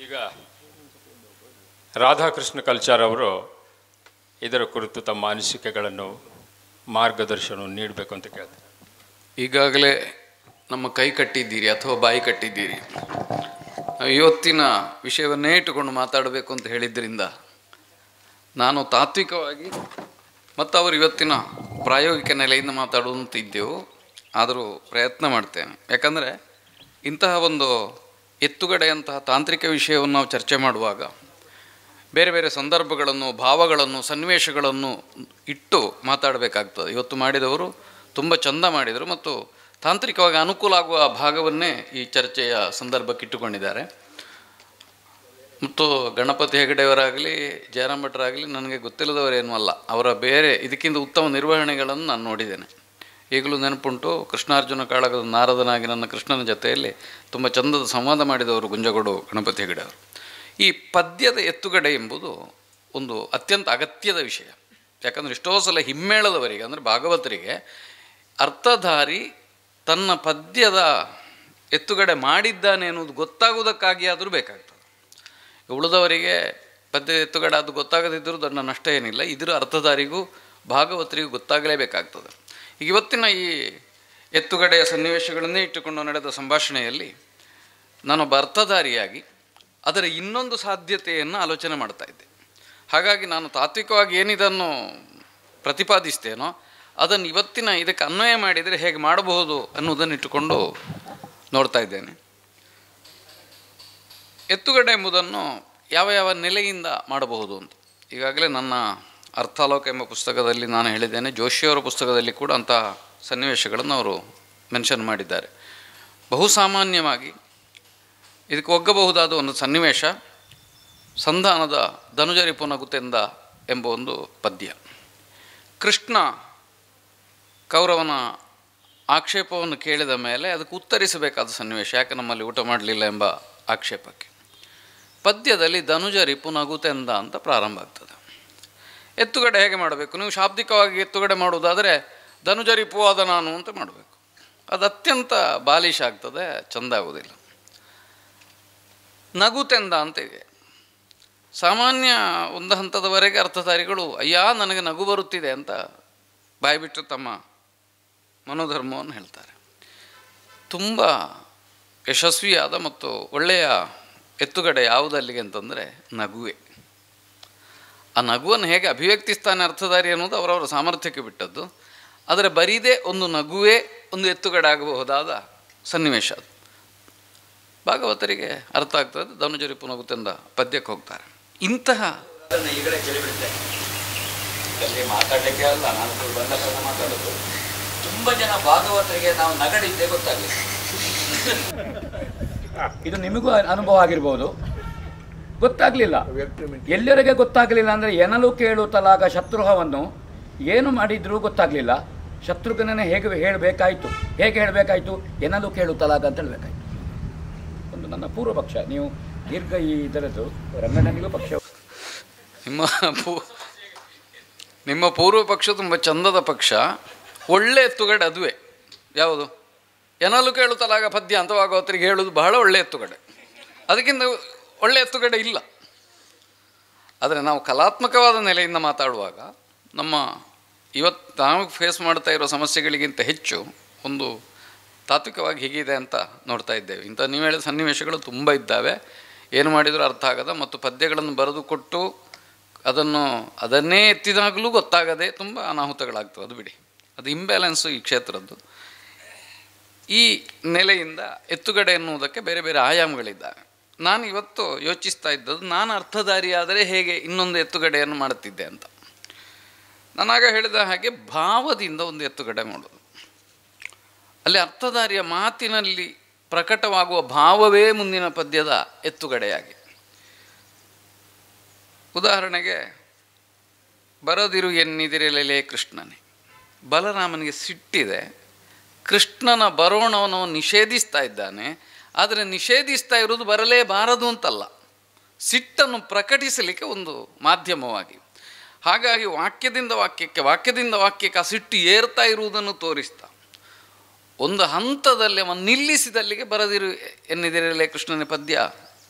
ಈಗ ರಾಧಾಕೃಷ್ಣ ಕಲ್ಚಾರ್ ಅವರು ಇದರ ಕುರಿತು ತಮ್ಮ ಅನಿಸಿಕೆಗಳನ್ನು ಮಾರ್ಗದರ್ಶನ ನೀಡಬೇಕು ಅಂತ ಕೇಳ್ತಾರೆ. ಈಗಾಗಲೇ ನಮ್ಮ ಕೈ ಕಟ್ಟಿದ್ದೀರಿ ಅಥವಾ ಬಾಯಿ ಕಟ್ಟಿದ್ದೀರಿ. ಇವತ್ತಿನ ವಿಷಯವನ್ನೇ ಇಟ್ಟುಕೊಂಡು ಮಾತಾಡಬೇಕು ಅಂತ ಹೇಳಿದ್ದರಿಂದ ನಾನು ತಾತ್ವಿಕವಾಗಿ ಮತ್ತು ಅವರು ಇವತ್ತಿನ ಪ್ರಾಯೋಗಿಕ ನೆಲೆಯಿಂದ ಮಾತಾಡುವಂತಿದ್ದೆವು. ಆದರೂ ಪ್ರಯತ್ನ ಮಾಡ್ತೇನೆ. ಯಾಕಂದರೆ ಇಂತಹ ಒಂದು ಎತ್ತುಗಡೆಯಂತಹ ತಾಂತ್ರಿಕ ವಿಷಯವನ್ನು ನಾವು ಚರ್ಚೆ ಮಾಡುವಾಗ ಬೇರೆ ಬೇರೆ ಸಂದರ್ಭಗಳನ್ನು, ಭಾವಗಳನ್ನು, ಸನ್ನಿವೇಶಗಳನ್ನು ಇಟ್ಟು ಮಾತಾಡಬೇಕಾಗ್ತದೆ. ಇವತ್ತು ಮಾಡಿದವರು ತುಂಬ ಚಂದ ಮಾಡಿದರು ಮತ್ತು ತಾಂತ್ರಿಕವಾಗಿ ಅನುಕೂಲ ಆಗುವ ಭಾಗವನ್ನೇ ಈ ಚರ್ಚೆಯ ಸಂದರ್ಭಕ್ಕೆ ಇಟ್ಟುಕೊಂಡಿದ್ದಾರೆ. ಮತ್ತು ಗಣಪತಿ ಹೆಗಡೆಯವರಾಗಲಿ ಜಯರಾಮ್ ಭಟ್ರಾಗಲಿ ನನಗೆ ಗೊತ್ತಿಲ್ಲದವರೇನೂ ಅಲ್ಲ. ಅವರ ಬೇರೆ ಇದಕ್ಕಿಂತ ಉತ್ತಮ ನಿರ್ವಹಣೆಗಳನ್ನು ನಾನು ನೋಡಿದ್ದೇನೆ. ಈಗಲೂ ನೆನಪುಂಟು, ಕೃಷ್ಣಾರ್ಜುನ ಕಾಳಗದ ನಾರದನಾಗಿ ನನ್ನ ಕೃಷ್ಣನ ಜೊತೆಯಲ್ಲಿ ತುಂಬ ಚಂದದ ಸಂವಾದ ಮಾಡಿದವರು ಗುಂಜಗೋಡು ಗಣಪತಿ ಹೆಗಡೆ ಅವರು. ಈ ಪದ್ಯದ ಎತ್ತುಗಡೆ ಎಂಬುದು ಒಂದು ಅತ್ಯಂತ ಅಗತ್ಯದ ವಿಷಯ. ಯಾಕಂದರೆ ಎಷ್ಟೋ ಸಲ ಹಿಮ್ಮೇಳದವರಿಗೆ, ಅಂದರೆ ಭಾಗವತರಿಗೆ, ಅರ್ಥಧಾರಿ ತನ್ನ ಪದ್ಯದ ಎತ್ತುಗಡೆ ಮಾಡಿದ್ದಾನೆ ಎನ್ನುವುದು ಗೊತ್ತಾಗುವುದಕ್ಕಾಗಿ ಆದರೂ ಬೇಕಾಗ್ತದೆ. ಉಳಿದವರಿಗೆ ಪದ್ಯದ ಎತ್ತುಗಡೆ ಅದು ಗೊತ್ತಾಗದಿದ್ದರೂ ದೊಡ್ಡ ನಷ್ಟ ಏನಿಲ್ಲ. ಇದರ ಅರ್ಥಧಾರಿಗೂ ಭಾಗವತರಿಗೂ ಗೊತ್ತಾಗಲೇಬೇಕಾಗ್ತದೆ. ಈಗ ಇವತ್ತಿನ ಈ ಎತ್ತುಗಡೆಯ ಸನ್ನಿವೇಶಗಳನ್ನೇ ಇಟ್ಟುಕೊಂಡು ನಡೆದ ಸಂಭಾಷಣೆಯಲ್ಲಿ ನಾನೊಬ್ಬ ಅರ್ಥಧಾರಿಯಾಗಿ ಅದರ ಇನ್ನೊಂದು ಸಾಧ್ಯತೆಯನ್ನು ಆಲೋಚನೆ ಮಾಡ್ತಾ ಇದ್ದೆ. ಹಾಗಾಗಿ ನಾನು ತಾತ್ವಿಕವಾಗಿ ಏನಿದನ್ನು ಪ್ರತಿಪಾದಿಸ್ತೇನೋ ಅದನ್ನು ಇವತ್ತಿನ ಇದಕ್ಕೆ ಅನ್ವಯ ಮಾಡಿದರೆ ಹೇಗೆ ಮಾಡಬಹುದು ಅನ್ನೋದನ್ನು ಇಟ್ಟುಕೊಂಡು ನೋಡ್ತಾ ಇದ್ದೇನೆ. ಎತ್ತುಗಡೆ ಎಂಬುದನ್ನು ಯಾವ ಯಾವ ನೆಲೆಯಿಂದ ಮಾಡಬಹುದು ಅಂತ ಈಗಾಗಲೇ ನನ್ನ ಅರ್ಥಾಲೋಕ ಎಂಬ ಪುಸ್ತಕದಲ್ಲಿ ನಾನು ಹೇಳಿದ್ದೇನೆ. ಜೋಶಿಯವರ ಪುಸ್ತಕದಲ್ಲಿ ಕೂಡ ಅಂತಹ ಸನ್ನಿವೇಶಗಳನ್ನು ಅವರು ಮೆನ್ಷನ್ ಮಾಡಿದ್ದಾರೆ. ಬಹುಸಾಮಾನ್ಯವಾಗಿ ಇದಕ್ಕೆ ಒಗ್ಗಬಹುದಾದ ಒಂದು ಸನ್ನಿವೇಶ ಸಂಧಾನದ ಧನುಜರಿ ಪುನಗುತೆಂದ ಎಂಬ ಒಂದು ಪದ್ಯ. ಕೃಷ್ಣ ಕೌರವನ ಆಕ್ಷೇಪವನ್ನು ಕೇಳಿದ ಮೇಲೆ ಅದಕ್ಕೆ ಉತ್ತರಿಸಬೇಕಾದ ಸನ್ನಿವೇಶ. ಯಾಕೆ ನಮ್ಮಲ್ಲಿ ಊಟ ಮಾಡಲಿಲ್ಲ ಎಂಬ ಆಕ್ಷೇಪಕ್ಕೆ ಪದ್ಯದಲ್ಲಿ ಧನುಜರಿ ಪುನಗುತೆಂದ ಅಂತ ಪ್ರಾರಂಭ ಆಗ್ತದೆ. ಎತ್ತುಗಡೆ ಹೇಗೆ ಮಾಡಬೇಕು? ನೀವು ಶಾಬ್ದಿಕವಾಗಿ ಎತ್ತುಗಡೆ ಮಾಡುವುದಾದರೆ ಧನುಜರಿಪು ಆದ ನಾನು ಅಂತ ಮಾಡಬೇಕು. ಅದು ಅತ್ಯಂತ ಬಾಲಿಶ ಆಗ್ತದೆ, ಚೆಂದ ಆಗುವುದಿಲ್ಲ. ನಗುತೆಂದ ಅಂತ ಇದೆ. ಸಾಮಾನ್ಯ ಒಂದು ಹಂತದವರೆಗೆ ಅರ್ಥಧಾರಿಗಳು ಅಯ್ಯ ನನಗೆ ನಗು ಬರುತ್ತಿದೆ ಅಂತ ಬಾಯ್ಬಿಟ್ಟು ತಮ್ಮ ಮನೋಧರ್ಮವನ್ನು ಹೇಳ್ತಾರೆ. ತುಂಬ ಯಶಸ್ವಿಯಾದ ಮತ್ತು ಒಳ್ಳೆಯ ಎತ್ತುಗಡೆ ಯಾವುದಲ್ಲಿಗೆ ಅಂತಂದರೆ ನಗುವೆ. ಆ ನಗುವನ್ನು ಹೇಗೆ ಅಭಿವ್ಯಕ್ತಿಸ್ತಾನೆ ಅರ್ಥಧಾರಿ ಅನ್ನೋದು ಅವರವರ ಸಾಮರ್ಥ್ಯಕ್ಕೆ ಬಿಟ್ಟದ್ದು. ಆದರೆ ಬರೀದೇ ಒಂದು ನಗುವೇ ಒಂದು ಎತ್ತುಗಡೆ ಆಗಬಹುದಾದ ಸನ್ನಿವೇಶ ಅದು. ಭಾಗವತರಿಗೆ ಅರ್ಥ ಆಗ್ತದೆ. ಧನುಜರಿ ಪುನಗುತೆಂದ ಪದ್ಯಕ್ಕೆ ಹೋಗ್ತಾರೆ. ಇಂತಹ ಈಗಲೇ ಕೇಳಿಬಿಡುತ್ತೆ ಅಲ್ಲಿ ಮಾತಾಡಲಿಕ್ಕೆ ಅಲ್ಲ, ನಾನು ಬಂದ ಮಾತಾಡೋದು. ತುಂಬ ಜನ ಭಾಗವತರಿಗೆ ನಾವು ನಗಡಿದ್ದೇ ಗೊತ್ತಾಗಲಿಲ್ಲ. ಇದು ನಿಮಗೂ ಅನುಭವ ಆಗಿರ್ಬೋದು. ಗೊತ್ತಾಗಲಿಲ್ಲ, ಎಲ್ಲರಿಗೆ ಗೊತ್ತಾಗಲಿಲ್ಲ. ಅಂದರೆ ಎನಲು ಕೇಳು ತಲಾಗ ಶತ್ರುಹವನ್ನು ಏನು ಮಾಡಿದರೂ ಗೊತ್ತಾಗಲಿಲ್ಲ. ಶತ್ರುಘ್ನನೇ ಹೇಗೆ ಹೇಳಬೇಕಾಯಿತು ಎನಲು ಕೇಳು ತಲಾಗ ಅಂತ ಹೇಳಬೇಕಾಯ್ತು. ಒಂದು ನನ್ನ ಪೂರ್ವ ಪಕ್ಷ. ನೀವು ದೀರ್ಘ ಈ ಇದರದ್ದು ರಂಗಣ್ಣನಿಗೂ ಪಕ್ಷ. ನಿಮ್ಮ ಪೂರ್ವ ಪಕ್ಷ ತುಂಬ ಚಂದದ ಪಕ್ಷ. ಒಳ್ಳೆ ಎತ್ತುಗಡೆ ಅದುವೇ. ಯಾವುದು? ಎನಲು ಕೇಳು ತಲಾಗ ಪದ್ಯ ಅಂತ ಭಾಗವತರಿಗೆ ಹೇಳೋದು ಬಹಳ ಒಳ್ಳೆ ಎತ್ತುಗಡೆ. ಅದಕ್ಕಿಂತ ಒಳ್ಳೆ ಎತ್ತುಗಡೆ ಇಲ್ಲ. ಆದರೆ ನಾವು ಕಲಾತ್ಮಕವಾದ ನೆಲೆಯಿಂದ ಮಾತಾಡುವಾಗ ನಮ್ಮ ಇವತ್ತು ನಾವು ಫೇಸ್ ಮಾಡ್ತಾ ಇರೋ ಸಮಸ್ಯೆಗಳಿಗಿಂತ ಹೆಚ್ಚು ಒಂದು ತಾತ್ವಿಕವಾಗಿ ಹೀಗಿದೆ ಅಂತ ನೋಡ್ತಾ ಇದ್ದೇವೆ. ಇಂಥ ನೀವು ಹೇಳಿದ ಸನ್ನಿವೇಶಗಳು ತುಂಬ ಇದ್ದಾವೆ. ಏನು ಮಾಡಿದರೂ ಅರ್ಥ ಆಗದ ಮತ್ತು ಪದ್ಯಗಳನ್ನು ಬರೆದು ಕೊಟ್ಟು ಅದನ್ನೇ ಎತ್ತಿದಾಗಲೂ ಗೊತ್ತಾಗದೆ ತುಂಬ ಅನಾಹುತಗಳಾಗ್ತವೆ. ಅದು ಬಿಡಿ, ಅದು ಇಂಬ್ಯಾಲೆನ್ಸು ಈ ಕ್ಷೇತ್ರದ್ದು. ಈ ನೆಲೆಯಿಂದ ಎತ್ತುಗಡೆ ಎನ್ನುವುದಕ್ಕೆ ಬೇರೆ ಬೇರೆ ಆಯಾಮಗಳಿದ್ದಾವೆ. ನಾನು ಇವತ್ತು ಯೋಚಿಸ್ತಾ ಇದ್ದದ್ದು, ನಾನು ಅರ್ಥಧಾರಿಯಾದರೆ ಹೇಗೆ ಇನ್ನೊಂದು ಎತ್ತುಗಡೆಯನ್ನು ಮಾಡುತ್ತಿದ್ದೆ ಅಂತ. ನಾನಾಗ ಹೇಳಿದ ಹಾಗೆ ಭಾವದಿಂದ ಒಂದು ಎತ್ತುಗಡೆ ಮಾಡೋದು. ಅಲ್ಲಿ ಅರ್ಥಧಾರಿಯ ಮಾತಿನಲ್ಲಿ ಪ್ರಕಟವಾಗುವ ಭಾವವೇ ಮುಂದಿನ ಪದ್ಯದ ಎತ್ತುಗಡೆಯಾಗಿ. ಉದಾಹರಣೆಗೆ, ಬರದಿರು ಎನ್ನಿದಿರಲೇ ಕೃಷ್ಣನೇ. ಬಲರಾಮನಿಗೆ ಸಿಟ್ಟಿದೆ. ಕೃಷ್ಣನ ಬರೋಣವನ್ನು ನಿಷೇಧಿಸ್ತಾ ಇದ್ದಾನೆ. ಆದರೆ ನಿಷೇಧಿಸ್ತಾ ಇರೋದು ಬರಲೇಬಾರದು ಅಂತಲ್ಲ, ಸಿಟ್ಟನ್ನು ಪ್ರಕಟಿಸಲಿಕ್ಕೆ ಒಂದು ಮಾಧ್ಯಮವಾಗಿ. ಹಾಗಾಗಿ ವಾಕ್ಯದಿಂದ ವಾಕ್ಯಕ್ಕೆ ಆ ಸಿಟ್ಟು ಏರ್ತಾ ಇರುವುದನ್ನು ತೋರಿಸ್ತಾ ಒಂದು ಹಂತದಲ್ಲಿ ಅವನು ನಿಲ್ಲಿಸಿದಲ್ಲಿಗೆ ಬರದಿರು ಎನ್ನಿದಿರಲೇ ಕೃಷ್ಣನ ಪದ್ಯ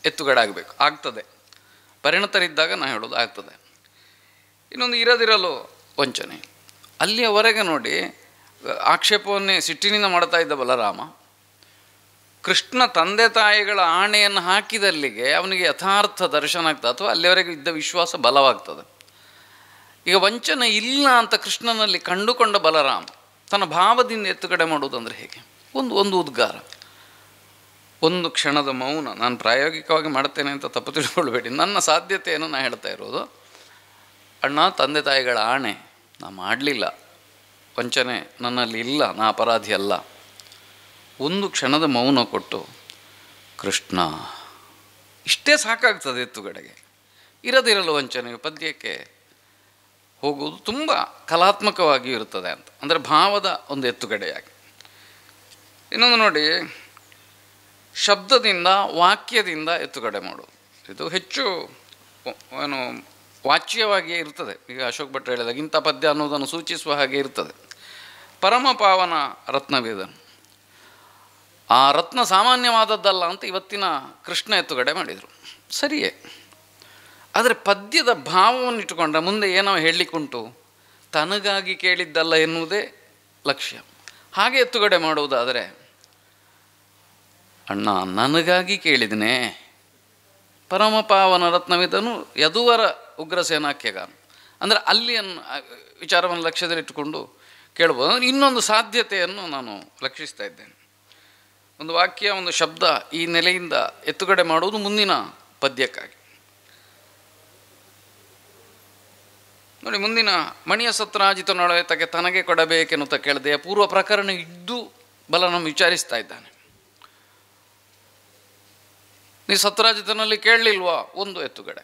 ಎತ್ತುಗಡೆ ಆಗಬೇಕು, ಆಗ್ತದೆ. ಪರಿಣತರಿದ್ದಾಗ ನಾನು ಹೇಳೋದು ಆಗ್ತದೆ. ಇನ್ನೊಂದು ಇರದಿರಲು ವಂಚನೆ. ಅಲ್ಲಿಯವರೆಗೆ ನೋಡಿ ಆಕ್ಷೇಪವನ್ನೇ ಸಿಟ್ಟಿನಿಂದ ಮಾಡ್ತಾ ಇದ್ದ ಬಲರಾಮ ಕೃಷ್ಣ ತಂದೆ ತಾಯಿಗಳ ಆಣೆಯನ್ನು ಹಾಕಿದಲ್ಲಿಗೆ ಅವನಿಗೆ ಯಥಾರ್ಥ ದರ್ಶನ ಆಗ್ತದೆ, ಅಥವಾ ಅಲ್ಲಿಯವರೆಗೆ ಇದ್ದ ವಿಶ್ವಾಸ ಬಲವಾಗ್ತದೆ. ಈಗ ವಂಚನೆ ಇಲ್ಲ ಅಂತ ಕೃಷ್ಣನಲ್ಲಿ ಕಂಡುಕೊಂಡ ಬಲರಾಮ ತನ್ನ ಭಾವದಿಂದ ಎತ್ತುಗಡೆ ಮಾಡುವುದಂದರೆ ಹೇಗೆ? ಒಂದು ಉದ್ಗಾರ, ಒಂದು ಕ್ಷಣದ ಮೌನ. ನಾನು ಪ್ರಾಯೋಗಿಕವಾಗಿ ಮಾಡ್ತೇನೆ ಅಂತ ತಪ್ಪು ತಿಳ್ಕೊಳ್ಬೇಡಿ, ನನ್ನ ಸಾಧ್ಯತೆಯನ್ನು ನಾನು ಹೇಳ್ತಾ ಇರೋದು. ಅಣ್ಣ, ತಂದೆ ತಾಯಿಗಳ ಆಣೆ, ನಾ ಮಾಡಲಿಲ್ಲ, ವಂಚನೆ ನನ್ನಲ್ಲಿ ಇಲ್ಲ, ನಾ ಅಪರಾಧಿ ಅಲ್ಲ. ಒಂದು ಕ್ಷಣದ ಮೌನ ಕೊಟ್ಟು ಕೃಷ್ಣ, ಇಷ್ಟೇ ಸಾಕಾಗ್ತದೆ ಎತ್ತುಗಡೆಗೆ. ಇರದಿರಲು ವಂಚನೆ ಪದ್ಯಕ್ಕೆ ಹೋಗುವುದು ತುಂಬ ಕಲಾತ್ಮಕವಾಗಿಯೂ ಇರ್ತದೆ ಅಂತ, ಅಂದರೆ ಭಾವದ ಒಂದು ಎತ್ತುಗಡೆಯಾಗಿ. ಇನ್ನೊಂದು ನೋಡಿ, ಶಬ್ದದಿಂದ ವಾಕ್ಯದಿಂದ ಎತ್ತುಗಡೆ ಮಾಡೋದು, ಇದು ಹೆಚ್ಚು ಏನು ವಾಚ್ಯವಾಗಿಯೇ ಇರ್ತದೆ. ಈಗ ಅಶೋಕ್ ಭಟ್ರು ಹೇಳಿದಾಗ ಇಂಥ ಪದ್ಯ ಅನ್ನೋದನ್ನು ಸೂಚಿಸುವ ಹಾಗೆ ಇರ್ತದೆ. ಪರಮಪಾವನ ರತ್ನವೇದ, ಆ ರತ್ನ ಸಾಮಾನ್ಯವಾದದ್ದಲ್ಲ ಅಂತ ಇವತ್ತಿನ ಕೃಷ್ಣ ಎತ್ತುಗಡೆ ಮಾಡಿದರು, ಸರಿಯೇ. ಆದರೆ ಪದ್ಯದ ಭಾವವನ್ನು ಇಟ್ಟುಕೊಂಡ್ರೆ ಮುಂದೆ ಏನೋ ಹೇಳಲಿಕ್ಕುಂಟು, ತನಗಾಗಿ ಕೇಳಿದ್ದಲ್ಲ ಎನ್ನುವುದೇ ಲಕ್ಷ್ಯ. ಹಾಗೆ ಎತ್ತುಗಡೆ ಮಾಡುವುದಾದರೆ, ಅಣ್ಣ ನನಗಾಗಿ ಕೇಳಿದನೇ, ಪರಮಪಾವನ ರತ್ನವೇದನು ಯದುವರ ಉಗ್ರಸೇನಾಖ್ಯಗಾನ, ಅಂದರೆ ಅಲ್ಲಿಯನ್ನು ವಿಚಾರವನ್ನು ಲಕ್ಷ್ಯದಲ್ಲಿಟ್ಟುಕೊಂಡು ಕೇಳ್ಬೋದು. ಇನ್ನೊಂದು ಸಾಧ್ಯತೆಯನ್ನು ನಾನು ಲಕ್ಷಿಸ್ತಾ ಇದ್ದೇನೆ. ಒಂದು ವಾಕ್ಯ, ಒಂದು ಶಬ್ದ ಈ ನೆಲೆಯಿಂದ ಎತ್ತುಗಡೆ ಮಾಡುವುದು ಮುಂದಿನ ಪದ್ಯಕ್ಕಾಗಿ. ನೋಡಿ, ಮುಂದಿನ ಮಣಿಯ ಸತ್ರಾಜಿತನೊಳಗೆ ತನಗೆ ಕೊಡಬೇಕೆನ್ನುತ್ತ ಕೇಳದೆ ಪೂರ್ವ ಪ್ರಕರಣ ಇದ್ದು ಬಲರಾಮ ವಿಚಾರಿಸ್ತಾ ಇದ್ದಾನೆ. ನೀ ಸತ್ರಾಜಿತನಲ್ಲಿ ಕೇಳಲಿಲ್ವಾ? ಒಂದು ಎತ್ತುಗಡೆ,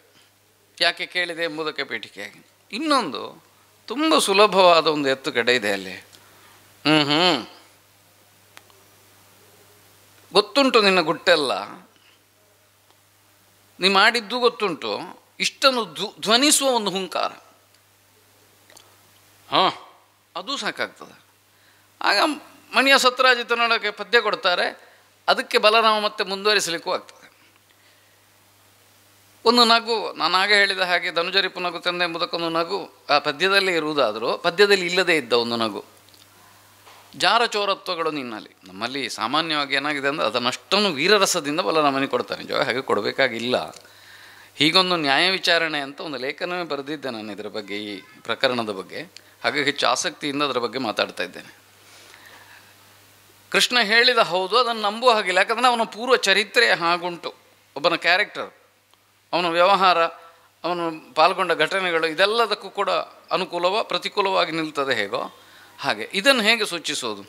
ಯಾಕೆ ಕೇಳಿದೆ ಎಂಬುದಕ್ಕೆ ಪೀಠಿಕೆಯಾಗಿ. ಇನ್ನೊಂದು ತುಂಬ ಸುಲಭವಾದ ಒಂದು ಎತ್ತುಗಡೆ ಇದೆ ಅಲ್ಲಿ. ಗೊತ್ತುಂಟು ನಿನ್ನ ಗುಟ್ಟೆಲ್ಲ, ನೀ ಮಾಡಿದ್ದು ಗೊತ್ತುಂಟು, ಇಷ್ಟನ್ನು ಧ್ವನಿಸುವ ಒಂದು ಹುಂಕಾರ, ಅದು ಸಾಕಾಗ್ತದೆ. ಆಗ ಮಣಿಯ ಸತ್ರಾಜಿತನೊಳಗೆ ಪದ್ಯ ಕೊಡ್ತಾರೆ, ಅದಕ್ಕೆ ಬಲರಾಮ ಮತ್ತೆ ಮುಂದುವರಿಸಲಿಕ್ಕೂ ಆಗ್ತದೆ. ಒಂದು ನಗು, ನಾನು ಆಗ ಹೇಳಿದ ಹಾಗೆ ಧನುಜರಿಪು ನಗು ತಂದೆ ಎಂಬುದಕ್ಕೊಂದು ನಗು ಆ ಪದ್ಯದಲ್ಲೇ ಇರುವುದಾದರೂ ಪದ್ಯದಲ್ಲಿ ಇಲ್ಲದೇ ಇದ್ದ ಒಂದು ನಗು. ಜಾರಚೋರತ್ವಗಳು ನಿನ್ನಲ್ಲಿ, ನಮ್ಮಲ್ಲಿ ಸಾಮಾನ್ಯವಾಗಿ ಏನಾಗಿದೆ ಅಂದರೆ ಅದನ್ನಷ್ಟನ್ನು ವೀರರಸದಿಂದ ಬಲರಾಮನಿಗೆ ಕೊಡ್ತಾನೆ. ನಿಜ ಹಾಗೆ ಕೊಡಬೇಕಾಗಿಲ್ಲ. ಹೀಗೊಂದು ನ್ಯಾಯ ವಿಚಾರಣೆ ಅಂತ ಒಂದು ಲೇಖನವೇ ಬರೆದಿದ್ದೆ ನಾನು ಇದರ ಬಗ್ಗೆ, ಈ ಪ್ರಕರಣದ ಬಗ್ಗೆ. ಹಾಗಾಗಿ ಹೆಚ್ಚು ಆಸಕ್ತಿಯಿಂದ ಅದರ ಬಗ್ಗೆ ಮಾತಾಡ್ತಾ ಇದ್ದೇನೆ. ಕೃಷ್ಣ ಹೇಳಿದ ಹೌದು, ಅದನ್ನು ನಂಬುವ ಹಾಗಿಲ್ಲ. ಯಾಕಂದರೆ ಅವನ ಪೂರ್ವ ಚರಿತ್ರೆ ಹಾಗುಂಟು, ಒಬ್ಬನ ಕ್ಯಾರೆಕ್ಟರ್, ಅವನ ವ್ಯವಹಾರ, ಅವನು ಪಾಲ್ಗೊಂಡ ಘಟನೆಗಳು, ಇದೆಲ್ಲದಕ್ಕೂ ಕೂಡ ಅನುಕೂಲವ ಪ್ರತಿಕೂಲವಾಗಿ ನಿಲ್ತದೆ ಹೇಗೋ ಹಾಗೆ. ಇದನ್ನು ಹೇಗೆ ಸೂಚಿಸೋದು?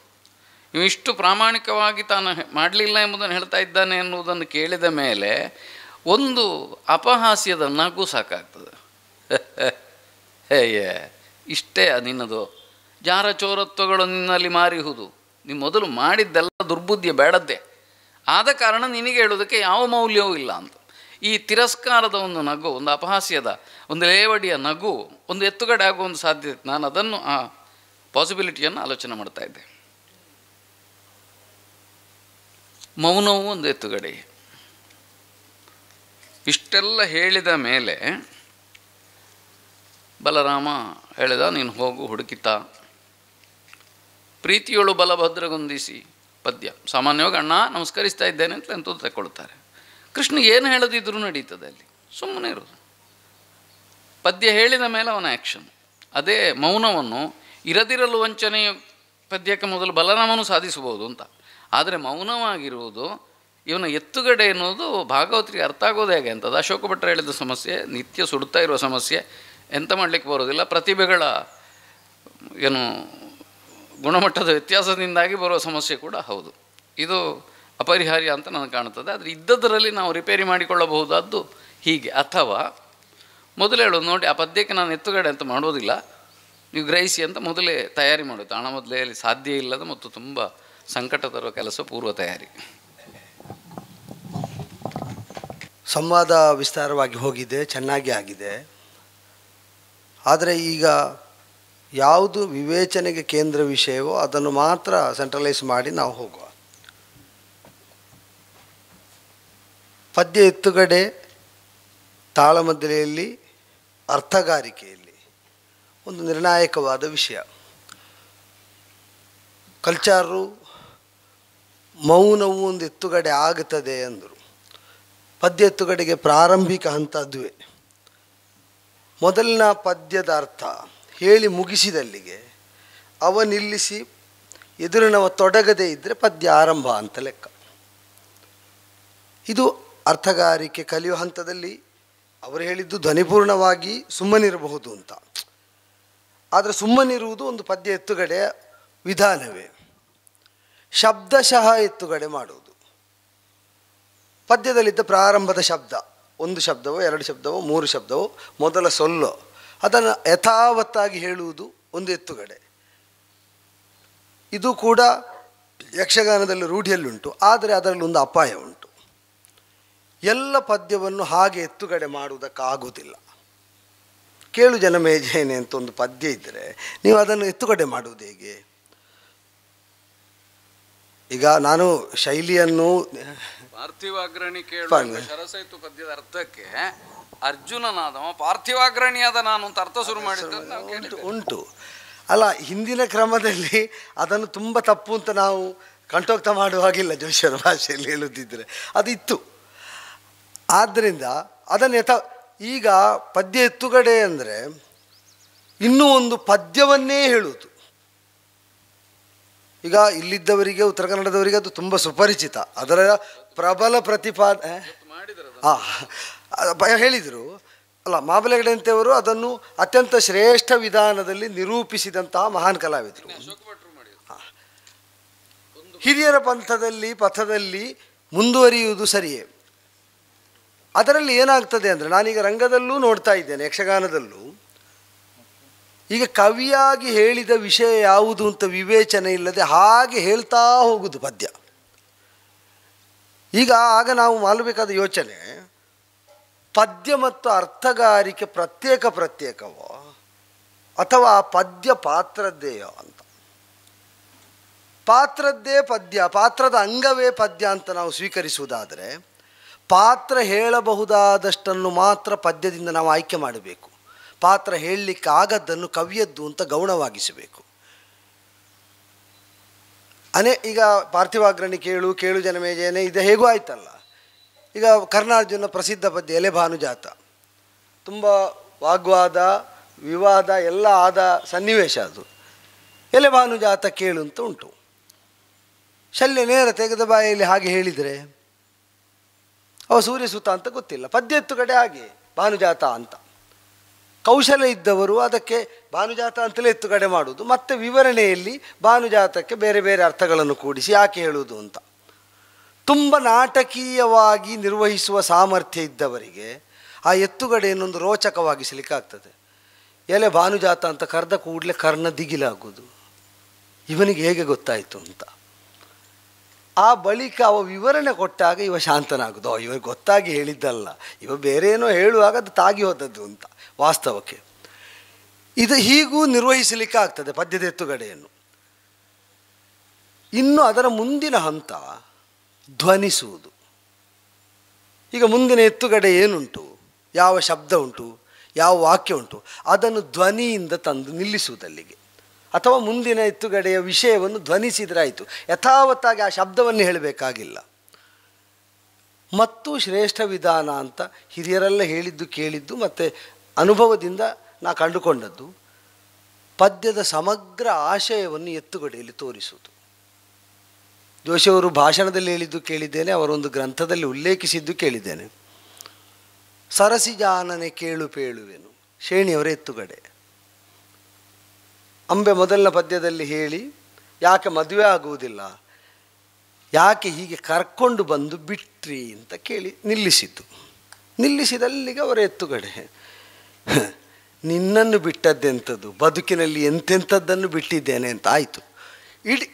ಇವಿಷ್ಟು ಪ್ರಾಮಾಣಿಕವಾಗಿ ತಾನು ಮಾಡಲಿಲ್ಲ ಎಂಬುದನ್ನು ಹೇಳ್ತಾ ಇದ್ದಾನೆ ಎನ್ನುವುದನ್ನು ಕೇಳಿದ ಮೇಲೆ ಒಂದು ಅಪಹಾಸ್ಯದ ನಗು ಸಾಕಾಗ್ತದೆ. ಹೇಯೇ, ಇಷ್ಟೇ ನಿನ್ನದು ಜಾರಚೋರತ್ವಗಳು ನಿನ್ನಲ್ಲಿ ಮಾರಿಹುದು, ನೀವು ಮೊದಲು ಮಾಡಿದ್ದೆಲ್ಲ ದುರ್ಬುದ್ಧಿಯ ಬೇಡದ್ದೇ, ಆದ ಕಾರಣ ನಿನಗೆ ಹೇಳೋದಕ್ಕೆ ಯಾವ ಮೌಲ್ಯವೂ ಇಲ್ಲ ಅಂತ. ಈ ತಿರಸ್ಕಾರದ ಒಂದು ನಗು, ಒಂದು ಅಪಹಾಸ್ಯದ ಒಂದು ಲೇವಡಿಯ ನಗು ಒಂದು ಎತ್ತುಗಡೆ ಆಗುವ ಒಂದು ಸಾಧ್ಯತೆ, ನಾನು ಅದನ್ನು ಆ ಪಾಸಿಬಿಲಿಟಿಯನ್ನು ಆಲೋಚನೆ ಮಾಡ್ತಾ ಇದ್ದೆ. ಮೌನವೂ ಒಂದು ಎತ್ತುಗಡೆ. ಇಷ್ಟೆಲ್ಲ ಹೇಳಿದ ಮೇಲೆ ಬಲರಾಮ ಹೇಳಿದ, ನೀನು ಹೋಗು ಹುಡುಕಿತ. ಪ್ರೀತಿಯೊಳು ಬಲಭದ್ರಗೊಂದಿಸಿ ಪದ್ಯ ಸಾಮಾನ್ಯವಾಗಿ ಅಣ್ಣ ನಮಸ್ಕರಿಸ್ತಾ ಇದ್ದೇನೆ ಅಂತ ಎಂಥದ್ದು ತಗೊಳ್ತಾರೆ. ಕೃಷ್ಣ ಏನು ಹೇಳದಿದ್ರೂ ನಡೀತದೆ, ಅಲ್ಲಿ ಸುಮ್ಮನೆ ಇರೋದು. ಪದ್ಯ ಹೇಳಿದ ಮೇಲೆ ಅವನ ಆ್ಯಕ್ಷನ್. ಅದೇ ಮೌನವನ್ನು ಇರದಿರಲು ವಂಚನೆಯ ಪದ್ಯಕ್ಕೆ ಮೊದಲು ಬಲರಾಮನು ಸಾಧಿಸಬಹುದು ಅಂತ. ಆದರೆ ಮೌನವಾಗಿರುವುದು ಇವನ ಎತ್ತುಗಡೆ ಎನ್ನುವುದು ಭಾಗವತರಿಗೆ ಅರ್ಥ ಆಗೋದು ಹೇಗೆ ಅಂತದ್ದು ಅಶೋಕ ಭಟ್ರು ಹೇಳಿದ ಸಮಸ್ಯೆ, ನಿತ್ಯ ಸುಡ್ತಾ ಇರುವ ಸಮಸ್ಯೆ, ಎಂತ ಮಾಡಲಿಕ್ಕೆ ಬರೋದಿಲ್ಲ. ಪ್ರತಿಭೆಗಳ ಏನು ಗುಣಮಟ್ಟದ ವ್ಯತ್ಯಾಸದಿಂದಾಗಿ ಬರುವ ಸಮಸ್ಯೆ ಕೂಡ ಹೌದು. ಇದು ಅಪರಿಹಾರ್ಯ ಅಂತ ನನಗೆ ಕಾಣುತ್ತದೆ. ಆದರೆ ಇದ್ದದರಲ್ಲಿ ನಾವು ರಿಪೇರಿ ಮಾಡಿಕೊಳ್ಳಬಹುದಾದ್ದು ಹೀಗೆ. ಅಥವಾ ಮೊದಲು ಹೇಳೋದು, ನೋಡಿ ಆ ಪದ್ಯಕ್ಕೆ ನಾನು ಎತ್ತುಗಡೆ ಅಂತ ಮಾಡೋದಿಲ್ಲ, ನೀವು ಗ್ರಹಿಸಿ ಅಂತ ಮೊದಲೇ ತಯಾರಿ ಮಾಡೋದು. ತಾಣ ಮೊದಲೇ ಅಲ್ಲಿ ಸಾಧ್ಯ ಇಲ್ಲದ ಮತ್ತು ತುಂಬ ಸಂಕಟ ತರುವ ಕೆಲಸ ಪೂರ್ವ ತಯಾರಿ. ಸಂವಾದ ವಿಸ್ತಾರವಾಗಿ ಹೋಗಿದೆ, ಚೆನ್ನಾಗಿ ಆಗಿದೆ. ಆದರೆ ಈಗ ಯಾವುದು ವಿವೇಚನೆಗೆ ಕೇಂದ್ರ ವಿಷಯವೋ ಅದನ್ನು ಮಾತ್ರ ಸೆಂಟ್ರಲೈಸ್ ಮಾಡಿ ನಾವು ಹೋಗುವ. ಪದ್ಯ ಎತ್ತುಗಡೆ, ತಾಳಮದ್ದಲೆಯಲ್ಲಿ, ಅರ್ಥಗಾರಿಕೆಯಲ್ಲಿ ಒಂದು ನಿರ್ಣಾಯಕವಾದ ವಿಷಯ. ಕಲ್ಚಾರರು ಮೌನವು ಒಂದು ಎತ್ತುಗಡೆ ಆಗುತ್ತದೆ ಅಂದರು. ಪದ್ಯ ಎತ್ತುಗಡೆಗೆ ಪ್ರಾರಂಭಿಕ ಹಂತ ಅದುವೇ. ಮೊದಲಿನ ಪದ್ಯದ ಅರ್ಥ ಹೇಳಿ ಮುಗಿಸಿದಲ್ಲಿಗೆ ಅವ ನಿಲ್ಲಿಸಿ ಎದುರಿನವ ತೊಡಗದೇ ಇದ್ದರೆ ಪದ್ಯ ಆರಂಭ ಅಂತ ಲೆಕ್ಕ. ಇದು ಅರ್ಥಗಾರಿಕೆ ಕಲಿಯುವ ಹಂತದಲ್ಲಿ ಅವರು ಹೇಳಿದ್ದು ಧ್ವನಿಪೂರ್ಣವಾಗಿ ಸುಮ್ಮನಿರಬಹುದು ಅಂತ. ಆದರೆ ಸುಮ್ಮನಿರುವುದು ಒಂದು ಪದ್ಯ ಎತ್ತುಗಡೆಯ ವಿಧಾನವೇ. ಶಬ್ದಶಃ ಎತ್ತುಗಡೆ ಮಾಡುವುದು. ಪದ್ಯದಲ್ಲಿದ್ದ ಪ್ರಾರಂಭದ ಶಬ್ದ, ಒಂದು ಶಬ್ದವೋ, ಎರಡು ಶಬ್ದವೋ, ಮೂರು ಶಬ್ದವೋ, ಮೊದಲ ಸೊಲ್ಲೋ, ಅದನ್ನು ಯಥಾವತ್ತಾಗಿ ಹೇಳುವುದು ಒಂದು ಎತ್ತುಗಡೆ. ಇದು ಕೂಡ ಯಕ್ಷಗಾನದಲ್ಲಿ ರೂಢಿಯಲ್ಲುಂಟು. ಆದರೆ ಅದರಲ್ಲಿ ಒಂದು ಅಪಾಯ ಉಂಟು. ಎಲ್ಲ ಪದ್ಯವನ್ನು ಹಾಗೆ ಎತ್ತುಗಡೆ ಮಾಡುವುದಕ್ಕಾಗುವುದಿಲ್ಲ. ಕೇಳು ಜನಮೇಜಯನೆ ಅಂತ ಒಂದು ಪದ್ಯ ಇದ್ದರೆ ನೀವು ಅದನ್ನು ಎತ್ತುಗಡೆ ಮಾಡುವುದು ಹೇಗೆ? ಈಗ ನಾನು ಶೈಲಿಯನ್ನು ಪಾರ್ಥಿವಾಗ್ರಣಿ ಕೇಳುವ ಶರಸೈತು ಪದ್ಯದ ಅರ್ಥಕ್ಕೆ ಅರ್ಜುನನಾದವ ಪಾರ್ಥಿವಾಗ್ರಣಿಯಾದ ನಾನು ಅಂತ ಅರ್ಥ ಶುರು ಮಾಡಿದ್ದು ಉಂಟು. ಅಲ್ಲ, ಹಿಂದಿನ ಕ್ರಮದಲ್ಲಿ ಅದನ್ನು ತುಂಬ ತಪ್ಪು ಅಂತ ನಾವು ಕಂಠೋಕ್ತ ಮಾಡುವಾಗಿಲ್ಲ. ಜೋಶಿಯರ ಭಾಷೆಯಲ್ಲಿ ಹೇಳುತ್ತಿದ್ದರೆ ಅದು ಇತ್ತು. ಆದ್ದರಿಂದ ಅದನ್ನು ಈಗ ಪದ್ಯ ಎತ್ತುಗಡೆ ಅಂದರೆ ಇನ್ನೂ ಒಂದು ಪದ್ಯವನ್ನೇ ಹೇಳುವುದು. ಈಗ ಇಲ್ಲಿದ್ದವರಿಗೆ, ಉತ್ತರ ಕನ್ನಡದವರಿಗೆ ಅದು ತುಂಬ ಸುಪರಿಚಿತ. ಅದರ ಪ್ರಬಲ ಹೇಳಿದರು ಅಲ್ಲ, ಮಾಬಲೆಗಡೆಯಂತೆಯವರು ಅದನ್ನು ಅತ್ಯಂತ ಶ್ರೇಷ್ಠ ವಿಧಾನದಲ್ಲಿ ನಿರೂಪಿಸಿದಂತಹ ಮಹಾನ್ ಕಲಾವಿದರು. ಹಿರಿಯರ ಪಥದಲ್ಲಿ ಮುಂದುವರಿಯುವುದು ಸರಿಯೇ. ಅದರಲ್ಲಿ ಏನಾಗ್ತದೆ ಅಂದರೆ, ನಾನೀಗ ರಂಗದಲ್ಲೂ ನೋಡ್ತಾ ಇದ್ದೇನೆ, ಯಕ್ಷಗಾನದಲ್ಲೂ ಈಗ ಕವಿಯಾಗಿ ಹೇಳಿದ ವಿಷಯ ಯಾವುದು ಅಂತ ವಿವೇಚನೆ ಇಲ್ಲದೆ ಹಾಗೆ ಹೇಳ್ತಾ ಹೋಗುದು ಪದ್ಯ. ಆಗ ನಾವು ಮಾಡಬೇಕಾದ ಯೋಚನೆ, ಪದ್ಯ ಮತ್ತು ಅರ್ಥಗಾರಿಕೆ ಪ್ರತ್ಯೇಕವೋ ಅಥವಾ ಆ ಪದ್ಯ ಪಾತ್ರದ್ದೇಯೋ ಅಂತ. ಪಾತ್ರದ್ದೇ ಪದ್ಯ, ಪಾತ್ರದ ಅಂಗವೇ ಪದ್ಯ ಅಂತ ನಾವು ಸ್ವೀಕರಿಸುವುದಾದರೆ, ಪಾತ್ರ ಹೇಳಬಹುದಾದಷ್ಟನ್ನು ಮಾತ್ರ ಪದ್ಯದಿಂದ ನಾವು ಆಯ್ಕೆ ಮಾಡಬೇಕು. ಪಾತ್ರ ಹೇಳಲಿಕ್ಕಾಗದ್ದನ್ನು ಕವಿಯದ್ದು ಅಂತ ಗೌಣವಾಗಿಸಬೇಕು. ಈಗ ಪಾರ್ಥಿವಾಗ್ರಣಿ ಕೇಳು ಜನಮೇಜಯನೆ ಇದು ಹೇಗೂ ಆಯ್ತಲ್ಲ. ಈಗ ಕರ್ನಾರ್ಜುನ ಪ್ರಸಿದ್ಧ ಪದ್ಯ ಎಲೆ ಭಾನುಜಾತ, ತುಂಬ ವಾಗ್ವಾದ ವಿವಾದ ಎಲ್ಲ ಆದ ಸನ್ನಿವೇಶ ಅದು. ಎಲೆ ಭಾನುಜಾತ ಕೇಳು ಅಂತ ಉಂಟು. ಶಲ್ಯ ನೇರ ತೆಗೆದ ಬಾಯಲ್ಲಿ ಹಾಗೆ ಹೇಳಿದರೆ ಅವ ಸೂರ್ಯಸುತ ಅಂತ ಗೊತ್ತಿಲ್ಲ. ಪದ್ಯ ಎತ್ತುಗಡೆ ಹಾಗೆ ಭಾನುಜಾತ ಅಂತ. ಕೌಶಲ್ಯ ಇದ್ದವರು ಅದಕ್ಕೆ ಭಾನುಜಾತ ಅಂತಲೇ ಎತ್ತುಗಡೆ ಮಾಡುವುದು. ಮತ್ತು ವಿವರಣೆಯಲ್ಲಿ ಭಾನುಜಾತಕ್ಕೆ ಬೇರೆ ಬೇರೆ ಅರ್ಥಗಳನ್ನು ಕೂಡಿಸಿ ಯಾಕೆ ಹೇಳುವುದು ಅಂತ. ತುಂಬ ನಾಟಕೀಯವಾಗಿ ನಿರ್ವಹಿಸುವ ಸಾಮರ್ಥ್ಯ ಇದ್ದವರಿಗೆ ಆ ಎತ್ತುಗಡೆಯನ್ನೊಂದು ರೋಚಕವಾಗಿಸಲಿಕ್ಕಾಗ್ತದೆ. ಎಲೆ ಭಾನುಜಾತ ಅಂತ ಕರೆದ ಕೂಡಲೇ ಕರ್ಣ ದಿಗಿಲಾಗುವುದು, ಇವನಿಗೆ ಹೇಗೆ ಗೊತ್ತಾಯಿತು ಅಂತ. ಆ ಬಳಿಕ ಅವ ವಿವರಣೆ ಕೊಟ್ಟಾಗ ಇವ ಶಾಂತನಾಗುದು. ಇವ ಗೊತ್ತಾಗಿ ಹೇಳಿದ್ದಲ್ಲ, ಇವ ಬೇರೆ ಏನೋ ಹೇಳುವಾಗ ಅದು ತಾಗಿ ಹೋದದ್ದು ಅಂತ ವಾಸ್ತವಕ್ಕೆ. ಇದು ಹೀಗೂ ನಿರ್ವಹಿಸಲಿಕ್ಕೆ ಆಗ್ತದೆ ಪದ್ಯದ ಎತ್ತುಗಡೆಯನ್ನು. ಇನ್ನು ಅದರ ಮುಂದಿನ ಹಂತ ಧ್ವನಿಸುವುದು. ಈಗ ಮುಂದಿನ ಎತ್ತುಗಡೆ ಏನುಂಟು, ಯಾವ ಶಬ್ದ ಉಂಟು, ಯಾವ ವಾಕ್ಯ ಉಂಟು, ಅದನ್ನು ಧ್ವನಿಯಿಂದ ತಂದು ನಿಲ್ಲಿಸುವುದಲ್ಲಿಗೆ. ಅಥವಾ ಮುಂದಿನ ಎತ್ತುಗಡೆಯ ವಿಷಯವನ್ನು ಧ್ವನಿಸಿದ್ರಾಯಿತು, ಯಥಾವತ್ತಾಗಿ ಆ ಶಬ್ದವನ್ನು ಹೇಳಬೇಕಾಗಿಲ್ಲ. ಮತ್ತು ಶ್ರೇಷ್ಠ ವಿಧಾನ ಅಂತ ಹಿರಿಯರೆಲ್ಲ ಹೇಳಿದ್ದು ಕೇಳಿದ್ದು ಮತ್ತು ಅನುಭವದಿಂದ ನಾ ಕಂಡುಕೊಂಡದ್ದು, ಪದ್ಯದ ಸಮಗ್ರ ಆಶಯವನ್ನು ಎತ್ತುಗಡೆಯಲ್ಲಿ ತೋರಿಸುವುದು. ಜೋಶಿಯವರು ಭಾಷಣದಲ್ಲಿ ಹೇಳಿದ್ದು ಕೇಳಿದ್ದೇನೆ, ಅವರೊಂದು ಗ್ರಂಥದಲ್ಲಿ ಉಲ್ಲೇಖಿಸಿದ್ದು ಕೇಳಿದ್ದೇನೆ. ಸರಸಿಜಾನನೆ ಕೇಳು ಪೇಳುವೆನು, ಶೇಣಿಯವರ ಎತ್ತುಗಡೆ. ಅಂಬೆ ಮೊದಲನ ಪದ್ಯದಲ್ಲಿ ಹೇಳಿ ಯಾಕೆ ಮದುವೆ ಆಗುವುದಿಲ್ಲ, ಯಾಕೆ ಹೀಗೆ ಕರ್ಕೊಂಡು ಬಂದು ಬಿಟ್ರಿ ಅಂತ ಕೇಳಿ ನಿಲ್ಲಿಸಿದ್ದು. ನಿಲ್ಲಿಸಿದಲ್ಲಿಗೆ ಅವರ ಎತ್ತುಗಡೆ, ನಿನ್ನನ್ನು ಬಿಟ್ಟದ್ದೆಂಥದ್ದು, ಬದುಕಿನಲ್ಲಿ ಎಂತೆಂಥದ್ದನ್ನು ಬಿಟ್ಟಿದ್ದೇನೆ ಅಂತ ಆಯಿತು.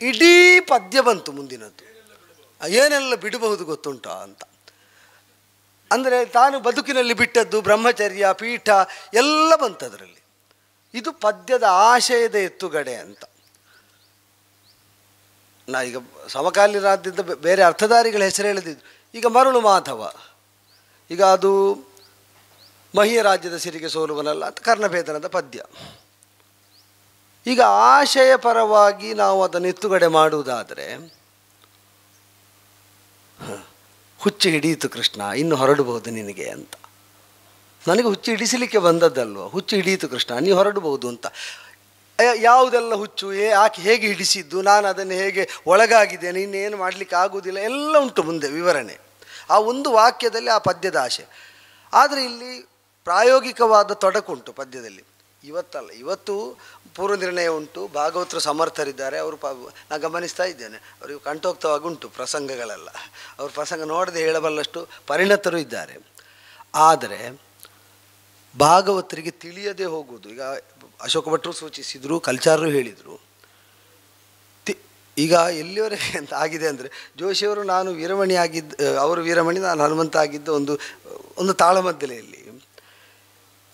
ಇಡೀ ಪದ್ಯ ಬಂತು ಮುಂದಿನದ್ದು. ಏನೆಲ್ಲ ಬಿಡಬಹುದು ಗೊತ್ತುಂಟಾ ಅಂತ. ಅಂದರೆ ತಾನು ಬದುಕಿನಲ್ಲಿ ಬಿಟ್ಟದ್ದು ಬ್ರಹ್ಮಚರ್ಯ, ಪೀಠ ಎಲ್ಲ ಬಂತು ಅದರಲ್ಲಿ. ಇದು ಪದ್ಯದ ಆಶಯದ ಎತ್ತುಗಡೆ ಅಂತ. ನಾ ಈಗ ಸಮಕಾಲೀನಾದ್ಯಂತ ಬೇರೆ ಅರ್ಥಧಾರಿಗಳ ಹೆಸರು ಹೇಳಿದ್ದು. ಈಗ ಮರುಳು ಮಾಧವ ಈಗ ಅದು ಮಹಿಯ ರಾಜ್ಯದ ಸಿರಿಗೆ ಸೋಲುವನಲ್ಲ ಅಂತ ಕರ್ಣಭೇದನದ ಪದ್ಯ. ಈಗ ಆಶಯ ಪರವಾಗಿ ನಾವು ಅದನ್ನು ಎತ್ತುಗಡೆ ಮಾಡುವುದಾದರೆ, ಹುಚ್ಚು ಹಿಡಿಯಿತು ಕೃಷ್ಣ, ಇನ್ನು ಹೊರಡಬಹುದು ನಿನಗೆ ಅಂತ. ನನಗೆ ಹುಚ್ಚು ಹಿಡಿಸಲಿಕ್ಕೆ ಬಂದದ್ದಲ್ವ, ಹುಚ್ಚು ಹಿಡಿಯಿತು ಕೃಷ್ಣ, ನೀವು ಹೊರಡಬಹುದು ಅಂತ. ಯಾವುದೆಲ್ಲ ಹುಚ್ಚು, ಆಕೆ ಹೇಗೆ ಹಿಡಿಸಿದ್ದು, ನಾನು ಅದನ್ನು ಹೇಗೆ ಒಳಗಾಗಿದ್ದೇನೆ, ಇನ್ನೇನು ಮಾಡಲಿಕ್ಕೆ ಆಗುವುದಿಲ್ಲ, ಎಲ್ಲ ಉಂಟು ಮುಂದೆ ವಿವರಣೆ. ಆ ಒಂದು ವಾಕ್ಯದಲ್ಲಿ ಆ ಪದ್ಯದ ಆಶೆ. ಆದರೆ ಇಲ್ಲಿ ಪ್ರಾಯೋಗಿಕವಾದ ತೊಡಕುಂಟು ಪದ್ಯದಲ್ಲಿ. ಇವತ್ತಲ್ಲ, ಇವತ್ತು ಪೂರ್ವ ನಿರ್ಣಯ ಉಂಟು, ಭಾಗವತರು ಸಮರ್ಥರಿದ್ದಾರೆ. ಅವರು ನಾನು ಗಮನಿಸ್ತಾ ಇದ್ದೇನೆ, ಅವರಿಗೆ ಕಂಠೋಕ್ತವಾಗಿ ಉಂಟು ಪ್ರಸಂಗಗಳೆಲ್ಲ. ಅವ್ರ ಪ್ರಸಂಗ ನೋಡದೆ ಹೇಳಬಲ್ಲಷ್ಟು ಪರಿಣತರು ಇದ್ದಾರೆ. ಆದರೆ ಭಾಗವತರಿಗೆ ತಿಳಿಯದೇ ಹೋಗುವುದು. ಈಗ ಅಶೋಕ ಭಟ್ರು ಸೂಚಿಸಿದರು, ಕಲ್ಚಾರರು ಹೇಳಿದರು. ಈಗ ಎಲ್ಲಿವರೆಗೆ ಅಂತ ಆಗಿದೆ ಅಂದರೆ, ಜೋಶಿಯವರು ನಾನು ವೀರಮಣಿ ಆಗಿದ್ದು, ಅವರು ವೀರಮಣಿ, ನಾನು ಹನುಮಂತ ಆಗಿದ್ದ ಒಂದು ತಾಳಮದ್ದಲೆಯಲ್ಲಿ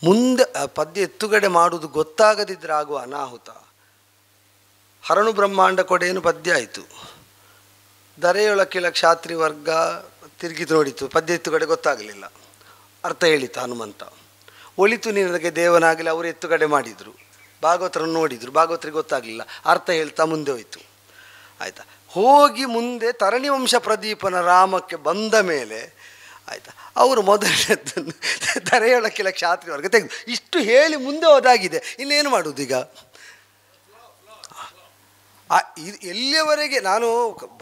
ಮುಂದೆ ಪದ್ಯ ಎತ್ತುಗಡೆ ಮಾಡುವುದು ಗೊತ್ತಾಗದಿದ್ದರೆ ಆಗುವ ಅನಾಹುತ. ಹರನು ಬ್ರಹ್ಮಾಂಡ ಕೊಡೇನು ಪದ್ಯ ಆಯಿತು, ಧರೆಯೊಳಕ್ಕಿಳ ಕ್ಷಾತ್ರಿ ವರ್ಗ ತಿರುಗಿ ನೋಡಿತು, ಪದ್ಯ ಎತ್ತುಗಡೆ ಗೊತ್ತಾಗಲಿಲ್ಲ, ಅರ್ಥ ಹೇಳಿತು ಹನುಮಂತ. ಒಳಿತು ನಿನಗೆ ದೇವನಾಗಲಿ, ಅವರು ಎತ್ತುಗಡೆ ಮಾಡಿದರು, ಭಾಗವತರನ್ನು ನೋಡಿದರು, ಭಾಗವತರಿಗೆ ಗೊತ್ತಾಗಲಿಲ್ಲ, ಅರ್ಥ ಹೇಳ್ತಾ ಮುಂದೆ ಹೋಯಿತು. ಆಯಿತಾ, ಹೋಗಿ ಮುಂದೆ ತರಣಿ ವಂಶ ಪ್ರದೀಪನ ರಾಮಕ್ಕೆ ಬಂದ ಮೇಲೆ ಆಯಿತಾ, ಅವರು ಮೊದಲನೇದನ್ನು ಧರೆಯೊಳಕ್ಕಿಲ್ಲ ಕ್ಷಾತ್ರಿ ವರ್ಗ ತೆಗೆದು ಇಷ್ಟು ಹೇಳಿ ಮುಂದೆ ಹೋದಾಗಿದೆ. ಇನ್ನೇನು ಮಾಡುವುದು ಈಗ? ಎಲ್ಲಿಯವರೆಗೆ ನಾನು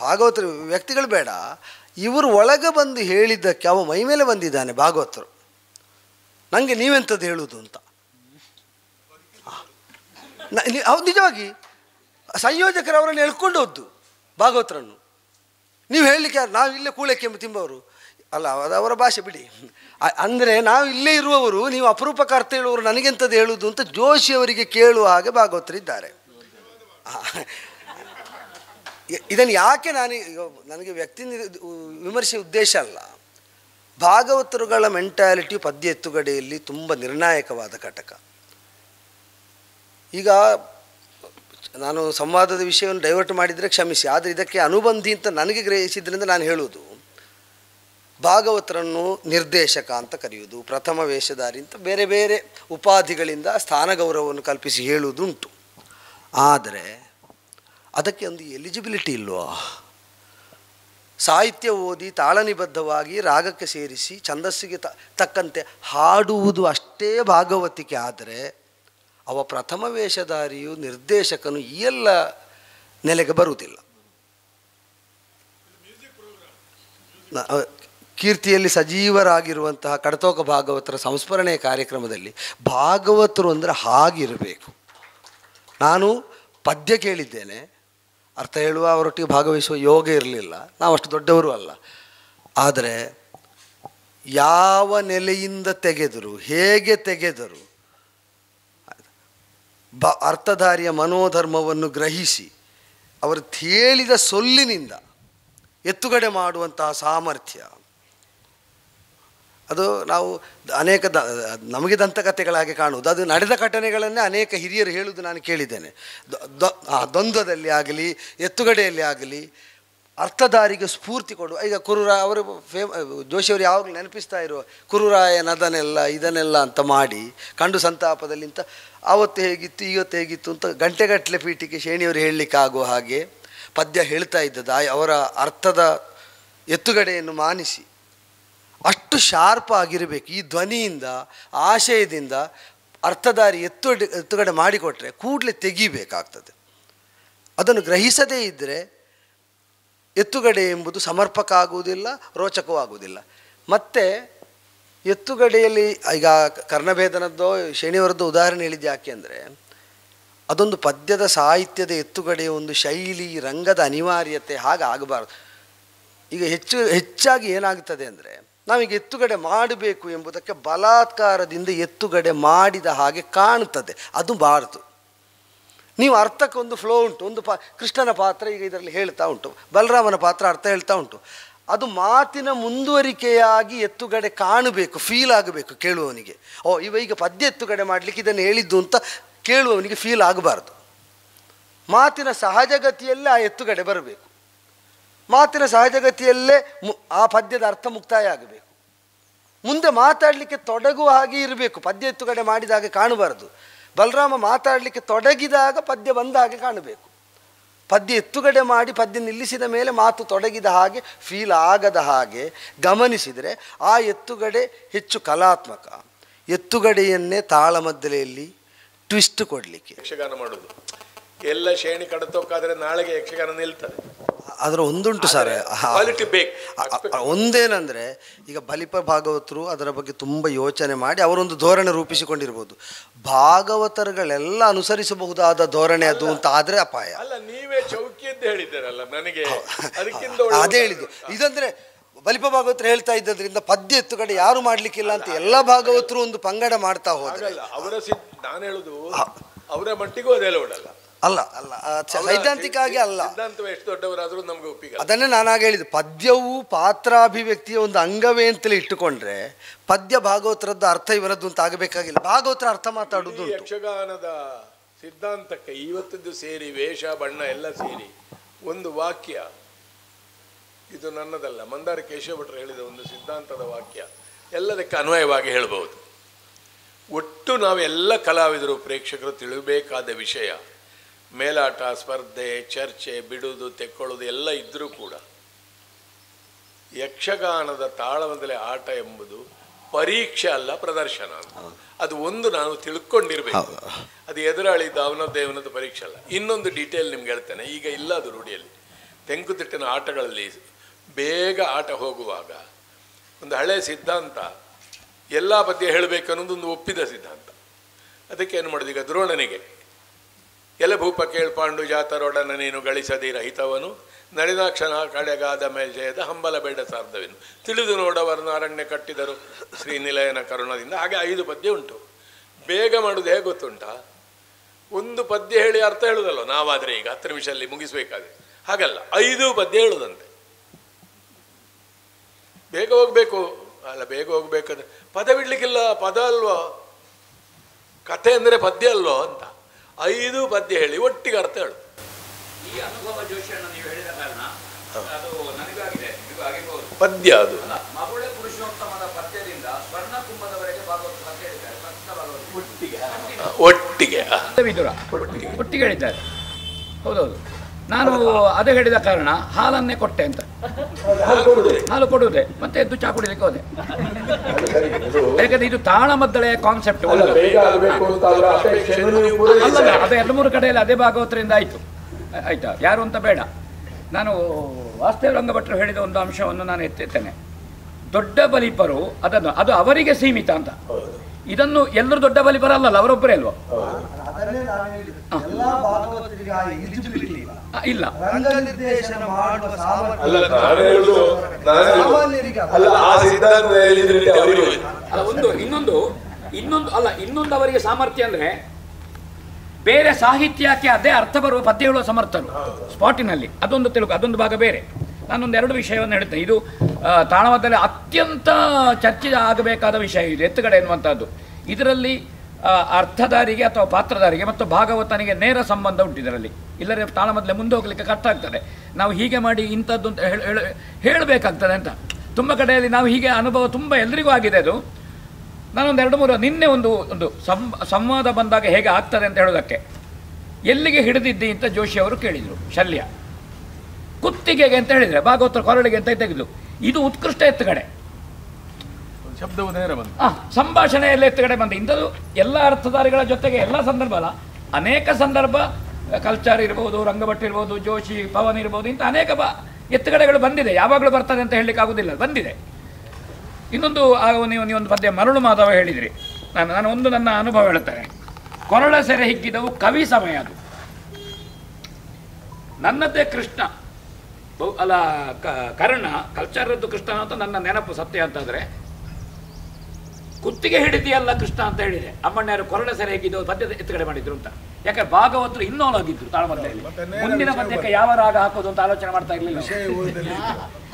ಭಾಗವತರು ವ್ಯಕ್ತಿಗಳು ಬೇಡ, ಇವರು ಒಳಗೆ ಬಂದು ಹೇಳಿದ್ದಕ್ಕೆ ಅವ ಮೈ ಮೇಲೆ ಬಂದಿದ್ದಾನೆ ಭಾಗವತರು. ನನಗೆ ನೀವೆಂಥದ್ದು ಹೇಳುವುದು ಅಂತ. ಹೌದು, ನಿಜವಾಗಿ ಸಂಯೋಜಕರು ಅವರನ್ನು ಎಳ್ಕೊಂಡು ಹೋದ್ದು ಭಾಗವತರನ್ನು. ನೀವು ಹೇಳಲಿಕ್ಕೆ ಯಾರು? ನಾವು ಇಲ್ಲೇ ಕೂಳಕ್ಕೆ ತಿಂಬವರು ಅಲ್ಲ, ಅದು ಅವರ ಭಾಷೆ ಬಿಡಿ. ಅಂದರೆ ನಾವು ಇಲ್ಲೇ ಇರುವವರು, ನೀವು ಅಪರೂಪಕ್ಕೆ ಅರ್ಥ ಹೇಳುವವರು, ನನಗೆಂಥದ್ದು ಹೇಳುವುದು ಅಂತ ಜೋಶಿಯವರಿಗೆ ಕೇಳುವ ಹಾಗೆ ಭಾಗವತರಿದ್ದಾರೆ. ಇದನ್ನು ಯಾಕೆ ನನಗೆ ವ್ಯಕ್ತಿ ವಿಮರ್ಶೆ ಉದ್ದೇಶ ಅಲ್ಲ. ಭಾಗವತರುಗಳ ಮೆಂಟ್ಯಾಲಿಟಿ ಪದ್ಯ ಎತ್ತುಗಡೆಯಲ್ಲಿ ತುಂಬ ನಿರ್ಣಾಯಕವಾದ ಘಟಕ. ಈಗ ನಾನು ಸಂವಾದದ ವಿಷಯವನ್ನು ಡೈವರ್ಟ್ ಮಾಡಿದರೆ ಕ್ಷಮಿಸಿ, ಆದರೆ ಇದಕ್ಕೆ ಅನುಬಂಧಿ ಅಂತ ನನಗೆ ಗ್ರಹಿಸಿದ್ರಿಂದ ನಾನು ಹೇಳುವುದು, ಭಾಗವತರನ್ನು ನಿರ್ದೇಶಕ ಅಂತ ಕರೆಯುವುದು, ಪ್ರಥಮ ವೇಷಧಾರಿ ಅಂತ ಬೇರೆ ಬೇರೆ ಉಪಾಧಿಗಳಿಂದ ಸ್ಥಾನ ಗೌರವವನ್ನು ಕಲ್ಪಿಸಿ ಹೇಳುವುದುಂಟು. ಆದರೆ ಅದಕ್ಕೆ ಒಂದು ಎಲಿಜಿಬಿಲಿಟಿ ಇಲ್ವಾ? ಸಾಹಿತ್ಯ ಓದಿ ತಾಳನಿಬದ್ಧವಾಗಿ ರಾಗಕ್ಕೆ ಸೇರಿಸಿ ಛಂದಸ್ಸಿಗೆ ತಕ್ಕಂತೆ ಹಾಡುವುದು ಅಷ್ಟೇ ಭಾಗವತಿಕೆ. ಆದರೆ ಅವ ಪ್ರಥಮ ವೇಷಧಾರಿಯು ನಿರ್ದೇಶಕನು ಈ ಎಲ್ಲ ನೆಲೆಗೆ ಬರುವುದಿಲ್ಲ. ಕೀರ್ತಿಯಲ್ಲಿ ಸಜೀವರಾಗಿರುವಂತಹ ಕಡತೋಕ ಭಾಗವತರ ಸಂಸ್ಮರಣೆಯ ಕಾರ್ಯಕ್ರಮದಲ್ಲಿ ಭಾಗವತರು ಅಂದರೆ ಹಾಗಿರಬೇಕು. ನಾನು ಪದ್ಯ ಕೇಳಿದ್ದೇನೆ, ಅರ್ಥ ಹೇಳುವ ಅವರೊಟ್ಟಿಗೆ ಭಾಗವಹಿಸುವ ಯೋಗ ಇರಲಿಲ್ಲ, ನಾವು ಅಷ್ಟು ದೊಡ್ಡವರು ಅಲ್ಲ. ಆದರೆ ಯಾವ ನೆಲೆಯಿಂದ ತೆಗೆದರು, ಹೇಗೆ ತೆಗೆದರು, ಅರ್ಥಧಾರಿಯ ಮನೋಧರ್ಮವನ್ನು ಗ್ರಹಿಸಿ ಅವರು ಹೇಳಿದ ಸೊಲ್ಲಿನಿಂದ ಎತ್ತುಗಡೆ ಮಾಡುವಂತಹ ಸಾಮರ್ಥ್ಯ, ಅದು ನಾವು ಅನೇಕ ನಮಗೆ ದಂತಕಥೆಗಳಾಗಿ ಕಾಣುವುದು. ಅದು ನಡೆದ ಘಟನೆಗಳನ್ನೇ ಅನೇಕ ಹಿರಿಯರು ಹೇಳುವುದು ನಾನು ಕೇಳಿದ್ದೇನೆ. ದ್ವಂದ್ವದಲ್ಲಿ ಆಗಲಿ ಎತ್ತುಗಡೆಯಲ್ಲಿ ಆಗಲಿ ಅರ್ಥಧಾರಿಗೆ ಸ್ಫೂರ್ತಿ ಕೊಡುವ. ಈಗ ಕುರುರಾಯ ಅವರು ಜೋಶಿಯವರು ಯಾವಾಗಲೂ ನೆನಪಿಸ್ತಾ ಇರುವ ಕುರುರಾಯನದನ್ನೆಲ್ಲ ಇದನ್ನೆಲ್ಲ ಅಂತ ಮಾಡಿ ಕಂಡು ಸಂತಾಪದಲ್ಲಿ ಅಂತ ಆವತ್ತು ಹೇಗಿತ್ತು ಇವತ್ತು ಹೇಗಿತ್ತು ಅಂತ ಗಂಟೆಗಟ್ಟಲೆ ಪೀಠಿಕೆ ಶೇಣಿಯವರು ಹೇಳಲಿಕ್ಕಾಗುವ ಹಾಗೆ ಪದ್ಯ ಹೇಳ್ತಾ ಇದ್ದದ್ದು ಅವರ ಅರ್ಥದ ಎತ್ತುಗಡೆಯನ್ನು ಮಾನಿಸಿ. ಅಷ್ಟು ಶಾರ್ಪ್ ಆಗಿರಬೇಕು. ಈ ಧ್ವನಿಯಿಂದ ಆಶಯದಿಂದ ಅರ್ಥಧಾರಿ ಎತ್ತುಗಡೆ ಮಾಡಿಕೊಟ್ರೆ ಕೂಡಲೇ ತೆಗಿಬೇಕಾಗ್ತದೆ. ಅದನ್ನು ಗ್ರಹಿಸದೇ ಇದ್ದರೆ ಎತ್ತುಗಡೆ ಎಂಬುದು ಸಮರ್ಪಕ ಆಗುವುದಿಲ್ಲ, ರೋಚಕವೂ ಆಗುವುದಿಲ್ಲ. ಮತ್ತು ಎತ್ತುಗಡೆಯಲ್ಲಿ ಈಗ ಕರ್ಣಭೇದನದ್ದೋ ಶೇಣಿಯವರದ್ದು ಉದಾಹರಣೆ ಹೇಳಿದ್ದು ಯಾಕೆ ಅಂದರೆ, ಅದೊಂದು ಪದ್ಯದ ಸಾಹಿತ್ಯದ ಎತ್ತುಗಡೆಯ ಒಂದು ಶೈಲಿ, ರಂಗದ ಅನಿವಾರ್ಯತೆ ಹಾಗೆ ಆಗಬಾರ್ದು. ಈಗ ಹೆಚ್ಚಾಗಿ ಏನಾಗ್ತದೆ ಅಂದರೆ, ನಾವೀಗ ಎತ್ತುಗಡೆ ಮಾಡಬೇಕು ಎಂಬುದಕ್ಕೆ ಬಲಾತ್ಕಾರದಿಂದ ಎತ್ತುಗಡೆ ಮಾಡಿದ ಹಾಗೆ ಕಾಣುತ್ತದೆ. ಅದು ಬಾರದು. ನೀವು ಅರ್ಥಕ್ಕೊಂದು ಫ್ಲೋ ಉಂಟು. ಒಂದು ಕೃಷ್ಣನ ಪಾತ್ರ ಈಗ ಇದರಲ್ಲಿ ಹೇಳ್ತಾ ಉಂಟು, ಬಲರಾಮನ ಪಾತ್ರ ಅರ್ಥ ಹೇಳ್ತಾ ಉಂಟು. ಅದು ಮಾತಿನ ಮುಂದುವರಿಕೆಯಾಗಿ ಎತ್ತುಗಡೆ ಕಾಣಬೇಕು, ಫೀಲ್ ಆಗಬೇಕು ಕೇಳುವವನಿಗೆ. ಈಗ ಪದ್ಯ ಎತ್ತುಗಡೆ ಮಾಡಲಿಕ್ಕೆ ಇದನ್ನು ಹೇಳಿದ್ದು ಅಂತ ಕೇಳುವವನಿಗೆ ಫೀಲ್ ಆಗಬಾರ್ದು. ಮಾತಿನ ಸಹಜಗತಿಯಲ್ಲೇ ಆ ಎತ್ತುಗಡೆ ಬರಬೇಕು. ಮಾತಿನ ಸಹಜಗತಿಯಲ್ಲೇ ಆ ಪದ್ಯದ ಅರ್ಥ ಮುಕ್ತಾಯ ಆಗಬೇಕು. ಮುಂದೆ ಮಾತಾಡಲಿಕ್ಕೆ ತೊಡಗುವ ಹಾಗೆ ಇರಬೇಕು. ಪದ್ಯ ಎತ್ತುಗಡೆ ಮಾಡಿದಾಗ ಕಾಣಬಾರ್ದು. ಬಲರಾಮ ಮಾತಾಡಲಿಕ್ಕೆ ತೊಡಗಿದಾಗ ಪದ್ಯ ಬಂದ ಹಾಗೆ ಕಾಣಬೇಕು. ಪದ್ಯ ಎತ್ತುಗಡೆ ಮಾಡಿ ಪದ್ಯ ನಿಲ್ಲಿಸಿದ ಮೇಲೆ ಮಾತು ತೊಡಗಿದ ಹಾಗೆ ಫೀಲ್ ಆಗದ ಹಾಗೆ ಗಮನಿಸಿದರೆ ಆ ಎತ್ತುಗಡೆ ಹೆಚ್ಚು ಕಲಾತ್ಮಕ. ಎತ್ತುಗಡೆಯನ್ನೇ ತಾಳಮದ್ದಲೆಯಲ್ಲಿ ಟ್ವಿಸ್ಟ್ ಕೊಡಲಿಕ್ಕೆ ಯಕ್ಷಗಾನ ಮಾಡೋದು ಎಲ್ಲ ಶ್ರೇಣಿ ಕಡತೋಕ್ಕಾದರೆ ನಾಳೆಗೆ ಯಕ್ಷಗಾನ ನಿಲ್ತದೆ. ಅದರ ಒಂದುಂಟು ಸರ್, ಒಂದೇನಂದರೆ ಈಗ ಬಲಿಪ ಭಾಗವತರು ಅದರ ಬಗ್ಗೆ ತುಂಬ ಯೋಚನೆ ಮಾಡಿ ಅವರೊಂದು ಧೋರಣೆ ರೂಪಿಸಿಕೊಂಡಿರ್ಬೋದು. ಭಾಗವತರುಗಳೆಲ್ಲ ಅನುಸರಿಸಬಹುದಾದ ಧೋರಣೆ ಅದು ಅಂತ ಆದರೆ ಅಪಾಯ. ಅಲ್ಲ, ನೀವೇ ಚೌಕಿ ಅಂತ ಹೇಳಿದ್ದಾರಲ್ಲ, ನನಗೆ ಅದೇ ಹೇಳಿದ್ದು. ಇದಂದ್ರೆ ಬಲಿಪ ಭಾಗವತರು ಹೇಳ್ತಾ ಇದ್ದದ್ರಿಂದ ಪದ್ಯ ಎತ್ತುಗಡೆ ಯಾರು ಮಾಡ್ಲಿಕ್ಕಿಲ್ಲ ಅಂತ ಎಲ್ಲ ಭಾಗವತರು ಒಂದು ಪಂಗಡ ಮಾಡ್ತಾ ಹೋದ್ರೆ ಅವರ ನಾನು ಹೇಳುದು ಅವರ ಮಟ್ಟಿಗೂ ಅದೆಲ್ಲ ಓಡಲ್ಲ. ಅಲ್ಲ ಅಲ್ಲ ಸೈದ್ಧಾಂತಿಕ ಆಗಿ ಅಲ್ಲ, ಎಷ್ಟು ದೊಡ್ಡವರಾದ್ರೂ ನಮ್ಗೆ ಒಪ್ಪಿಗೆ. ಅದನ್ನೇ ನಾನಾಗ ಹೇಳಿದ್ದು, ಪದ್ಯವು ಪಾತ್ರಾಭಿವ್ಯಕ್ತಿಯ ಒಂದು ಅಂಗವೇ ಅಂತಲೇ ಇಟ್ಟುಕೊಂಡ್ರೆ ಪದ್ಯ ಭಾಗವತರದ್ದು ಅರ್ಥ ಇವರದ್ದು ಅಂತ ಆಗಬೇಕಾಗಿಲ್ಲ. ಭಾಗವತರ ಅರ್ಥ ಮಾತಾಡುವುದು ಯಕ್ಷಗಾನದ ಸಿದ್ಧಾಂತಕ್ಕೆ ಇವತ್ತದ್ದು ಸೇರಿ ವೇಷ ಬಣ್ಣ ಎಲ್ಲ ಸೇರಿ ಒಂದು ವಾಕ್ಯ, ಇದು ನನ್ನದಲ್ಲ, ಮಂದಾರ ಕೇಶವ ಭಟ್ರು ಹೇಳಿದ ಒಂದು ಸಿದ್ಧಾಂತದ ವಾಕ್ಯ ಎಲ್ಲದಕ್ಕೆ ಅನ್ವಯವಾಗಿ ಹೇಳಬಹುದು. ಒಟ್ಟು ನಾವೆಲ್ಲ ಕಲಾವಿದರು ಪ್ರೇಕ್ಷಕರು ತಿಳಿಯಬೇಕಾದ ವಿಷಯ, ಮೇಲಾಟ, ಸ್ಪರ್ಧೆ, ಚರ್ಚೆ, ಬಿಡುವುದು, ತೆಕ್ಕೊಳ್ಳೋದು ಎಲ್ಲ ಇದ್ದರೂ ಕೂಡ ಯಕ್ಷಗಾನದ ತಾಳಮದ್ದಲೆ ಆಟ ಎಂಬುದು ಪರೀಕ್ಷೆ ಅಲ್ಲ, ಪ್ರದರ್ಶನ ಅಂತ. ಅದು ಒಂದು ನಾವು ತಿಳ್ಕೊಂಡಿರ್ಬೇಕು. ಅದು ಎದುರಾಳಿದ್ದು ಅವನದ್ದು ಪರೀಕ್ಷೆ ಅಲ್ಲ. ಇನ್ನೊಂದು ಡೀಟೇಲ್ ನಿಮ್ಗೆ ಹೇಳ್ತೇನೆ, ಈಗ ಇಲ್ಲ ಅದು ರೂಢಿಯಲ್ಲಿ. ತೆಂಕುತಿಟ್ಟಿನ ಆಟಗಳಲ್ಲಿ ಬೇಗ ಆಟ ಹೋಗುವಾಗ ಒಂದು ಹಳೆಯ ಸಿದ್ಧಾಂತ, ಎಲ್ಲ ಪದ್ಯ ಹೇಳಬೇಕು ಅನ್ನೋದೊಂದು ಒಪ್ಪಿದ ಸಿದ್ಧಾಂತ. ಅದಕ್ಕೆ ಏನು ಮಾಡೋದು, ಈಗ ದ್ರೋಣನಿಗೆ ಎಲೆ ಭೂಪ ಕೇಳ್ಪಾಂಡು ಜಾತರೊಡನ ನೀನು ಗಳಿಸದಿರ ಹಿತವನು ನಡೆದಾಕ್ಷಣ ಕಡೆಗಾದ ಮೇಲ್ಜಯದ ಹಂಬಲ ಬೇಡ ಸಾರ್ಧವೆನು ತಿಳಿದು ನೋಡವರನ್ನು ಅರಣ್ಯ ಕಟ್ಟಿದರು ಶ್ರೀನಿಲಯನ ಕರುಣದಿಂದ. ಹಾಗೆ 5 ಪದ್ಯ ಉಂಟು. ಬೇಗ ಮಾಡೋದು ಹೇಗೆ ಗೊತ್ತುಂಟಾ, ಒಂದು ಪದ್ಯ ಹೇಳಿ ಅರ್ಥ ಹೇಳುದಲ್ವ ನಾವಾದರೆ ಈಗ 10 ನಿಮಿಷದಲ್ಲಿ ಮುಗಿಸ್ಬೇಕಾದ್ರೆ. ಹಾಗಲ್ಲ, 5 ಪದ್ಯ ಹೇಳುದಂತೆ. ಬೇಗ ಹೋಗ್ಬೇಕು ಅಲ್ಲ, ಬೇಗ ಹೋಗ್ಬೇಕಂದ್ರೆ ಪದ ಬಿಡ್ಲಿಕ್ಕಿಲ್ಲ, ಪದ ಅಲ್ವೋ, ಕಥೆ ಅಂದರೆ ಪದ್ಯ ಅಲ್ವೋ ಅಂತ 5 ಪದ್ಯ ಹೇಳಿ ಒಟ್ಟಿಗೆ ಅರ್ಥ ಹೇಳು. ಈ ಅನುಭವ ಜೋಶಿಯನ್ನು ನೀವು ಹೇಳಿದ ಕಾರಣ ಅದು ನನಗಾಗಿದೆ, ನಿಮಗೂ ಆಗಿರ್ಬೋದು. ಪದ್ಯ ಅದು ಮಗುಳೆ ಪುರುಷೋತ್ತಮದ ಪದ್ಯದಿಂದ ಸ್ವರ್ಣಕುಂಭದವರೆಗೆ ಭಾಗವತ ಪದ್ಯ ಹೇಳಿದ್ದಾರೆ. ಒಟ್ಟಿಗೆ ಒಟ್ಟಿಗೆ ಹೇಳಿದ್ದಾರೆ. ಹೌದೌದು, ನಾನು ಅದು ಹೇಳಿದ ಕಾರಣ ಹಾಲನ್ನೇ ಕೊಟ್ಟೆ ಅಂತ. ಹಾಲು ಕೊಡುವುದೇ, ಮತ್ತೆ ಎದ್ದು ಚಾ ಕುಡಿಲಿಕ್ಕೆ ಹೋದೆ. ಯಾಕಂದ್ರೆ ಇದು ತಾಳಮದ್ದಳೆಯ ಕಾನ್ಸೆಪ್ಟ್ ಅಲ್ಲ, ಅದೇ 2-3 ಕಡೆಯಲ್ಲಿ ಅದೇ ಭಾಗವತರಿಂದ ಆಯ್ತಾ, ಯಾರು ಅಂತ ಬೇಡ. ನಾನು ವಾಸ್ತವ ರಂಗಭಟ್ರು ಹೇಳಿದ ಒಂದು ಅಂಶವನ್ನು ನಾನು ಎತ್ತೇನೆ. ದೊಡ್ಡ ಬಲಿಪರು ಅದು ಅವರಿಗೆ ಸೀಮಿತ ಅಂತ. ಇದನ್ನು ಎಲ್ಲರೂ ದೊಡ್ಡ ಬಲಿಪರ ಅಲ್ಲಲ್ಲ, ಅವರೊಬ್ಬರೇ ಅಲ್ವಾ? ಇಲ್ಲ, ಇನ್ನೊಂದು ಅವರಿಗೆ ಸಾಮರ್ಥ್ಯ ಅಂದ್ರೆ ಬೇರೆ ಸಾಹಿತ್ಯಕ್ಕೆ ಅದೇ ಅರ್ಥ ಬರುವ ಪದ್ಯ ಹೇಳುವ ಸಮರ್ಥರು ಸ್ಪಾಟಿನಲ್ಲಿ. ಅದೊಂದು ತೆಲುಗು, ಅದೊಂದು ಭಾಗ ಬೇರೆ. ನಾನೊಂದು 2 ವಿಷಯವನ್ನು ಹೇಳ್ತೇನೆ. ಇದು ತಾಳಮದ್ದಲೆ ಅತ್ಯಂತ ಚರ್ಚೆ ಆಗಬೇಕಾದ ವಿಷಯ ಇದು, ಎತ್ತುಗಡೆ ಎನ್ನುವಂಥದ್ದು. ಇದರಲ್ಲಿ ಅರ್ಥಧಾರಿಗೆ ಅಥವಾ ಪಾತ್ರಧಾರಿಗೆ ಮತ್ತು ಭಾಗವತನಿಗೆ ನೇರ ಸಂಬಂಧ ಉಂಟು ಇದರಲ್ಲಿ. ಇಲ್ಲದೆ ತಾಳಮದ್ದಲೆ ಮುಂದೆ ಹೋಗ್ಲಿಕ್ಕೆ ಕಷ್ಟ ಆಗ್ತದೆ. ನಾವು ಹೀಗೆ ಮಾಡಿ ಇಂಥದ್ದು ಅಂತ ಹೇಳಬೇಕಾಗ್ತದೆ ಅಂತ. ತುಂಬ ಕಡೆಯಲ್ಲಿ ನಾವು ಹೀಗೆ ಅನುಭವ ತುಂಬ ಎಲ್ರಿಗೂ ಆಗಿದೆ. ಅದು ನಾನೊಂದು 2-3 ನಿನ್ನೆ ಒಂದು ಸಂವಾದ ಬಂದಾಗ ಹೇಗೆ ಆಗ್ತದೆ ಅಂತ ಹೇಳೋದಕ್ಕೆ, ಎಲ್ಲಿಗೆ ಹಿಡಿದಿದ್ದಿ ಅಂತ ಜೋಶಿ ಅವರು ಕೇಳಿದರು. ಶಲ್ಯ ಕುತ್ತಿಗೆಗೆ ಅಂತ ಹೇಳಿದರೆ, ಭಾಗವತರ ಕೊರಳಿಗೆ ಅಂತ ತೆಗೆದು. ಇದು ಉತ್ಕೃಷ್ಟ ಎತ್ತುಗಡೆ, ಶಬ್ದವು ನೇರ ಬಂತು, ಸಂಭಾಷಣೆಯಲ್ಲಿ ಎತ್ತುಗಡೆ ಬಂದ. ಇಂಥದ್ದು ಎಲ್ಲ ಅರ್ಥಧಾರಿಗಳ ಜೊತೆಗೆ ಎಲ್ಲ ಸಂದರ್ಭ ಅಲ್ಲ, ಅನೇಕ ಸಂದರ್ಭ, ಕಲ್ಚರ್ ಇರ್ಬೋದು, ರಂಗಭಟ್ ಇರ್ಬೋದು, ಜೋಶಿ, ಪವನ್ ಇರ್ಬೋದು, ಇಂಥ ಅನೇಕ ಎತ್ತುಗಡೆಗಳು ಬಂದಿದೆ. ಯಾವಾಗಲೂ ಬರ್ತದೆ ಅಂತ ಹೇಳಲಿಕ್ಕೆ ಆಗೋದಿಲ್ಲ, ಬಂದಿದೆ. ಇನ್ನೊಂದು ನೀವೊಂದು ಪದ್ಯ ಮರಳು ಮಾಧವ ಹೇಳಿದ್ರಿ. ನಾನು ನನ್ನ ಅನುಭವ ಹೇಳ್ತೇನೆ. ಕೊರಳ ಸೆರೆ ಹಿಗ್ಗಿದವು ಕವಿ ಸಮಯ. ಅದು ನನ್ನದೇ ಕೃಷ್ಣ ಅಲ್ಲ, ಕರ್ಣ ಕಲ್ಚರದ್ದು ಕೃಷ್ಣ ಅಂತ ನನ್ನ ನೆನಪು. ಸತ್ಯ ಅಂತಂದ್ರೆ ಕುತ್ತಿಗೆ ಹಿಡಿದಿಯಲ್ಲ ಕೃಷ್ಣ ಅಂತ ಹೇಳಿದೆ. ಅಮ್ಮಣ್ಯರು ಕೊರಳ ಸೆರೆ ಹಿಗ್ಗಿದವು ಪದ್ಯದ ಎತ್ತುಗಡೆ ಮಾಡಿದ್ರು ಅಂತ. ಯಾಕಂದ್ರೆ ಭಾಗವತರು ಇನ್ವಾಲ್ವ್ ಆಗಿದ್ರು ತಾಳಮದ್ದಲೆಯಲ್ಲಿ. ಮುಂದಿನ ಪದ್ಯಕ್ಕೆ ಯಾವ ರಾಗ ಹಾಕೋದು ಅಂತ ಆಲೋಚನೆ ಮಾಡ್ತಾ ಇರ್ಲಿಲ್ಲ.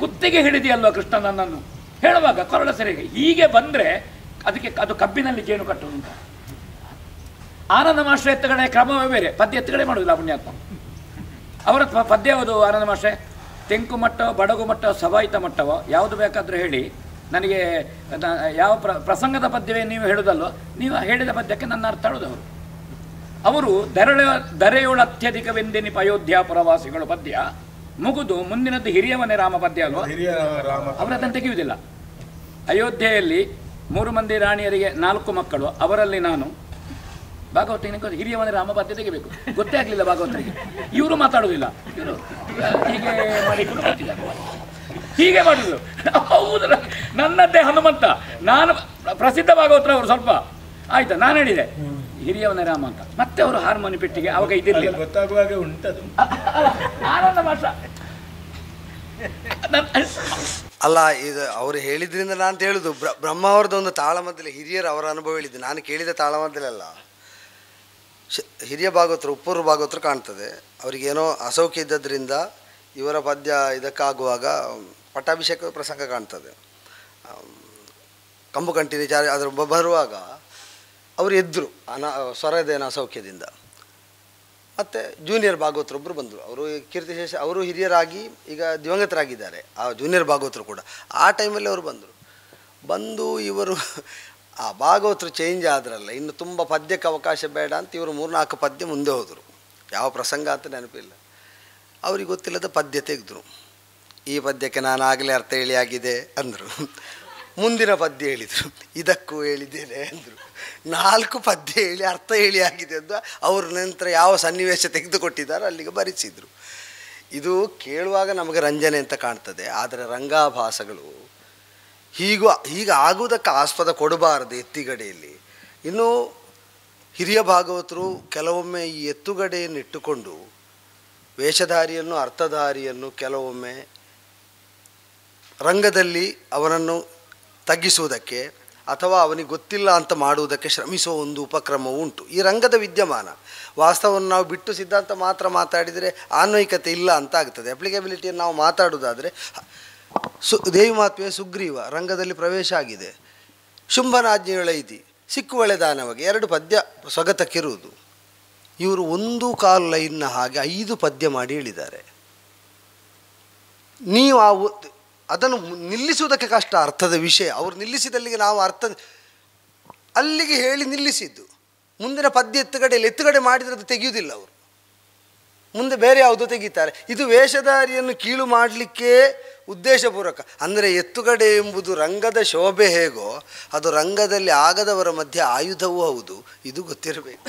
ಕುತ್ತಿಗೆ ಹಿಡಿದಿಯಲ್ವ ಕೃಷ್ಣ ನನ್ನನ್ನು ಹೇಳುವಾಗ ಕೊರಳ ಸೆರೆಗೆ ಹೀಗೆ ಬಂದ್ರೆ ಅದು ಕಬ್ಬಿನಲ್ಲಿ ಜೇನು ಕಟ್ಟುವುದು ಅಂತ. ಆನಂದ ಮಾಸ್ಟರ್ ಎತ್ತುಗಡೆ ಕ್ರಮವೇ ಬೇರೆ, ಪದ್ಯ ಎತ್ತುಗಡೆ ಮಾಡುವುದಿಲ್ಲ ಪುಣ್ಯಾತ್ಮ. ಅವರ ಪದ್ಯ ಯಾವುದು ಆನಂದ ಮಾಸ್ಟ್ರೆ? ತೆಂಕು ಮಟ್ಟವೋ, ಬಡಗು ಮಟ್ಟವೋ, ಸವಾಯಿತ ಮಟ್ಟವೋ ಯಾವುದು ಬೇಕಾದರೂ ಹೇಳಿ ನನಗೆ ಯಾವ ಪ್ರಸಂಗದ ಪದ್ಯವೇ ನೀವು ಹೇಳೋದಲ್ವ, ನೀವು ಹೇಳಿದ ಪದ್ಯಕ್ಕೆ ನನ್ನ ಅರ್ಥ ಹೇಳೋದು ಅವರು ದರೆಯೊಳತ್ಯಧಿಕವೆಂದೆನಿಪ ಅಯೋಧ್ಯ ಪ್ರವಾಸಿಗಳು ಪದ್ಯ ಮುಗಿದು ಮುಂದಿನದ್ದು ಹಿರಿಯವನೇ ರಾಮ ಪದ್ಯ ಅಲ್ವಾ, ಅವರದನ್ನು ತೆಗೆಯುವುದಿಲ್ಲ. ಅಯೋಧ್ಯೆಯಲ್ಲಿ 3 ಮಂದಿ ರಾಣಿಯರಿಗೆ 4 ಮಕ್ಕಳು, ಅವರಲ್ಲಿ ನಾನು ಭಾಗವತನಿಗೆ ಹಿರಿಯವನೇ ರಾಮ ಪದ್ಯ ತೆಗಿಬೇಕು, ಗೊತ್ತೇ ಆಗಲಿಲ್ಲ ಭಾಗವತನಿಗೆ. ಇವರು ಮಾತಾಡೋದಿಲ್ಲ, ಇವರು ಹೀಗೆ ಮಾಡಿಕೊಂಡು ಬರ್ತಿದ್ದಾರೆ, ಹೀಗೆ ಮಾಡುದು. ಹೌದು, ನನ್ನದ್ದೇ ಹನುಮಂತ, ನಾನು ಪ್ರಸಿದ್ಧ ಭಾಗವತರ ಅವರು ಸ್ವಲ್ಪ ಆಯ್ತಾ, ನಾನು ಹೇಳಿದೆ ಹಿರಿಯವನೇ ರಾಮ ಅಂತ, ಮತ್ತೆ ಅವರು ಹಾರ್ಮೋನಿ ಪೆಟ್ಟಿಗೆ ಅವಾಗ ಇದಿರಲಿಲ್ಲ, ಗೊತ್ತಾಗುವಾಗ ಉಂಟದು ಆನಂದ ಮಾತ್ರ. ಅಲ್ಲ, ಇದು ಅವರು ಹೇಳಿದ್ರಿಂದ ನಾನು ಹೇಳುದು ಬ್ರಹ್ಮ ಅವ್ರದ್ದು ಒಂದು ತಾಳಮದ್ದಲೆ, ಹಿರಿಯರು ಅವರ ಅನುಭವ ಹೇಳಿದ್ದು, ನಾನು ಕೇಳಿದ ತಾಳಮದ್ದಲೆಲ್ಲ ಹಿರಿಯ ಭಾಗವತರು, ಉಪ್ಪೂರು ಭಾಗವತರು ಕಾಣ್ತದೆ. ಅವರಿಗೇನೋ ಅಸೌಖ್ಯ ಇದ್ದದ್ರಿಂದ ಇವರ ಪದ್ಯ ಇದಕ್ಕಾಗುವಾಗ ಪಟ್ಟಾಭಿಷೇಕ ಪ್ರಸಂಗ ಕಾಣ್ತದೆ. ಕಂಬು ಕಂಟಿನಿ ಚಾರಿ ಅದರ ಬರುವಾಗ ಅವರು ಎದ್ದರು ಸ್ವರದೇನ ಅಸೌಖ್ಯದಿಂದ. ಮತ್ತು ಜೂನಿಯರ್ ಭಾಗವತರೊಬ್ಬರು ಬಂದರು, ಅವರು ಕೀರ್ತಿಶೇಷ, ಅವರು ಹಿರಿಯರಾಗಿ ಈಗ ದಿವಂಗತರಾಗಿದ್ದಾರೆ, ಆ ಜೂನಿಯರ್ ಭಾಗವತರು ಕೂಡ. ಆ ಟೈಮಲ್ಲಿ ಅವರು ಬಂದು ಇವರು ಆ ಭಾಗವತರು ಚೇಂಜ್ ಆದ್ರಲ್ಲ, ಇನ್ನು ತುಂಬ ಪದ್ಯಕ್ಕೆ ಅವಕಾಶ ಬೇಡ ಅಂತ ಇವರು 3-4 ಪದ್ಯ ಮುಂದೆ ಹೋದರು. ಯಾವ ಪ್ರಸಂಗ ಅಂತ ನೆನಪಿಲ್ಲ. ಅವ್ರಿಗೆ ಗೊತ್ತಿಲ್ಲದ ಪದ್ಯ ತೆಗೆದ್ರು. ಈ ಪದ್ಯಕ್ಕೆ ನಾನು ಆಗಲೇ ಅರ್ಥ ಹೇಳಿ ಆಗಿದೆ ಅಂದರು. ಮುಂದಿನ ಪದ್ಯ ಹೇಳಿದರು, ಇದಕ್ಕೂ ಹೇಳಿದ್ದೇನೆ ಅಂದರು. 4 ಪದ್ಯ ಹೇಳಿ ಅರ್ಥ ಹೇಳಿ ಆಗಿದೆ ಅಂತ ಅವ್ರ ನಂತರ ಯಾವ ಸನ್ನಿವೇಶ ತೆಗೆದುಕೊಟ್ಟಿದ್ದಾರೆ ಅಲ್ಲಿಗೆ ಬರೆಸಿದರು. ಇದು ಕೇಳುವಾಗ ನಮಗೆ ರಂಜನೆ ಅಂತ ಕಾಣ್ತದೆ, ಆದರೆ ರಂಗಾಭಾಸಗಳು ಹೀಗೆ ಆಗುವುದಕ್ಕೆ ಆಸ್ಪದ ಕೊಡಬಾರದು ಎತ್ತಿಗಡೆಯಲ್ಲಿ. ಇನ್ನು ಹಿರಿಯ ಭಾಗವತರು ಕೆಲವೊಮ್ಮೆ ಈ ಎತ್ತುಗಡೆಯನ್ನು ಇಟ್ಟುಕೊಂಡು ವೇಷಧಾರಿಯನ್ನು, ಅರ್ಥಧಾರಿಯನ್ನು ಕೆಲವೊಮ್ಮೆ ರಂಗದಲ್ಲಿ ಅವನನ್ನು ತಗ್ಗಿಸುವುದಕ್ಕೆ ಅಥವಾ ಅವನಿಗೆ ಗೊತ್ತಿಲ್ಲ ಅಂತ ಮಾಡುವುದಕ್ಕೆ ಶ್ರಮಿಸುವ ಒಂದು ಉಪಕ್ರಮವು ಉಂಟು. ಈ ರಂಗದ ವಿದ್ಯಮಾನ. ವಾಸ್ತವವನ್ನು ನಾವು ಬಿಟ್ಟು ಸಿದ್ಧಾಂತ ಮಾತ್ರ ಮಾತಾಡಿದರೆ ಅನ್ವಯಿಕತೆ ಇಲ್ಲ ಅಂತ ಆಗ್ತದೆ. ಅಪ್ಲಿಕಬಿಲಿಟಿಯನ್ನು ನಾವು ಮಾತಾಡುವುದಾದರೆ ದೇವಿ ಮಾತ್ಮೆ ಸುಗ್ರೀವ ರಂಗದಲ್ಲಿ ಪ್ರವೇಶ ಆಗಿದೆ, ಶುಂಭನಾಜ್ಞೆಯೊಳೈತಿ, ಸಿಕ್ಕುವಳೆ ದಾನವಾಗಿ 2 ಪದ್ಯ ಸ್ವಗತಕ್ಕಿರುವುದು. ಇವರು 1 ಲೈನ್ನ ಹಾಗೆ 5 ಪದ್ಯ ಮಾಡಿ ಹೇಳಿದ್ದಾರೆ. ನೀವು ಅದನ್ನು ನಿಲ್ಲಿಸುವುದಕ್ಕೆ ಕಷ್ಟ, ಅರ್ಥದ ವಿಷಯ. ಅವರು ನಿಲ್ಲಿಸಿದಲ್ಲಿಗೆ ನಾವು ಅರ್ಥ ಅಲ್ಲಿಗೆ ಹೇಳಿ ನಿಲ್ಲಿಸಿದ್ದು. ಮುಂದಿನ ಪದ್ಯ ಎತ್ತುಗಡೆ ಮಾಡಿದರೆ ಅದು ತೆಗೆಯುವುದಿಲ್ಲ, ಅವರು ಮುಂದೆ ಬೇರೆ ಯಾವುದೋ ತೆಗೀತಾರೆ. ಇದು ವೇಷಧಾರಿಯನ್ನು ಕೀಳು ಮಾಡಲಿಕ್ಕೆ ಉದ್ದೇಶಪೂರ್ವಕ. ಅಂದರೆ ಎತ್ತುಗಡೆ ಎಂಬುದು ರಂಗದ ಶೋಭೆ ಹೇಗೋ ಅದು ರಂಗದಲ್ಲಿ ಆಗದವರ ಮಧ್ಯೆ ಆಯುಧವೂ ಹೌದು, ಇದು ಗೊತ್ತಿರಬೇಕು.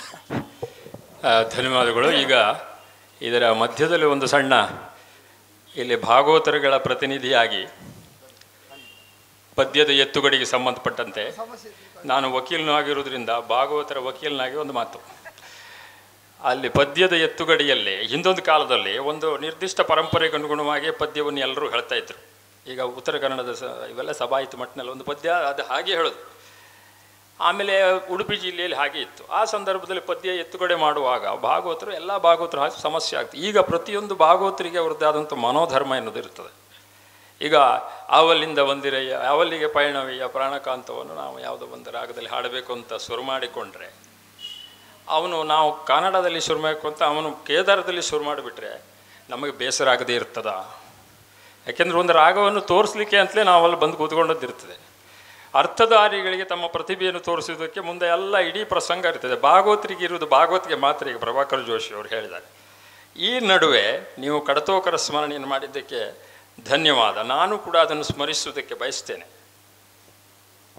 ಧನ್ಯವಾದಗಳು. ಈಗ ಇದರ ಮಧ್ಯದಲ್ಲಿ ಒಂದು ಸಣ್ಣ, ಇಲ್ಲಿ ಭಾಗವತರುಗಳ ಪ್ರತಿನಿಧಿಯಾಗಿ ಪದ್ಯದ ಎತ್ತುಗಡೆಗೆ ಸಂಬಂಧಪಟ್ಟಂತೆ ನಾನು ವಕೀಲನೂ ಆಗಿರೋದ್ರಿಂದ ಭಾಗವತರ ವಕೀಲನಾಗಿ ಒಂದು ಮಾತು. ಅಲ್ಲಿ ಪದ್ಯದ ಎತ್ತುಗಡೆಯಲ್ಲಿ ಹಿಂದೊಂದು ಕಾಲದಲ್ಲಿ ಒಂದು ನಿರ್ದಿಷ್ಟ ಪರಂಪರೆಗೆ ಅನುಗುಣವಾಗಿ ಪದ್ಯವನ್ನು ಎಲ್ಲರೂ ಹೇಳ್ತಾ ಇದ್ರು. ಈಗ ಉತ್ತರ ಕನ್ನಡದ ಇವೆಲ್ಲ ಸಭಾಯಿತ ಮಟ್ಟಿನಲ್ಲಿ ಒಂದು ಪದ್ಯ ಅದು ಹಾಗೆ ಹೇಳೋದು. ಆಮೇಲೆ ಉಡುಪಿ ಜಿಲ್ಲೆಯಲ್ಲಿ ಹಾಗೆ ಇತ್ತು. ಆ ಸಂದರ್ಭದಲ್ಲಿ ಪದ್ಯ ಎತ್ತುಗಡೆ ಮಾಡುವಾಗ ಭಾಗವತರು ಎಲ್ಲ ಭಾಗವತರು ಹಾಗೆ ಸಮಸ್ಯೆ ಆಗ್ತದೆ. ಈಗ ಪ್ರತಿಯೊಂದು ಭಾಗವತರಿಗೆ ಅವರದ್ದಾದಂಥ ಮನೋಧರ್ಮ ಎನ್ನುವುದು ಇರ್ತದೆ. ಈಗ ಆವಲ್ಲಿಂದ ಬಂದಿರಯ್ಯ, ಆವಲ್ಲಿಗೆ ಪಯಣವಯ್ಯ ಪ್ರಾಣಕಾಂತವನ್ನು ನಾವು ಯಾವುದೋ ಒಂದು ರಾಗದಲ್ಲಿ ಹಾಡಬೇಕು ಅಂತ ಶುರು ಮಾಡಿಕೊಂಡ್ರೆ, ಅವನು ನಾವು ಕನ್ನಡದಲ್ಲಿ ಶುರು ಮಾಡಬೇಕು ಅಂತ ಅವನು ಕೇದಾರದಲ್ಲಿ ಶುರು ಮಾಡಿಬಿಟ್ರೆ ನಮಗೆ ಬೇಸರ ಆಗದೇ ಇರ್ತದ. ಯಾಕೆಂದರೆ ಒಂದು ರಾಗವನ್ನು ತೋರಿಸ್ಲಿಕ್ಕೆ ಅಂತಲೇ ನಾವಲ್ಲಿ ಬಂದು ಕೂತ್ಕೊಂಡದ್ದಿರ್ತದೆ. ಅರ್ಥಧಾರಿಗಳಿಗೆ ತಮ್ಮ ಪ್ರತಿಭೆಯನ್ನು ತೋರಿಸೋದಕ್ಕೆ ಮುಂದೆ ಎಲ್ಲ ಇಡೀ ಪ್ರಸಂಗ ಇರ್ತದೆ. ಭಾಗವತರಿಗೆ ಇರುವುದು ಭಾಗವತಿಗೆ ಮಾತ್ರ. ಈಗ ಪ್ರಭಾಕರ್ ಜೋಶಿ ಅವರು ಹೇಳಿದ್ದಾರೆ. ಈ ನಡುವೆ ನೀವು ಕಡತೋಕರ ಸ್ಮರಣೆಯನ್ನು ಮಾಡಿದ್ದಕ್ಕೆ ಧನ್ಯವಾದ. ನಾನು ಕೂಡ ಅದನ್ನು ಸ್ಮರಿಸುವುದಕ್ಕೆ ಬಯಸ್ತೇನೆ.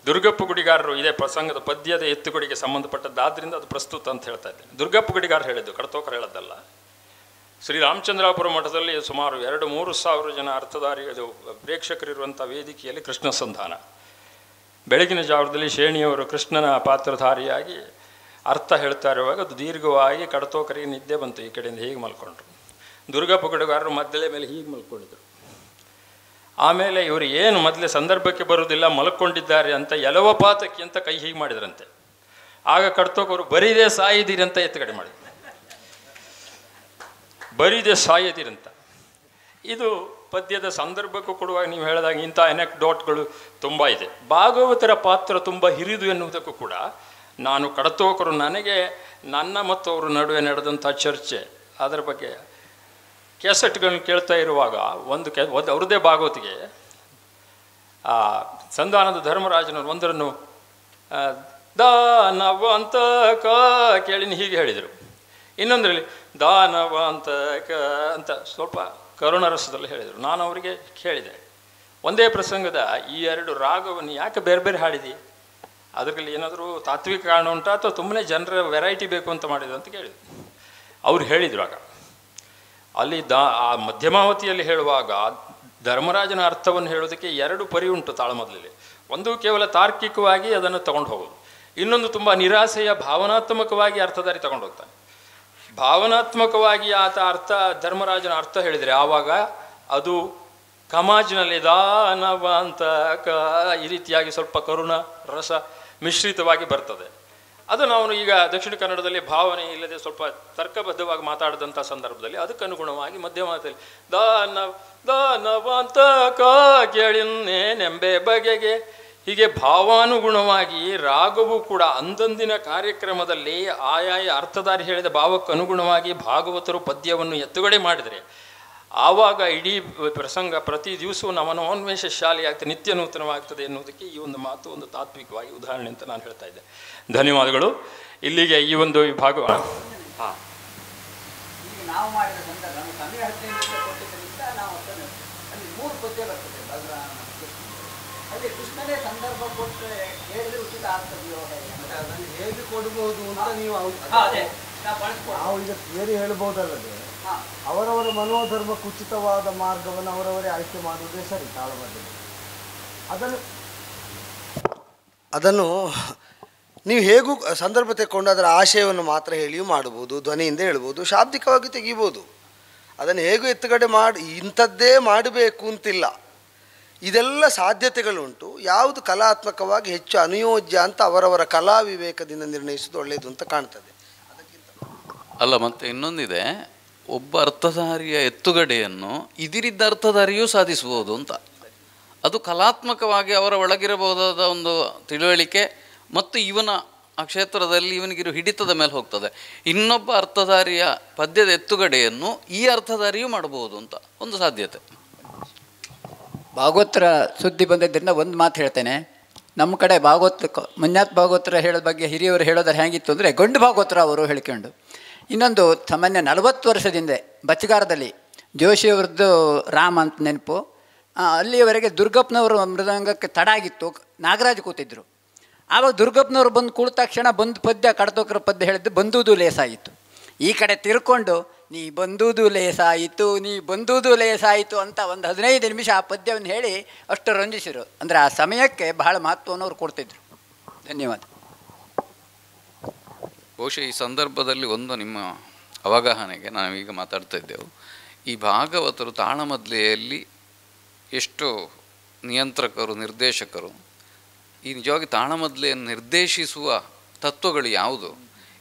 ದುರ್ಗಪ್ಪ ಗುಡಿಗಾರರು ಇದೇ ಪ್ರಸಂಗದ ಪದ್ಯದ ಎತ್ತುಗಡೆಗೆ ಸಂಬಂಧಪಟ್ಟದ್ದಾದ್ದರಿಂದ ಅದು ಪ್ರಸ್ತುತ ಅಂತ ಹೇಳ್ತಾ ಇದ್ದೇನೆ. ದುರ್ಗಪ್ಪ ಗುಡಿಗಾರ ಹೇಳಿದ್ದು, ಕಡತೋಕರು ಹೇಳೋದಲ್ಲ. ಶ್ರೀರಾಮಚಂದ್ರಾಪುರ ಮಠದಲ್ಲಿ ಸುಮಾರು 2-3 ಸಾವಿರ ಜನ ಅರ್ಥಧಾರಿಗಳು ಪ್ರೇಕ್ಷಕರಿರುವಂಥ ವೇದಿಕೆಯಲ್ಲಿ ಕೃಷ್ಣ ಸಂಧಾನ. ಬೆಳಗಿನ ಜಾವದಲ್ಲಿ ಶೇಣಿಯವರು ಕೃಷ್ಣನ ಪಾತ್ರಧಾರಿಯಾಗಿ ಅರ್ಥ ಹೇಳ್ತಾ ಇರುವಾಗ ಅದು ದೀರ್ಘವಾಗಿ ಕಡತೋಕರಿಗೆ ನಿದ್ದೆ ಬಂತು. ಈ ಕಡೆಯಿಂದ ಹೀಗೆ ಮಲ್ಕೊಂಡ್ರು. ದುರ್ಗಪ್ಪ ಗುಡಿಗಾರರು ಮದ್ದಳೆ ಮೇಲೆ ಹೀಗೆ ಮಲ್ಕೊಂಡಿದ್ರು. ಆಮೇಲೆ ಇವರು ಏನು ಮೊದಲೇ ಸಂದರ್ಭಕ್ಕೆ ಬರುವುದಿಲ್ಲ ಮಲ್ಕೊಂಡಿದ್ದಾರೆ ಅಂತ ಎಲವ ಪಾತಕ್ಕೆ ಅಂತ ಕೈ ಹೀಗೆ ಮಾಡಿದ್ರಂತೆ. ಆಗ ಕಡ್ತೋಕವರು ಬರೀದೇ ಸಾಯಿದಿರಿ ಅಂತ ಎತ್ತುಗಡೆ ಮಾಡಿದ್ರು. ಬರೀದೇ ಸಾಯದಿರಂತ. ಇದು ಪದ್ಯದ ಸಂದರ್ಭಕ್ಕೂ ಕೊಡುವಾಗ ನೀವು ಹೇಳಿದಾಗ ಇಂಥ ಎನೆಕ್ಡೋಟ್ಗಳು ತುಂಬ ಇದೆ. ಭಾಗವತರ ಪಾತ್ರ ತುಂಬ ಹಿರಿದು ಎನ್ನುವುದಕ್ಕೂ ಕೂಡ ನಾನು ಕಡತೋಕರು ನನಗೆ ನನ್ನ ಮತ್ತು ಅವರ ನಡುವೆ ನಡೆದಂಥ ಚರ್ಚೆ ಅದರ ಬಗ್ಗೆ ಕ್ಯಾಸೆಟ್ಗಳನ್ನು ಕೇಳ್ತಾ ಇರುವಾಗ ಒಂದು ಅವ್ರದ್ದೇ ಭಾಗವತಿಗೆ ಸಂಧಾನದ ಧರ್ಮರಾಜನವರು ಒಂದರನ್ನು ದಾನವಂತಕ ಕೇಳಿ ಹೀಗೆ ಹೇಳಿದರು, ಇನ್ನೊಂದರಲ್ಲಿ ದಾನವಂತಕ ಅಂತ ಸ್ವಲ್ಪ ಕರುಣರಸದಲ್ಲಿ ಹೇಳಿದರು. ನಾನು ಅವರಿಗೆ ಕೇಳಿದೆ, ಒಂದೇ ಪ್ರಸಂಗದ ಈ ಎರಡು ರಾಗವನ್ನು ಯಾಕೆ ಬೇರೆ ಬೇರೆ ಹಾಡಿದಿ? ಅದರಲ್ಲಿ ಏನಾದರೂ ತಾತ್ವಿಕ ಕಾರಣ ಉಂಟಾ ಅಥವಾ ತುಂಬನೇ ಜನರ ವೆರೈಟಿ ಬೇಕು ಅಂತ ಮಾಡಿದ್ರು ಅಂತ ಕೇಳಿದರು. ಅವ್ರು ಹೇಳಿದರು, ಆಗ ಅಲ್ಲಿ ಆ ಮಧ್ಯಮಾವತಿಯಲ್ಲಿ ಹೇಳುವಾಗ ಧರ್ಮರಾಜನ ಅರ್ಥವನ್ನು ಹೇಳೋದಕ್ಕೆ ಎರಡು ಪರಿ ಉಂಟು ತಾಳಮದ್ದಲೆಯಲ್ಲಿ. ಒಂದು ಕೇವಲ ತಾರ್ಕಿಕವಾಗಿ ಅದನ್ನು ತಗೊಂಡು ಹೋಗೋದು, ಇನ್ನೊಂದು ತುಂಬ ನಿರಾಸೆಯ ಭಾವನಾತ್ಮಕವಾಗಿ ಅರ್ಥಧಾರಿ ತಗೊಂಡು ಹೋಗ್ತಾನೆ. ಭಾವನಾತ್ಮಕವಾಗಿ ಆತ ಧರ್ಮರಾಜನ ಅರ್ಥ ಹೇಳಿದರೆ ಆವಾಗ ಅದು ಕಮಾಜಿನಲ್ಲಿ ದಾನವಂತಕ ಈ ರೀತಿಯಾಗಿ ಸ್ವಲ್ಪ ಕರುಣ ರಸ ಮಿಶ್ರಿತವಾಗಿ ಬರ್ತದೆ. ಅದು ನಾವು ಈಗ ದಕ್ಷಿಣ ಕನ್ನಡದಲ್ಲಿ ಭಾವನೆ ಇಲ್ಲದೆ ಸ್ವಲ್ಪ ತರ್ಕಬದ್ಧವಾಗಿ ಮಾತಾಡಿದಂಥ ಸಂದರ್ಭದಲ್ಲಿ ಅದಕ್ಕನುಗುಣವಾಗಿ ಮಧ್ಯಮಾವತಿಯಲ್ಲಿ ದಾನವಂತಕ ಕೇಳಿನ್ನೇನೆಂಬೆ ಬಗೆಗೆ ಹೀಗೆ ಭಾವಾನುಗುಣವಾಗಿ ರಾಗವು ಕೂಡ ಅಂದಂದಿನ ಕಾರ್ಯಕ್ರಮದಲ್ಲಿ ಆಯಾಯ ಅರ್ಥಧಾರಿ ಹೇಳಿದ ಭಾವಕ್ಕೆ ಅನುಗುಣವಾಗಿ ಭಾಗವತರು ಪದ್ಯವನ್ನು ಎತ್ತುಗಡೆ ಮಾಡಿದರೆ ಆವಾಗ ಇಡೀ ಪ್ರಸಂಗ ಪ್ರತಿ ದಿವಸವೂ ನವನೋನ್ಮೇಷ ಶಾಲೆ ಆಗ್ತದೆ, ನಿತ್ಯ ನೂತನವಾಗ್ತದೆ ಎನ್ನುವುದಕ್ಕೆ ಈ ಒಂದು ಮಾತು ಒಂದು ತಾತ್ವಿಕವಾಗಿ ಉದಾಹರಣೆ ಅಂತ ನಾನು ಹೇಳ್ತಾ ಇದ್ದೆ. ಧನ್ಯವಾದಗಳು. ಇಲ್ಲಿಗೆ ಈ ಒಂದು ಭಾಗ ಹಾಂ, ಈಗ ನಾವು ಮಾಡಿದ ಸಂದರ್ಭ ನಮ್ಮ ಸಮಯ 15 ನಿಮಿಷ ಕೊಟ್ಟಿದ್ದರಿಂದ ನಾವು ಅಲ್ಲಿ 3 ಪದ್ಯ ಬರ್ತದೆ ಬಲರಾಮ ಅಲ್ಲಿ ಕೃಷ್ಣನೇ ಸಂದರ್ಭ ಕೊಟ್ಟು ಹೇಳಿದ್ರೆ ಉಚಿತ ಆಗ್ತದೆಯೋ ಅದನ್ನು ಹೇಗೆ ಕೊಡ್ಬೋದು ಅಂತ ನೀವು ನಾವು ಈಗ ಬೇರೆ ಹೇಳ್ಬೋದಲ್ಲದೆ ಅವರವರ ಮನೋಧರ್ಮಕ್ಕೆ ಉಚಿತವಾದ ಮಾರ್ಗವನ್ನು ಅವರವರೇ ಆಯ್ಕೆ ಮಾಡುವುದೇ ಸರಿ. ತಾಳಮದ್ದಲೆ ಅದನ್ನು ನೀವು ಹೇಗೂ ಸಂದರ್ಭ ತೆಕ್ಕೊಂಡು ಅದರ ಆಶಯವನ್ನು ಮಾತ್ರ ಹೇಳಿಯೂ ಮಾಡ್ಬೋದು, ಧ್ವನಿಯಿಂದ ಹೇಳ್ಬೋದು, ಶಾಬ್ದಿಕವಾಗಿ ತೆಗಿಬೋದು. ಅದನ್ನು ಹೇಗೂ ಎತ್ತುಗಡೆ ಇಂಥದ್ದೇ ಮಾಡಬೇಕು ಅಂತಿಲ್ಲ. ಇದೆಲ್ಲ ಸಾಧ್ಯತೆಗಳುಂಟು. ಯಾವುದು ಕಲಾತ್ಮಕವಾಗಿ ಹೆಚ್ಚು ಅನುಯೋಜ್ಯ ಅಂತ ಅವರವರ ಕಲಾ ವಿವೇಕದಿಂದ ನಿರ್ಣಯಿಸೋದು ಒಳ್ಳೆಯದು ಅಂತ ಕಾಣ್ತದೆ. ಅಲ್ಲ, ಮತ್ತು ಇನ್ನೊಂದಿದೆ, ಒಬ್ಬ ಅರ್ಥಧಾರಿಯ ಎತ್ತುಗಡೆಯನ್ನು ಇದಿರಿದ್ದ ಅರ್ಥಧಾರಿಯೂ ಸಾಧಿಸ್ಬೋದು ಅಂತ. ಅದು ಕಲಾತ್ಮಕವಾಗಿ ಅವರ ಒಳಗಿರಬಹುದಾದ ಒಂದು ತಿಳುವಳಿಕೆ ಮತ್ತು ಇವನ ಆ ಕ್ಷೇತ್ರದಲ್ಲಿ ಇವನಿಗಿರೋ ಹಿಡಿತದ ಮೇಲೆ ಹೋಗ್ತದೆ. ಇನ್ನೊಬ್ಬ ಅರ್ಥಧಾರಿಯ ಪದ್ಯದ ಎತ್ತುಗಡೆಯನ್ನು ಈ ಅರ್ಥಧಾರಿಯೂ ಮಾಡಬಹುದು ಅಂತ ಒಂದು ಸಾಧ್ಯತೆ. ಭಾಗವತರ ಸುದ್ದಿ ಬಂದಿದ್ದರಿಂದ ಒಂದು ಮಾತು ಹೇಳ್ತೇನೆ. ನಮ್ಮ ಕಡೆ ಮಂಜಾತ್ ಭಾಗವತರ ಹೇಳೋದ ಬಗ್ಗೆ ಹಿರಿಯವರು ಹೇಳೋದ್ರೆ ಹೇಗಿತ್ತು ಅಂದರೆ, ಗಂಡು ಭಾಗವತರ ಅವರು ಹೇಳ್ಕೊಂಡು. ಇನ್ನೊಂದು ಸಾಮಾನ್ಯ 40 ವರ್ಷದಿಂದ ಬಚ್ಚಗಾರದಲ್ಲಿ ಜೋಶಿಯವ್ರದ್ದು ರಾಮ ಅಂತ ನೆನಪು. ಅಲ್ಲಿಯವರೆಗೆ ದುರ್ಗಪ್ಪನವರು ಮೃದಂಗಕ್ಕೆ ತಡ ಆಗಿತ್ತು, ನಾಗರಾಜ್ ಕೂತಿದ್ರು. ಆವಾಗ ದುರ್ಗಪ್ಪನವ್ರು ಬಂದು ಕುಳಿತ ತಕ್ಷಣ ಬಂದು ಪದ್ಯ ಕಡತೋಕರ ಪದ್ಯ ಹೇಳಿದ್ದು ಬಂದುದು ಲೇಸಾಯಿತು. ಈ ಕಡೆ ತಿರ್ಕೊಂಡು ನೀ ಬಂದುದು ಲೇಸಾಯಿತು ಅಂತ ಒಂದು 15 ನಿಮಿಷ ಆ ಪದ್ಯವನ್ನು ಹೇಳಿ ಅಷ್ಟು ರಂಜಿಸಿರು. ಅಂದರೆ ಆ ಸಮಯಕ್ಕೆ ಬಹಳ ಮಹತ್ವವನ್ನು ಅವ್ರು ಕೊಡ್ತಿದ್ರು. ಧನ್ಯವಾದ. ಬಹುಶಃ ಈ ಸಂದರ್ಭದಲ್ಲಿ ಒಂದು ನಿಮ್ಮ ಅವಗಾಹನೆಗೆ ನಾವೀಗ ಮಾತಾಡ್ತಾ ಇದ್ದೆವು, ಈ ಭಾಗವತರು ತಾಳಮದ್ದಲೆಯಲ್ಲಿ ಎಷ್ಟು ನಿಯಂತ್ರಕರು, ನಿರ್ದೇಶಕರು, ಈ ನಿಜವಾಗಿ ತಾಳಮದ್ದಲೆಯನ್ನು ನಿರ್ದೇಶಿಸುವ ತತ್ವಗಳು ಯಾವುದು,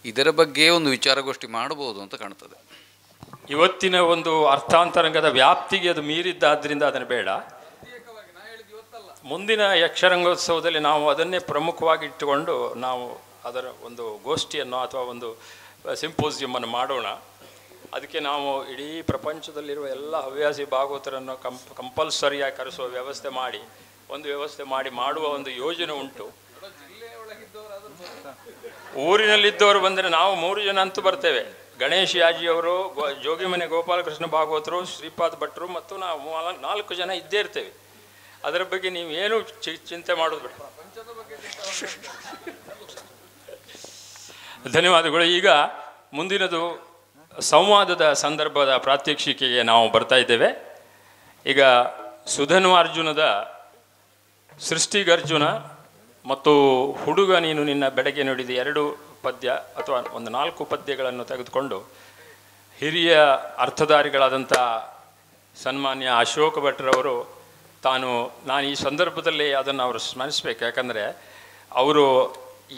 ಇದರ ಬಗ್ಗೆ ಒಂದು ವಿಚಾರಗೋಷ್ಠಿ ಮಾಡಬಹುದು ಅಂತ ಕಾಣ್ತದೆ. ಇವತ್ತಿನ ಒಂದು ಅರ್ಥಾಂತರಂಗದ ವ್ಯಾಪ್ತಿಗೆ ಅದು ಮೀರಿದ್ದಾದ್ದರಿಂದ ಅದನ್ನು ಬೇಡ. ಮುಂದಿನ ಯಕ್ಷರಂಗೋತ್ಸವದಲ್ಲಿ ನಾವು ಅದನ್ನೇ ಪ್ರಮುಖವಾಗಿ ಇಟ್ಟುಕೊಂಡು ನಾವು ಅದರ ಒಂದು ಗೋಷ್ಠಿಯನ್ನು ಅಥವಾ ಒಂದು ಸಿಂಪೋಸಿಯಮನ್ನು ಮಾಡೋಣ. ಅದಕ್ಕೆ ನಾವು ಇಡೀ ಪ್ರಪಂಚದಲ್ಲಿರುವ ಎಲ್ಲ ಹವ್ಯಾಸಿ ಭಾಗವತರನ್ನು ಕಂಪಲ್ಸರಿಯಾಗಿ ಕರೆಸುವ ವ್ಯವಸ್ಥೆ ಮಾಡಿ ಮಾಡುವ ಒಂದು ಯೋಜನೆ ಉಂಟು. ಊರಿನಲ್ಲಿದ್ದವರು ಬಂದರೆ ನಾವು 3 ಜನ ಅಂತೂ ಬರ್ತೇವೆ. ಗಣೇಶ್ ಯಾಜಿಯವರು, ಜೋಗಿಮನೆ ಗೋಪಾಲಕೃಷ್ಣ ಭಾಗವತರು, ಶ್ರೀಪಾದ್ ಭಟ್ರು ಮತ್ತು ನಾವು 4 ಜನ ಇದ್ದೇ ಇರ್ತೇವೆ. ಅದರ ಬಗ್ಗೆ ನೀವು ಏನು ಚಿಂತೆ ಮಾಡೋದು ಬೇಡ. ಧನ್ಯವಾದಗಳು. ಈಗ ಮುಂದಿನದು ಸಂವಾದದ ಸಂದರ್ಭದ ಪ್ರಾತ್ಯಕ್ಷಿಕೆಗೆ ನಾವು ಬರ್ತಾ ಇದ್ದೇವೆ. ಈಗ ಸುಧನ್ವಾರ್ಜುನದ ಸೃಷ್ಟಿಗರ್ಜುನ ಮತ್ತು ಹುಡುಗ ನೀನು ನಿನ್ನ ಬೆಡಗೆ ನುಡಿದ 2 ಪದ್ಯ ಅಥವಾ ಒಂದು 4 ಪದ್ಯಗಳನ್ನು ತೆಗೆದುಕೊಂಡು ಹಿರಿಯ ಅರ್ಥಧಾರಿಗಳಾದಂಥ ಸನ್ಮಾನ್ಯ ಅಶೋಕ ಭಟ್ರವರು ನಾನು ಈ ಸಂದರ್ಭದಲ್ಲಿ ಅದನ್ನು ಅವರು ಸ್ಮರಿಸಬೇಕು. ಯಾಕಂದರೆ ಅವರು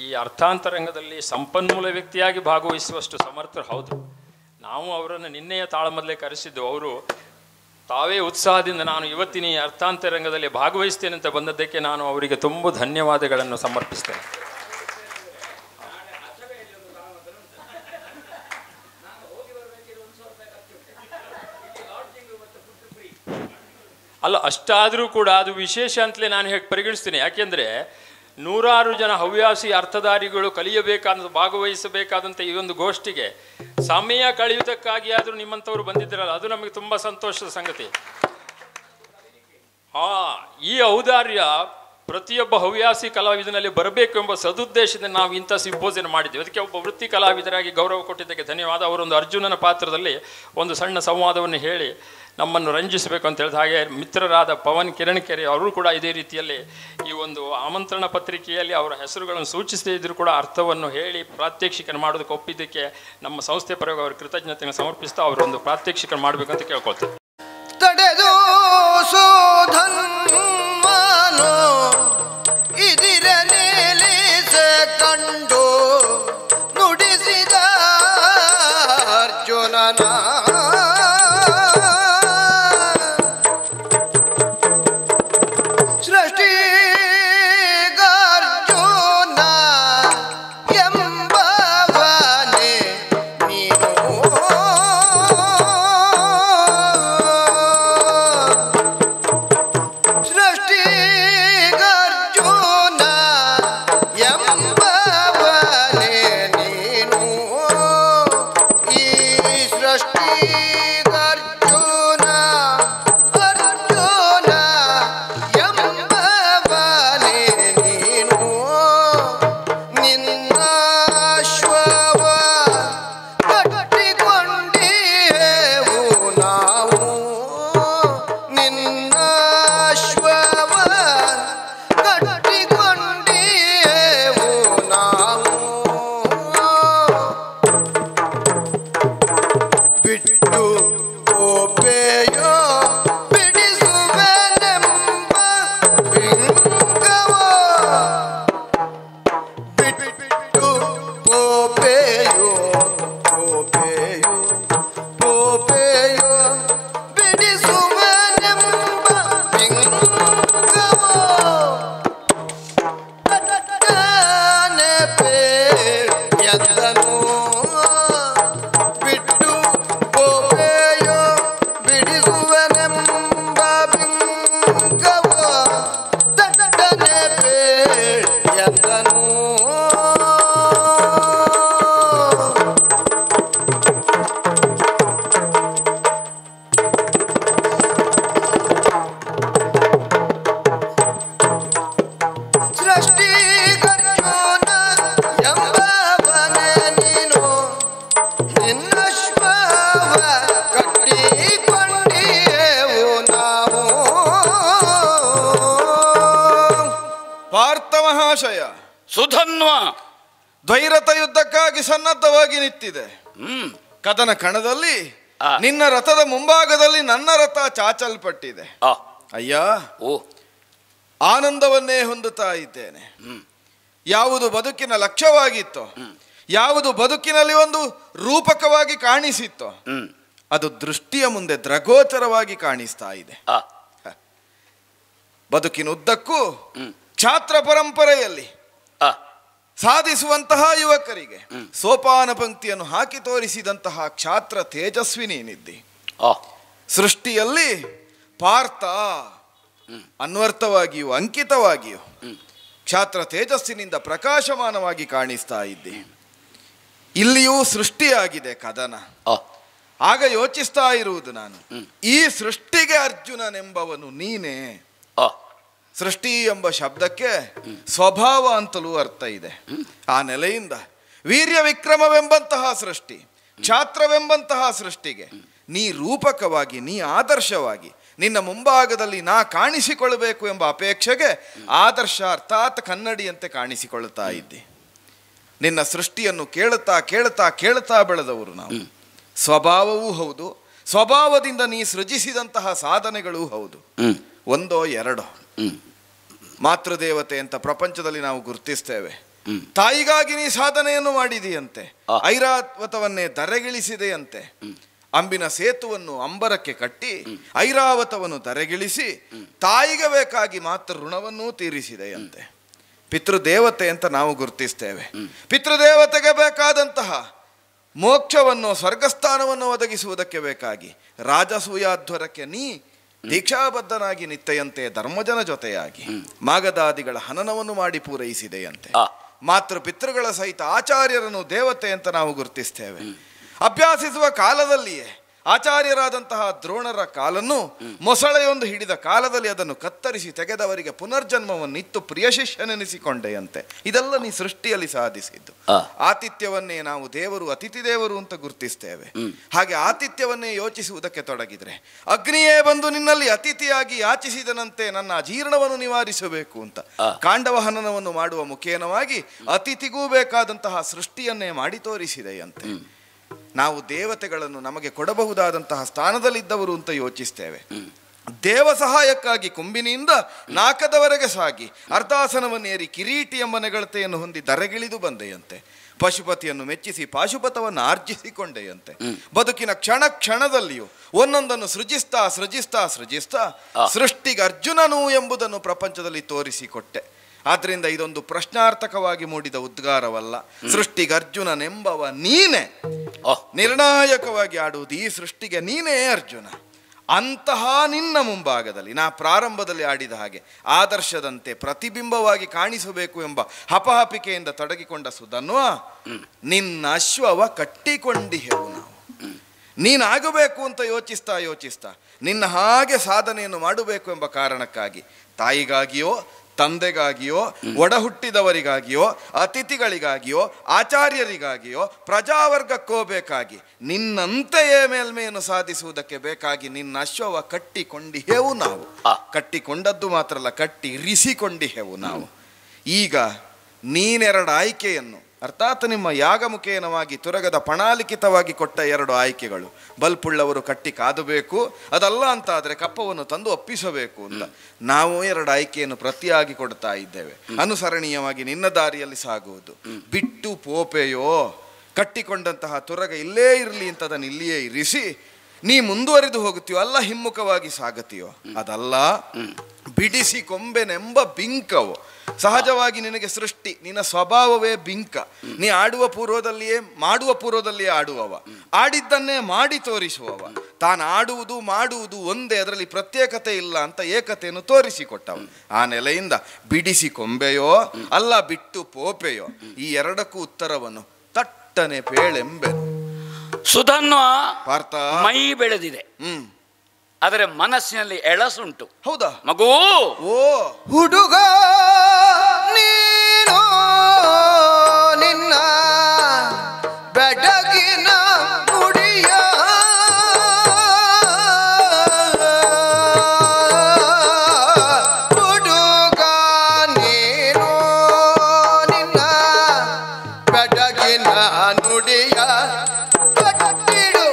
ಈ ಅರ್ಥಾಂತರಂಗದಲ್ಲಿ ಸಂಪನ್ಮೂಲ ವ್ಯಕ್ತಿಯಾಗಿ ಭಾಗವಹಿಸುವಷ್ಟು ಸಮರ್ಥರು ಹೌದು. ನಾವು ಅವರನ್ನು ನಿನ್ನೆಯ ತಾಳಮದ್ದಲೆ ಕರೆಸಿದ್ದು. ಅವರು ತಾವೇ ಉತ್ಸಾಹದಿಂದ ನಾನು ಇವತ್ತಿನ ಈ ಅರ್ಥಾಂತರಂಗದಲ್ಲಿ ಭಾಗವಹಿಸ್ತೇನೆ ಅಂತ ಬಂದದ್ದಕ್ಕೆ ನಾನು ಅವರಿಗೆ ತುಂಬ ಧನ್ಯವಾದಗಳನ್ನು ಸಮರ್ಪಿಸ್ತೇನೆ. ಅಲ್ಲ, ಅಷ್ಟಾದರೂ ಕೂಡ ಅದು ವಿಶೇಷ ಅಂತಲೇ ನಾನು ಹೇಗೆ ಪರಿಗಣಿಸ್ತೀನಿ. ಯಾಕೆಂದರೆ ನೂರಾರು ಜನ ಹವ್ಯಾಸಿ ಅರ್ಥಧಾರಿಗಳು ಕಲಿಯಬೇಕಾದ ಭಾಗವಹಿಸಬೇಕಾದಂಥ ಈ ಒಂದು ಗೋಷ್ಠಿಗೆ ಸಮಯ ಕಳೆಯುವುದಕ್ಕಾಗಿ ಆದರೂ ನಿಮ್ಮಂಥವ್ರು ಬಂದಿದ್ದೀರಲ್ಲ, ಅದು ನಮಗೆ ತುಂಬ ಸಂತೋಷದ ಸಂಗತಿ. ಈ ಔದಾರ್ಯ ಪ್ರತಿಯೊಬ್ಬ ಹವ್ಯಾಸಿ ಕಲಾವಿದನಲ್ಲಿ ಬರಬೇಕು ಎಂಬ ಸದುದ್ದೇಶದಿಂದ ನಾವು ಇಂಥ ಸಿಂಪೋಸಿಯನ್ ಮಾಡಿದ್ದೀವಿ. ಅದಕ್ಕೆ ಒಬ್ಬ ವೃತ್ತಿ ಕಲಾವಿದರಾಗಿ ಗೌರವ ಕೊಟ್ಟಿದ್ದಕ್ಕೆ ಧನ್ಯವಾದ. ಅವರೊಂದು ಅರ್ಜುನನ ಪಾತ್ರದಲ್ಲಿ ಒಂದು ಸಣ್ಣ ಸಂವಾದವನ್ನು ಹೇಳಿ ನಮ್ಮನ್ನು ರಂಜಿಸಬೇಕು ಅಂತ ಹೇಳಿದ ಹಾಗೆ ಮಿತ್ರರಾದ ಪವನ್ ಕಿರಣಕೆರೆ ಅವರು ಕೂಡ ಇದೇ ರೀತಿಯಲ್ಲಿ ಈ ಒಂದು ಆಮಂತ್ರಣ ಪತ್ರಿಕೆಯಲ್ಲಿ ಅವರ ಹೆಸರುಗಳನ್ನು ಸೂಚಿಸದೇ ಇದ್ದರೂ ಕೂಡ ಅರ್ಥವನ್ನು ಹೇಳಿ ಪ್ರಾತ್ಯಕ್ಷಿಕನ ಮಾಡೋದಕ್ಕೆ ಒಪ್ಪಿದ್ದಕ್ಕೆ ನಮ್ಮ ಸಂಸ್ಥೆ ಪರವಾಗಿ ಅವರ ಕೃತಜ್ಞತೆಯನ್ನು ಸಮರ್ಪಿಸ್ತಾ ಅವರೊಂದು ಪ್ರಾತ್ಯಕ್ಷಿಕನ ಮಾಡಬೇಕಂತ ಕೇಳ್ಕೊಳ್ತೇವೆ. ತಡೆದು ಸೋಧನ್ವನು ಇದಿರಲಿಸೆ ಕಂಡು ನುಡಿಸಿದ ಅರ್ಜುನನ ಸೃಷ್ಟಿಗರ್ಜುನ ಎಂಬವನೇ ನೀನು ಪಾರ್ಥಮಹಾಶಯ ಸುಧನ್ವ ದ್ವೈರಥ ಯುದ್ಧಕ್ಕಾಗಿ ಸನ್ನದ್ಧವಾಗಿ ನಿಂತಿದೆ. ಕದನ ಕಣದಲ್ಲಿ ನಿನ್ನ ರಥದ ಮುಂಭಾಗದಲ್ಲಿ ನನ್ನ ರಥ ಚಾಚಲ್ಪಟ್ಟಿದೆ. ಅಯ್ಯ, ಆನಂದವನ್ನೇ ಹೊಂದುತ್ತಾ ಇದ್ದೇನೆ. ಯಾವುದು ಬದುಕಿನ ಲಕ್ಷ್ಯವಾಗಿತ್ತೋ, ಯಾವುದು ಬದುಕಿನಲ್ಲಿ ಒಂದು ರೂಪಕವಾಗಿ ಕಾಣಿಸಿತ್ತೋ, ಅದು ದೃಷ್ಟಿಯ ಮುಂದೆ ದ್ರಗೋಚರವಾಗಿ ಕಾಣಿಸ್ತಾ ಇದೆ. ಬದುಕಿನುದ್ದಕ್ಕೂ ಛಾತ್ರ ಪರಂಪರೆಯಲ್ಲಿ ಸಾಧಿಸುವಂತಹ ಯುವಕರಿಗೆ ಸೋಪಾನ ಪಂಕ್ತಿಯನ್ನು ಹಾಕಿ ತೋರಿಸಿದಂತಹ ಕ್ಷಾತ್ರ ತೇಜಸ್ವಿ ನೀನಿದ್ದಿ. ಸೃಷ್ಟಿಯಲ್ಲಿ ಪಾರ್ಥ ಅನ್ವರ್ಥವಾಗಿಯೂ ಅಂಕಿತವಾಗಿಯೂ ಕ್ಷಾತ್ರ ತೇಜಸ್ಸಿನಿಂದ ಪ್ರಕಾಶಮಾನವಾಗಿ ಕಾಣಿಸ್ತಾ ಇದ್ದಿ. ಇಲ್ಲಿಯೂ ಸೃಷ್ಟಿಯಾಗಿದೆ ಕದನ. ಆಗ ಯೋಚಿಸ್ತಾ ಇರುವುದು ನಾನು, ಈ ಸೃಷ್ಟಿಗೆ ಅರ್ಜುನನೆಂಬವನು ನೀನೇ. ಸೃಷ್ಟಿ ಎಂಬ ಶಬ್ದಕ್ಕೆ ಸ್ವಭಾವ ಅಂತಲೂ ಅರ್ಥ ಇದೆ. ಆ ನೆಲೆಯಿಂದ ವೀರ್ಯ ವಿಕ್ರಮವೆಂಬಂತಹ ಸೃಷ್ಟಿ, ಕ್ಷಾತ್ರವೆಂಬಂತಹ ಸೃಷ್ಟಿಗೆ ನೀ ರೂಪಕವಾಗಿ, ನೀ ಆದರ್ಶವಾಗಿ ನಿನ್ನ ಮುಂಭಾಗದಲ್ಲಿ ನಾ ಕಾಣಿಸಿಕೊಳ್ಳಬೇಕು ಎಂಬ ಅಪೇಕ್ಷೆಗೆ ಆದರ್ಶ ಅರ್ಥಾತ್ ಕನ್ನಡಿಯಂತೆ ಕಾಣಿಸಿಕೊಳ್ಳುತ್ತಾ ಇದ್ದೆ. ನಿನ್ನ ಸೃಷ್ಟಿಯನ್ನು ಕೇಳುತ್ತಾ ಕೇಳುತ್ತಾ ಕೇಳುತ್ತಾ ಬೆಳೆದವರು ನಾವು. ಸ್ವಭಾವವೂ ಹೌದು, ಸ್ವಭಾವದಿಂದ ನೀ ಸೃಜಿಸಿದಂತಹ ಸಾಧನೆಗಳೂ ಹೌದು. ಒಂದೋ ಎರಡೋ. ಮಾತೃದೇವತೆ ಅಂತ ಪ್ರಪಂಚದಲ್ಲಿ ನಾವು ಗುರುತಿಸ್ತೇವೆ. ತಾಯಿಗಾಗಿ ನೀ ಸಾಧನೆಯನ್ನು ಮಾಡಿದೆಯಂತೆ, ಐರಾವತವನ್ನೇ ಧರೆಗಿಳಿಸಿದೆಯಂತೆ. ಅಂಬಿನ ಸೇತುವನ್ನು ಅಂಬರಕ್ಕೆ ಕಟ್ಟಿ ಐರಾವತವನ್ನು ಧರೆಗಿಳಿಸಿ ತಾಯಿಗೆ ಬೇಕಾಗಿ ಮಾತೃ ಋಣವನ್ನೂ ತೀರಿಸಿದೆಯಂತೆ. ಪಿತೃದೇವತೆ ಅಂತ ನಾವು ಗುರುತಿಸ್ತೇವೆ. ಪಿತೃದೇವತೆಗೆ ಬೇಕಾದಂತಹ ಮೋಕ್ಷವನ್ನು, ಸ್ವರ್ಗಸ್ಥಾನವನ್ನು ಒದಗಿಸುವುದಕ್ಕೆ ಬೇಕಾಗಿ ರಾಜಸೂಯಾಧ್ವರಕ್ಕೆ ನೀ ದೀಕ್ಷಾಬದ್ಧನಾಗಿ ನಿತ್ತೆಯಂತೆ ಧರ್ಮಜನ ಜೊತೆಯಾಗಿ ಮಾಗಧಾದಿಗಳ ಹನನವನ್ನು ಮಾಡಿ ಪೂರೈಸಿದೆಯಂತೆ. ಮಾತೃ ಪಿತೃಗಳ ಸಹಿತ ಆಚಾರ್ಯರನ್ನು ದೇವತೆ ಅಂತ ನಾವು ಗುರುತಿಸ್ತೇವೆ. ಅಭ್ಯಾಸಿಸುವ ಕಾಲದಲ್ಲಿಯೇ ಆಚಾರ್ಯರಾದಂತಹ ದ್ರೋಣರ ಕಾಲನ್ನು ಮೊಸಳೆಯೊಂದು ಹಿಡಿದ ಕಾಲದಲ್ಲಿ ಅದನ್ನು ಕತ್ತರಿಸಿ ತೆಗೆದವರಿಗೆ ಪುನರ್ಜನ್ಮವನ್ನಿತ್ತು ಪ್ರಿಯ ಶಿಷ್ಯನೆನಿಸಿಕೊಂಡೆಯಂತೆ. ಇದೆಲ್ಲ ನೀ ಸೃಷ್ಟಿಯಲ್ಲಿ ಸಾಧಿಸಿದ್ದು. ಆತಿಥ್ಯವನ್ನೇ ನಾವು ದೇವರು ಅತಿಥಿ ದೇವರು ಅಂತ ಗುರುತಿಸ್ತೇವೆ. ಹಾಗೆ ಆತಿಥ್ಯವನ್ನೇ ಯೋಚಿಸುವುದಕ್ಕೆ ತೊಡಗಿದ್ರೆ ಅಗ್ನಿಯೇ ಬಂದು ನಿನ್ನಲ್ಲಿ ಅತಿಥಿಯಾಗಿ ಯಾಚಿಸಿದನಂತೆ ನನ್ನ ಅಜೀರ್ಣವನ್ನು ನಿವಾರಿಸಬೇಕು ಅಂತ ಕಾಂಡವ ಹನನವನ್ನು ಮಾಡುವ ಮುಖೇನವಾಗಿ ಅತಿಥಿಗೂ ಬೇಕಾದಂತಹ ಸೃಷ್ಟಿಯನ್ನೇ ಮಾಡಿ ತೋರಿಸಿದೆಯಂತೆ. ನಾವು ದೇವತೆಗಳನ್ನು ನಮಗೆ ಕೊಡಬಹುದಾದಂತಹ ಸ್ಥಾನದಲ್ಲಿದ್ದವರು ಅಂತ ಯೋಚಿಸ್ತೇವೆ. ದೇವ ಸಹಾಯಕ್ಕಾಗಿ ಕುಂಬಿನಿಯಿಂದ ನಾಕದವರೆಗೆ ಸಾಗಿ ಅರ್ಧಾಸನವನ್ನೇರಿ ಕಿರೀಟಿ ಎಂಬ ನೆಗಳತೆಯನ್ನು ಹೊಂದಿ ಧರೆಗಿಳಿದು ಬಂದೆಯಂತೆ. ಪಶುಪತಿಯನ್ನು ಮೆಚ್ಚಿಸಿ ಪಾಶುಪತವನ್ನು ಆರ್ಜಿಸಿಕೊಂಡೆಯಂತೆ. ಬದುಕಿನ ಕ್ಷಣ ಕ್ಷಣದಲ್ಲಿಯೂ ಒಂದೊಂದನ್ನು ಸೃಜಿಸ್ತಾ ಸೃಜಿಸ್ತಾ ಸೃಜಿಸ್ತಾ ಸೃಷ್ಟಿಗೆ ಅರ್ಜುನನು ಎಂಬುದನ್ನು ಪ್ರಪಂಚದಲ್ಲಿ ತೋರಿಸಿಕೊಟ್ಟೆ. ಆದ್ರಿಂದ ಇದೊಂದು ಪ್ರಶ್ನಾರ್ಥಕವಾಗಿ ಮೂಡಿದ ಉದ್ಗಾರವಲ್ಲ. ಸೃಷ್ಟಿಗೆ ಅರ್ಜುನನೆಂಬವ ನೀನೇ, ನಿರ್ಣಾಯಕವಾಗಿ ಆಡುವುದು ಈ ಸೃಷ್ಟಿಗೆ ನೀನೇ ಅರ್ಜುನ. ಅಂತಹ ನಿನ್ನ ಮುಂಭಾಗದಲ್ಲಿ ನಾ ಪ್ರಾರಂಭದಲ್ಲಿ ಆಡಿದ ಹಾಗೆ ಆದರ್ಶದಂತೆ ಪ್ರತಿಬಿಂಬವಾಗಿ ಕಾಣಿಸಬೇಕು ಎಂಬ ಹಪಹಪಿಕೆಯಿಂದ ತೊಡಗಿಕೊಂಡ ಸುಧನ್ವ, ನಿನ್ನ ಅಶ್ವವ ಕಟ್ಟಿಕೊಂಡಿಹೆವು ನಾವು. ನೀನಾಗಬೇಕು ಅಂತ ಯೋಚಿಸ್ತಾ ಯೋಚಿಸ್ತಾ ನಿನ್ನ ಹಾಗೆ ಸಾಧನೆಯನ್ನು ಮಾಡಬೇಕು ಎಂಬ ಕಾರಣಕ್ಕಾಗಿ ತಾಯಿಗಾಗಿಯೋ ತಂದೆಗಾಗಿಯೋ ಒಡ ಹುಟ್ಟಿದವರಿಗಾಗಿಯೋ ಅತಿಥಿಗಳಿಗಾಗಿಯೋ ಆಚಾರ್ಯರಿಗಾಗಿಯೋ ಪ್ರಜಾವರ್ಗಕ್ಕೋ ಬೇಕಾಗಿ ನಿನ್ನಂತೆಯೇ ಮೇಲ್ಮೆಯನ್ನು ಸಾಧಿಸುವುದಕ್ಕೆ ಬೇಕಾಗಿ ನಿನ್ನ ಅಶ್ವವ ಕಟ್ಟಿಕೊಂಡಿಹೆವು ನಾವು. ಕಟ್ಟಿಕೊಂಡದ್ದು ಮಾತ್ರ ಅಲ್ಲ, ಕಟ್ಟಿ ಇರಿಸಿಕೊಂಡಿಹೆವು ನಾವು. ಈಗ ನೀನೆರಡು ಆಯ್ಕೆಯನ್ನು, ಅರ್ಥಾತ್ ನಿಮ್ಮ ಯಾಗ ಮುಖೇನವಾಗಿ ತುರಗದ ಪಣಾಲಿಖಿತವಾಗಿ ಕೊಟ್ಟ 2 ಆಯ್ಕೆಗಳು, ಬಲ್ಪುಳ್ಳವರು ಕಟ್ಟಿ ಕಾದಬೇಕು, ಅದಲ್ಲ ಅಂತ ಆದರೆ ಕಪ್ಪವನ್ನು ತಂದು ಒಪ್ಪಿಸಬೇಕು ಅಂತ ನಾವು 2 ಆಯ್ಕೆಯನ್ನು ಪ್ರತಿಯಾಗಿ ಕೊಡ್ತಾ ಇದ್ದೇವೆ. ಅನುಸರಣೀಯವಾಗಿ ನಿನ್ನ ದಾರಿಯಲ್ಲಿ ಸಾಗುವುದು. ಬಿಟ್ಟು ಪೋಪೆಯೋ, ಕಟ್ಟಿಕೊಂಡಂತಹ ತುರಗ ಇಲ್ಲೇ ಇರಲಿ ಅಂತ ಅದನ್ನು ಇಲ್ಲಿಯೇ ಇರಿಸಿ ನೀ ಮುಂದುವರಿದು ಹೋಗುತ್ತೀಯೋ ಅಲ್ಲ ಹಿಮ್ಮುಖವಾಗಿ ಸಾಗತೀಯೋ ಅದಲ್ಲ. ಬಿಡಿಸಿ ಕೊಂಬೆನೆಂಬ ಬಿಂಕವು ಸಹಜವಾಗಿ ನಿನಗೆ ಸೃಷ್ಟಿ, ನಿನ್ನ ಸ್ವಭಾವವೇ ಬಿಂಕ. ನೀ ಆಡುವ ಪೂರ್ವದಲ್ಲಿಯೇ ಮಾಡುವ ಪೂರ್ವದಲ್ಲಿಯೇ ಆಡುವವ, ಆಡಿದ್ದನ್ನೇ ಮಾಡಿ ತೋರಿಸುವವ. ತಾನು ಆಡುವುದು ಮಾಡುವುದು ಒಂದೇ, ಅದರಲ್ಲಿ ಪ್ರತ್ಯೇಕತೆ ಇಲ್ಲ ಅಂತ ಏಕತೆಯನ್ನು ತೋರಿಸಿಕೊಟ್ಟವ. ಆ ನೆಲೆಯಿಂದ ಬಿಡಿಸಿ ಕೊಂಬೆಯೋ ಅಲ್ಲ ಬಿಟ್ಟು ಪೋಪೆಯೋ, ಈ 2ಕ್ಕೂ ಉತ್ತರವನ್ನು ತಟ್ಟನೆ ಪೇಳೆಂಬೆನು. ಸುಧನ್ವ ಪಾರ್ಥ ಮೈ ಬೆಳೆದಿದೆ, ಆದರೆ ಮನಸ್ಸಿನಲ್ಲಿ ಎಳಸುಂಟು. ಹೌದಾ ಮಗು? ಓ ಹುಡುಗ ನೀನು ನಿನ್ನ ಬೆಡಗಿನ ನುಡಿಯ ಹುಡುಗ ನೀನು ನಿನ್ನ ಬೆಡಗಿನ ನುಡಿಯ ಕೊಟ್ಟಿಡು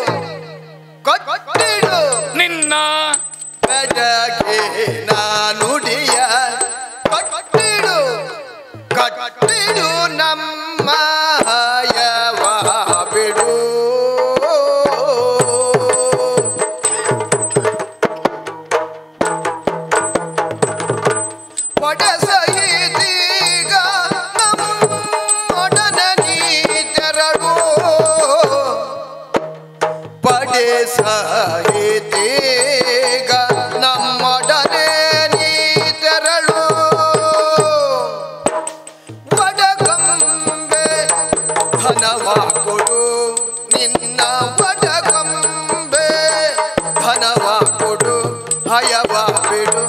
ಕೊಟ್ಟಿಡು ನಿನ್ನ ಬೆಡಗಿನ ನುಡಿಯ ಕೊಟ್ಟಿಡು ಕೊಟ್ಟಿಡು ನಮ್ಮ ಹಯವ ಬಿಡು. ಒಡಸಹಿದೀಗ ನಮ್ಮೊಡನೆ ನೀ ತೆರಳು, ಪಡೆಸಹಿದೀಗ ನಮ್ಮೊಡನೆ ನೀ ತೆರಳು. ಒಡಗಂಬೆ ಧನವ ಕೊಡು, ನಿನ್ನ ಒಡಗಂಬೆ ಧನವ ಕೊಡು, ಹಯವ ಬಿಡು,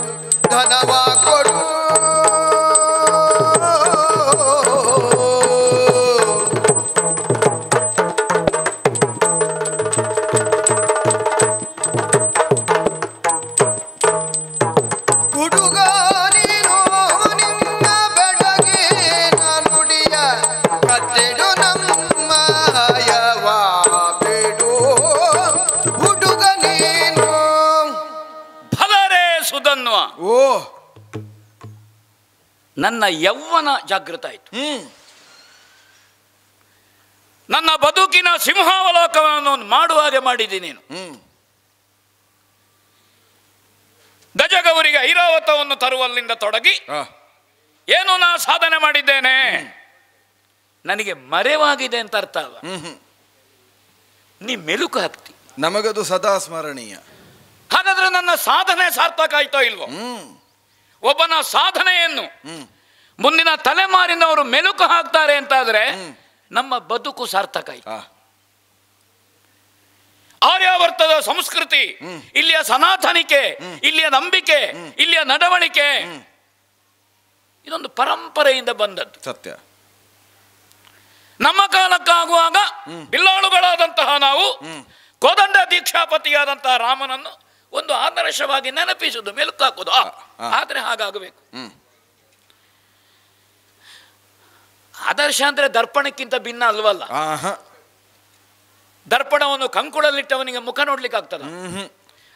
ಧನವ ಕೊಡು. ಹುಡುಗ ನೀನು ನಿನ್ನ ಬೆಡಗಿನ ನುಡಿಯ ಕಟ್ಟಿಡು ನಮ್ಮ ಹಯವ ಬಿಡು. ಹುಡುಗ ನೀನು ಫಲರೇ ಸುಧನ್ವ, ಓ ನನ್ನ ಯೌವನ ಜಾಗೃತ ಆಯಿತು. ನನ್ನ ಬದುಕಿನ ಸಿಂಹಾವಲೋಕನವನ್ನು ಮಾಡುವ ಹಾಗೆ ಮಾಡಿದ್ದೀನಿ ನೀನು. ಗಜಗೌರಿಗೆ ಐರಾವತವನ್ನು ತರುವಲ್ಲಿಂದ ತೊಡಗಿ ಏನು ನಾ ಸಾಧನೆ ಮಾಡಿದ್ದೇನೆ, ನನಗೆ ಮರೆವಾಗಿದೆ ಅಂತ ಅರ್ಥ ಅಲ್ಲ. ನೀ ಮೆಲುಕು ಹಾಕ್ತಿ, ನಮಗದು ಸದಾ ಸ್ಮರಣೀಯ. ಹಾಗಾದ್ರೆ ನನ್ನ ಸಾಧನೆ ಸಾರ್ಥಕ ಆಯ್ತೋ ಇಲ್ವೋ? ಒಬ್ಬನ ಸಾಧನೆಯನ್ನು ಮುಂದಿನ ತಲೆಮಾರಿನವರು ಮೆಲುಕು ಹಾಕ್ತಾರೆ ಅಂತಾದ್ರೆ ನಮ್ಮ ಬದುಕು ಸಾರ್ಥಕ ಆಯ್ತು. ಆರ್ಯಾವರ್ತದ ಸಂಸ್ಕೃತಿ, ಇಲ್ಲಿಯ ಸನಾತನಿಕೆ, ಇಲ್ಲಿಯ ನಂಬಿಕೆ, ಇಲ್ಲಿಯ ನಡವಳಿಕೆ ಇದೊಂದು ಪರಂಪರೆಯಿಂದ ಬಂದದ್ದು. ಸತ್ಯ. ನಮ್ಮ ಕಾಲಕ್ಕಾಗುವಾಗ ಬಿಲ್ಲಾಳುಗಳಾದಂತಹ ನಾವು ಕೋದಂಡ ದೀಕ್ಷಾಪತಿಯಾದಂತಹ ರಾಮನನ್ನು ಒಂದು ಆದರ್ಶವಾಗಿ ನೆನಪಿಸುವುದು, ಮೆಲುಕು ಹಾಕುವುದು. ಆದ್ರೆ ಹಾಗಾಗಬೇಕು. ಆದರ್ಶ ಅಂದ್ರೆ ದರ್ಪಣಕ್ಕಿಂತ ಭಿನ್ನ ಅಲ್ವಲ್ಲ. ದರ್ಪಣವನ್ನು ಕಂಕುಳಲ್ಲಿಟ್ಟವನಿಗೆ ಮುಖ ನೋಡ್ಲಿಕ್ಕೆ ಆಗ್ತದ?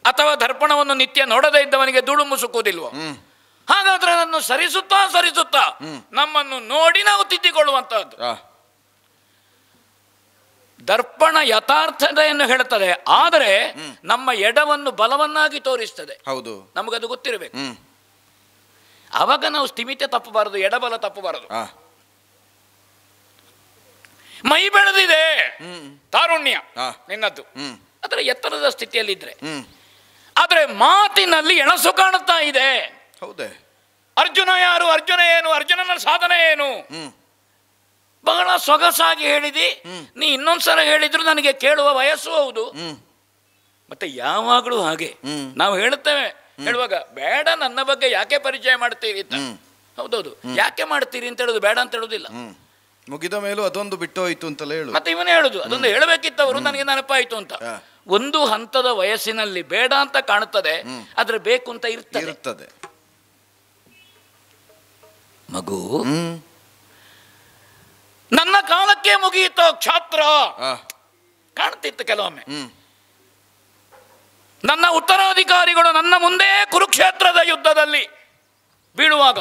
ಅಥವಾ ದರ್ಪಣವನ್ನು ನಿತ್ಯ ನೋಡದೇ ಇದ್ದವನಿಗೆ ಧೂಳು ಮುಸುಕುವುದಿಲ್ವೋ? ಹಾಗಾದ್ರೆ ಅದನ್ನು ಸರಿಸುತ್ತಾ ಸರಿಸುತ್ತಾ ನಮ್ಮನ್ನು ನೋಡಿ ನಾವು ತಿದ್ದಿಕೊಳ್ಳುವಂತಹದ್ದು. ದರ್ಪಣ ಯಥಾರ್ಥತೆಯನ್ನು ಹೇಳುತ್ತದೆ, ಆದರೆ ನಮ್ಮ ಎಡವನ್ನು ಬಲವನ್ನಾಗಿ ತೋರಿಸ್ತದೆ. ಹೌದು, ನಮಗದು ಗೊತ್ತಿರಬೇಕು. ಆವಾಗ ನಾವು ಸ್ಥಿಮಿತೆ ತಪ್ಪಬಾರದು, ಎಡಬಲ ತಪ್ಪಬಾರದು. ಮೈ ಬೆಳೆದಿದೆ, ತಾರುಣ್ಯ ನಿನ್ನದ್ದು, ಅದರ ಎತ್ತರದ ಸ್ಥಿತಿಯಲ್ಲಿದ್ರೆ, ಆದರೆ ಮಾತಿನಲ್ಲಿ ಎಣಸು ಕಾಣುತ್ತಾ ಇದೆ. ಹೌದೇ? ಅರ್ಜುನ ಯಾರು, ಅರ್ಜುನ ಏನು, ಅರ್ಜುನನ ಸಾಧನೆ ಏನು, ಬಹಳ ಸೊಗಸಾಗಿ ಹೇಳಿದಿ. ನೀ ಇನ್ನೊಂದ್ಸಲ ಹೇಳಿದ್ರು ನನಗೆ ಕೇಳುವ ವಯಸ್ಸು ಹೌದು. ಮತ್ತೆ ಯಾವಾಗಲೂ ಹಾಗೆ ನಾವು ಹೇಳುತ್ತೇವೆ, ಹೇಳುವಾಗ ಬೇಡ ನನ್ನ ಬಗ್ಗೆ ಯಾಕೆ ಪರಿಚಯ ಮಾಡ್ತೀರಿ ಅಂತ. ಹೌದೌದು, ಯಾಕೆ ಮಾಡ್ತೀರಿ ಅಂತ ಹೇಳುದು, ಬೇಡ ಅಂತ ಹೇಳುದಿಲ್ಲ. ಮುಗಿದ ಮೇಲೂ ಅದೊಂದು ಬಿಟ್ಟು ಹೋಯ್ತು ಅಂತಲೇ ಹೇಳು. ಮತ್ತೆ ಇವನೇ ಹೇಳುದು, ಅದೊಂದು ಹೇಳಬೇಕಿತ್ತವರು ನನಗೆ ನೆನಪಾಯ್ತು ಅಂತ. ಒಂದು ಹಂತದ ವಯಸ್ಸಿನಲ್ಲಿ ಬೇಡ ಅಂತ ಕಾಣುತ್ತದೆ, ಆದ್ರೆ ಬೇಕು ಅಂತ ಇರ್ತದೆ. ಮಗು ನನ್ನ ಕಾಲಕ್ಕೆ ಮುಗಿಯಿತೋ ಕ್ಷಾತ್ರ ಕಾಣ್ತಿತ್ತು ಕೆಲವೊಮ್ಮೆ. ನನ್ನ ಉತ್ತರಾಧಿಕಾರಿಗಳು ನನ್ನ ಮುಂದೆ ಕುರುಕ್ಷೇತ್ರದ ಯುದ್ಧದಲ್ಲಿ ಬೀಳುವಾಗ,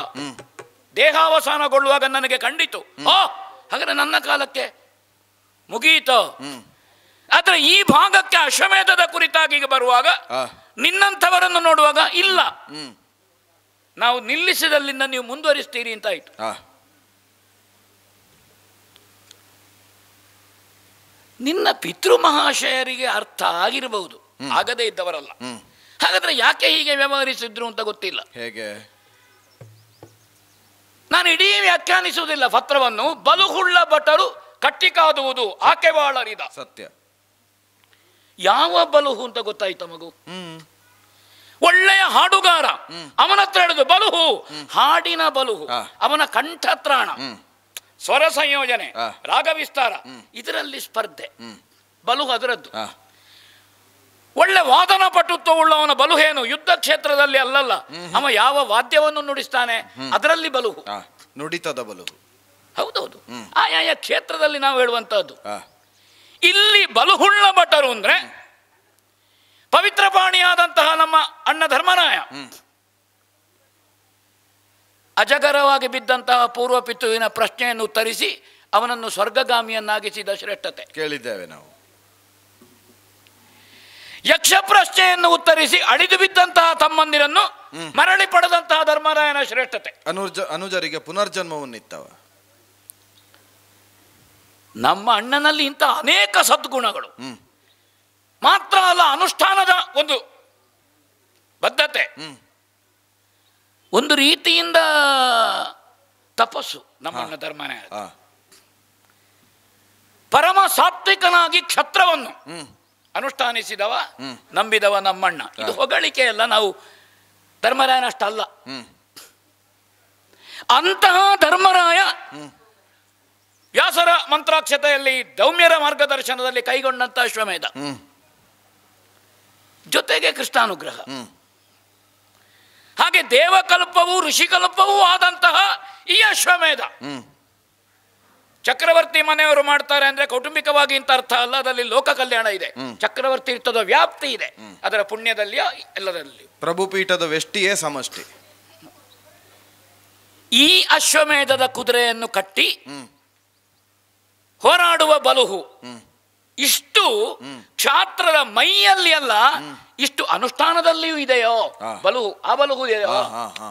ದೇಹಾವಸಾನಗೊಳ್ಳುವಾಗ ನನಗೆ ಕಂಡಿತು, ಹಾಗಾದ್ರೆ ನನ್ನ ಕಾಲಕ್ಕೆ ಮುಗಿಯಿತೋ. ಆದ್ರೆ ಈ ಭಾಗಕ್ಕೆ ಅಶ್ವಮೇಧದ ಕುರಿತಾಗಿ ಬರುವಾಗ ನಿನ್ನಂಥವರನ್ನು ನೋಡುವಾಗ ಇಲ್ಲ, ನಾವು ನಿಲ್ಲಿಸಿದಲ್ಲಿಂದ ನೀವು ಮುಂದುವರಿಸ್ತೀರಿ ಅಂತ ಆಯ್ತು. ನಿನ್ನ ಪಿತೃ ಮಹಾಶಯರಿಗೆ ಅರ್ಥ ಆಗಿರಬಹುದು, ಆಗದೇ ಇದ್ದವರಲ್ಲ. ಹಾಗಾದ್ರೆ ಯಾಕೆ ಹೀಗೆ ವ್ಯವಹರಿಸಿದ್ರು ಅಂತ ಗೊತ್ತಿಲ್ಲ. ಹೇಗೆ? ನಾನು ಇಡೀ ವ್ಯಾಖ್ಯಾನಿಸುವುದಿಲ್ಲ ಪತ್ರವನ್ನು. ಬಲುಹುಳ್ಳ ಭಟರು ಕಟ್ಟಿಕಾದುವುದು ಆಕೆ ಬಾಳರಿದ. ಸತ್ಯ. ಯಾವ ಬಲುಹು ಅಂತ ಗೊತ್ತಾಯ್ತ ಮಗು? ಒಳ್ಳೆಯ ಹಾಡುಗಾರ, ಅವನ ಹತ್ರ ಹೇಳುದು ಬಲುಹು, ಹಾಡಿನ ಬಲುಹು, ಅವನ ಕಂಠತ್ರಾಣ, ಸ್ವರ ಸಂಯೋಜನೆ, ರಾಗ ವಿಸ್ತಾರ, ಇದರಲ್ಲಿ ಸ್ಪರ್ಧೆ, ಬಲುಹು ಅದರದ್ದು. ಒಳ್ಳೆ ವಾದನ ಪಟುತ್ವ ಉಳ್ಳವನ ಬಲುಹೇನು, ಯುದ್ಧ ಕ್ಷೇತ್ರದಲ್ಲಿ ಅಲ್ಲಲ್ಲ, ಅವ ಯಾವ ವಾದ್ಯವನ್ನು ನುಡಿಸ್ತಾನೆ ಅದರಲ್ಲಿ ಬಲುಹು, ನುಡಿತದ ಬಲುಹು. ಹೌದೌದು, ಆಯಾಯ ಕ್ಷೇತ್ರದಲ್ಲಿ ನಾವು ಹೇಳುವಂತಹದ್ದು. ಇಲ್ಲಿ ಬಲುಹುಳ್ಳ ಭಟರು ಅಂದ್ರೆ ಪವಿತ್ರ ಪಾಣಿಯಾದಂತಹ ನಮ್ಮ ಅಣ್ಣ ಧರ್ಮರಾಯ, ಅಜಗರವಾಗಿ ಬಿದ್ದಂತಹ ಪೂರ್ವ ಪಿತೃವಿನ ಪ್ರಶ್ನೆಯನ್ನು ಉತ್ತರಿಸಿ ಅವನನ್ನು ಸ್ವರ್ಗಗಾಮಿಯನ್ನಾಗಿಸಿದ ಶ್ರೇಷ್ಠತೆ ಕೇಳಿದ್ದೇವೆ ನಾವು. ಯಕ್ಷ ಪ್ರಶ್ನೆಯನ್ನು ಉತ್ತರಿಸಿ ಅಳಿದು ಬಿದ್ದಂತಹ ತಮ್ಮಂದಿರನ್ನು ಮರಳಿ ಪಡೆದಂತಹ ಧರ್ಮರಾಯನ ಶ್ರೇಷ್ಠತೆ. ಅನುಜರಿಗೆ ಪುನರ್ಜನ್ಮವನ್ನಿತ್ತವ. ನಮ್ಮ ಅಣ್ಣನಲ್ಲಿ ಇಂಥ ಅನೇಕ ಸದ್ಗುಣಗಳು ಮಾತ್ರ ಅಲ್ಲ, ಅನುಷ್ಠಾನದ ಒಂದು ಬದ್ಧತೆ, ಒಂದು ರೀತಿಯಿಂದ ತಪಸ್ಸು. ನಮ್ಮ ಅಣ್ಣ ಧರ್ಮರಾಯ ಪರಮ ಸಾತ್ವಿಕನಾಗಿ ಕ್ಷತ್ರವನ್ನು ಅನುಷ್ಠಾನಿಸಿದವ, ನಂಬಿದವ ನಮ್ಮಣ್ಣ. ಇದು ಹೊಗಳಿಕೆ ಅಲ್ಲ, ನಾವು ಧರ್ಮರಾಯನಷ್ಟಲ್ಲ. ಅಂತಹ ಧರ್ಮರಾಯ ವ್ಯಾಸರ ಮಂತ್ರಾಕ್ಷತೆಯಲ್ಲಿ ದೌಮ್ಯರ ಮಾರ್ಗದರ್ಶನದಲ್ಲಿ ಕೈಗೊಂಡಂತಹ ಅಶ್ವಮೇಧ, ಜೊತೆಗೆ ಕೃಷ್ಣಾನುಗ್ರಹ, ಹಾಗೆ ದೇವಕಲ್ಪವೂ ಋಷಿಕಲ್ಪವೂ ಆದಂತಹ ಈ ಅಶ್ವಮೇಧ. ಚಕ್ರವರ್ತಿ ಮನೆಯವರು ಮಾಡ್ತಾರೆ ಅಂದ್ರೆ ಕೌಟುಂಬಿಕವಾಗಿ ಇಂಥ ಅರ್ಥ ಅಲ್ಲ, ಅದರಲ್ಲಿ ಲೋಕ ಕಲ್ಯಾಣ ಇದೆ. ಚಕ್ರವರ್ತಿ ಇರ್ತದ ವ್ಯಾಪ್ತಿ ಇದೆ, ಅದರ ಪುಣ್ಯದಲ್ಲಿ ಎಲ್ಲದರಲ್ಲಿ. ಪ್ರಭುಪೀಠದ ವ್ಯಷ್ಟಿಯೇ ಸಮಷ್ಟಿ. ಈ ಅಶ್ವಮೇಧದ ಕುದುರೆಯನ್ನು ಕಟ್ಟಿ ಹೋರಾಡುವ ಬಲುಹು ಇಷ್ಟು ಕ್ಷಾತ್ರರ ಮೈಯಲ್ಲಿ ಅಲ್ಲ, ಇಷ್ಟು ಅನುಷ್ಠಾನದಲ್ಲಿಯೂ ಇದೆಯೋ ಬಲುಹು. ಆ ಬಲುಹು ಇದೆಯೋ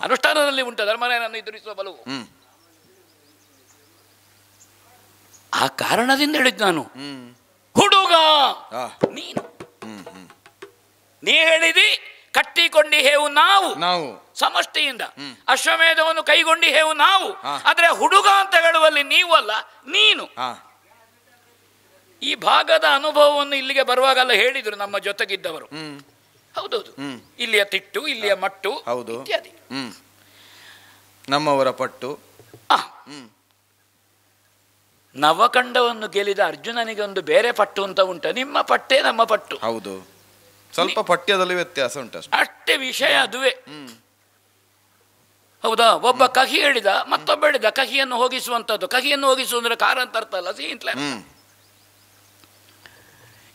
ಅನುಷ್ಠಾನದಲ್ಲಿ ಉಂಟು, ಧರ್ಮರಾಯನನ್ನು ಎದುರಿಸುವ ಬಲುಹು. ಆ ಕಾರಣದಿಂದ ಹೇಳಿದ್ ನಾನು, ಹುಡುಗ ನೀನು, ನೀ ಹೇಳಿದಿ ಕಟ್ಟಿಕೊಂಡಿಹೇವು ನಾವು ನಾವು ಸಮಷ್ಟಿಯಿಂದ, ಅಶ್ವಮೇಧವನ್ನು ಕೈಗೊಂಡಿಹೇವು ನಾವು. ಆದ್ರೆ ಹುಡುಗ ಅಂತ ಹೇಳುವಲ್ಲಿ ನೀವಲ್ಲ, ನೀನು. ಈ ಭಾಗದ ಅನುಭವವನ್ನು ಇಲ್ಲಿಗೆ ಬರುವಾಗೆಲ್ಲ ಹೇಳಿದ್ರು ನಮ್ಮ ಜೊತೆಗಿದ್ದವರು. ಹೌದೌದು, ಇಲ್ಲಿಯ ತಿಟ್ಟು, ಇಲ್ಲಿಯ ಮಟ್ಟು, ಇತ್ಯಾದಿ. ನಮ್ಮವರ ಪಟ್ಟು. ನವಖಂಡವನ್ನು ಗೆಲ್ಲಿದ ಅರ್ಜುನನಿಗೆ ಒಂದು ಬೇರೆ ಪಟ್ಟು ಅಂತ ಉಂಟು, ನಿಮ್ಮ ಪಟ್ಟೆ ನಮ್ಮ ಪಟ್ಟು. ಹೌದು, ಸ್ವಲ್ಪ ಪಠ್ಯದಲ್ಲಿ ವ್ಯತ್ಯಾಸ ಉಂಟು ಅಷ್ಟೇ, ವಿಷಯ ಅದುವೇ. ಹೌದಾ? ಒಬ್ಬ ಕಹಿ ಹೇಳಿದ, ಮತ್ತೊಬ್ಬ ಹೇಳಿದ ಕಹಿಯನ್ನು ಹೋಗಿಸುವಂಥದ್ದು. ಕಹಿಯನ್ನು ಹೋಗಿಸು ಅಂದ್ರೆ ಕಾರ ಅಂತ ಅರ್ಥ ಅಲ್ಲ, ಸಿಹಿಂತಲೇ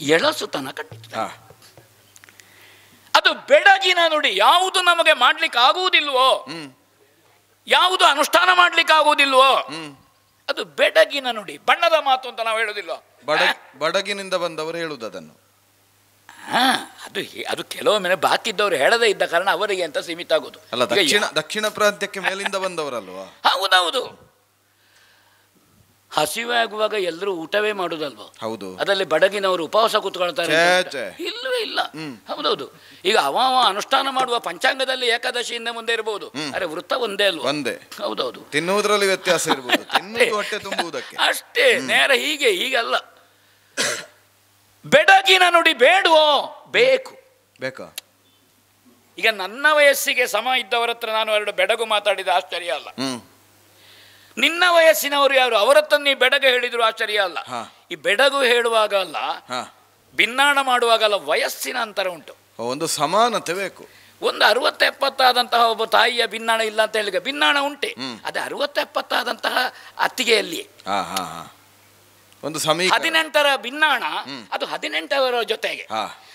ಎಳಸುತನ ಕಟ್ಟಿದ. ಅದು ಬೆಡಗಿನ ನುಡಿ. ಯಾವುದು ನಮಗೆ ಮಾಡ್ಲಿಕ್ಕೆ ಆಗುವುದಿಲ್ವೋ, ಯಾವುದು ಅನುಷ್ಠಾನ ಮಾಡ್ಲಿಕ್ಕೆ ಆಗುವುದಿಲ್ವೋ, ಅದು ಬೆಡಗಿನ ನುಡಿ. ಬಣ್ಣದ ಮಾತು ಅಂತ ನಾವು ಹೇಳುದಿಲ್ವ? ಬಡಗಿನಿಂದ ಬಂದವರು ಹೇಳುವುದು ಅದನ್ನು. ಅದು ಕೆಲವೊಮ್ಮೆ ಬಾಕಿದ್ದವರು ಹೇಳದೇ ಇದ್ದ ಕಾರಣ ಅವರಿಗೆ ಅಂತ ಸೀಮಿತ ಆಗುದು. ಅಲ್ಲ, ದಕ್ಷಿಣ ಪ್ರಾಂತ್ಯಕ್ಕೆ ಮೇಲಿಂದ ಬಂದವರಲ್ವಾ? ಹೌದೌದು. ಹಸಿವೆ ಆಗುವಾಗ ಎಲ್ಲರೂ ಊಟವೇ ಮಾಡುದಲ್ವ? ಹೌದು. ಅದರಲ್ಲಿ ಬಡಗಿನವರು ಉಪವಾಸ ಕೂತ್ಕೊಳ್ತಾರೆ? ಇಲ್ಲವೇ ಇಲ್ಲ. ಹೌದೌದು. ಈಗ ಅವ ಅನುಷ್ಠಾನ ಮಾಡುವ ಪಂಚಾಂಗದಲ್ಲಿ ಏಕಾದಶಿಯಿಂದ ಮುಂದೆ ಇರಬಹುದು, ಅರೆ ವೃತ್ತ ಒಂದೇ ಅಲ್ವ? ಒಂದೇ. ಹೌದೌದು. ತಿನ್ನುವುದರಲ್ಲಿ ವ್ಯತ್ಯಾಸ ಇರಬಹುದು, ಹೊಟ್ಟೆ ತುಂಬುವುದಕ್ಕೆ ಅಷ್ಟೇ. ನೇರ ಹೀಗಲ್ಲ. ಬೆಡಗಿನ ನುಡಿ ಬೇಡುವೋ? ಬೇಕು. ಬೇಕಾ? ಈಗ ನನ್ನ ವಯಸ್ಸಿಗೆ ಸಮ ಇದ್ದವರ ಹತ್ರ ನಾನು ಎರಡು ಬೆಡಗು ಮಾತಾಡಿದ ಆಶ್ಚರ್ಯ ಅಲ್ಲ. ನಿನ್ನ ವಯಸ್ಸಿನವರು ಯಾರು, ಅವರತ್ರ ನೀ ಬೆಡಗು ಹೇಳಿದ್ರು ಆಶ್ಚರ್ಯ ಅಲ್ಲ. ಈ ಬೆಡಗು ಹೇಳುವಾಗ ಅಲ್ಲ, ಭಿನ್ನಾಣ ಮಾಡುವಾಗಲ್ಲ, ವಯಸ್ಸಿನ ಅಂತರ ಉಂಟು. ಒಂದು ಸಮಾನತೆ ಬೇಕು. ಒಂದು 60-70 ಆದಂತಹ ಒಬ್ಬ ತಾಯಿಯ ಭಿನ್ನಾಣ ಇಲ್ಲ ಅಂತ ಹೇಳಿದ್ರೆ ಭಿನ್ನಾಣ ಉಂಟೆ. ಅದೇ 60-70 ಆದಂತಹ ಅತ್ತಿಗೆಯಲ್ಲಿ ಒಂದು 18ರ ಭಿನ್ನಾಣ, ಅದು 18ರ ಜೊತೆಗೆ.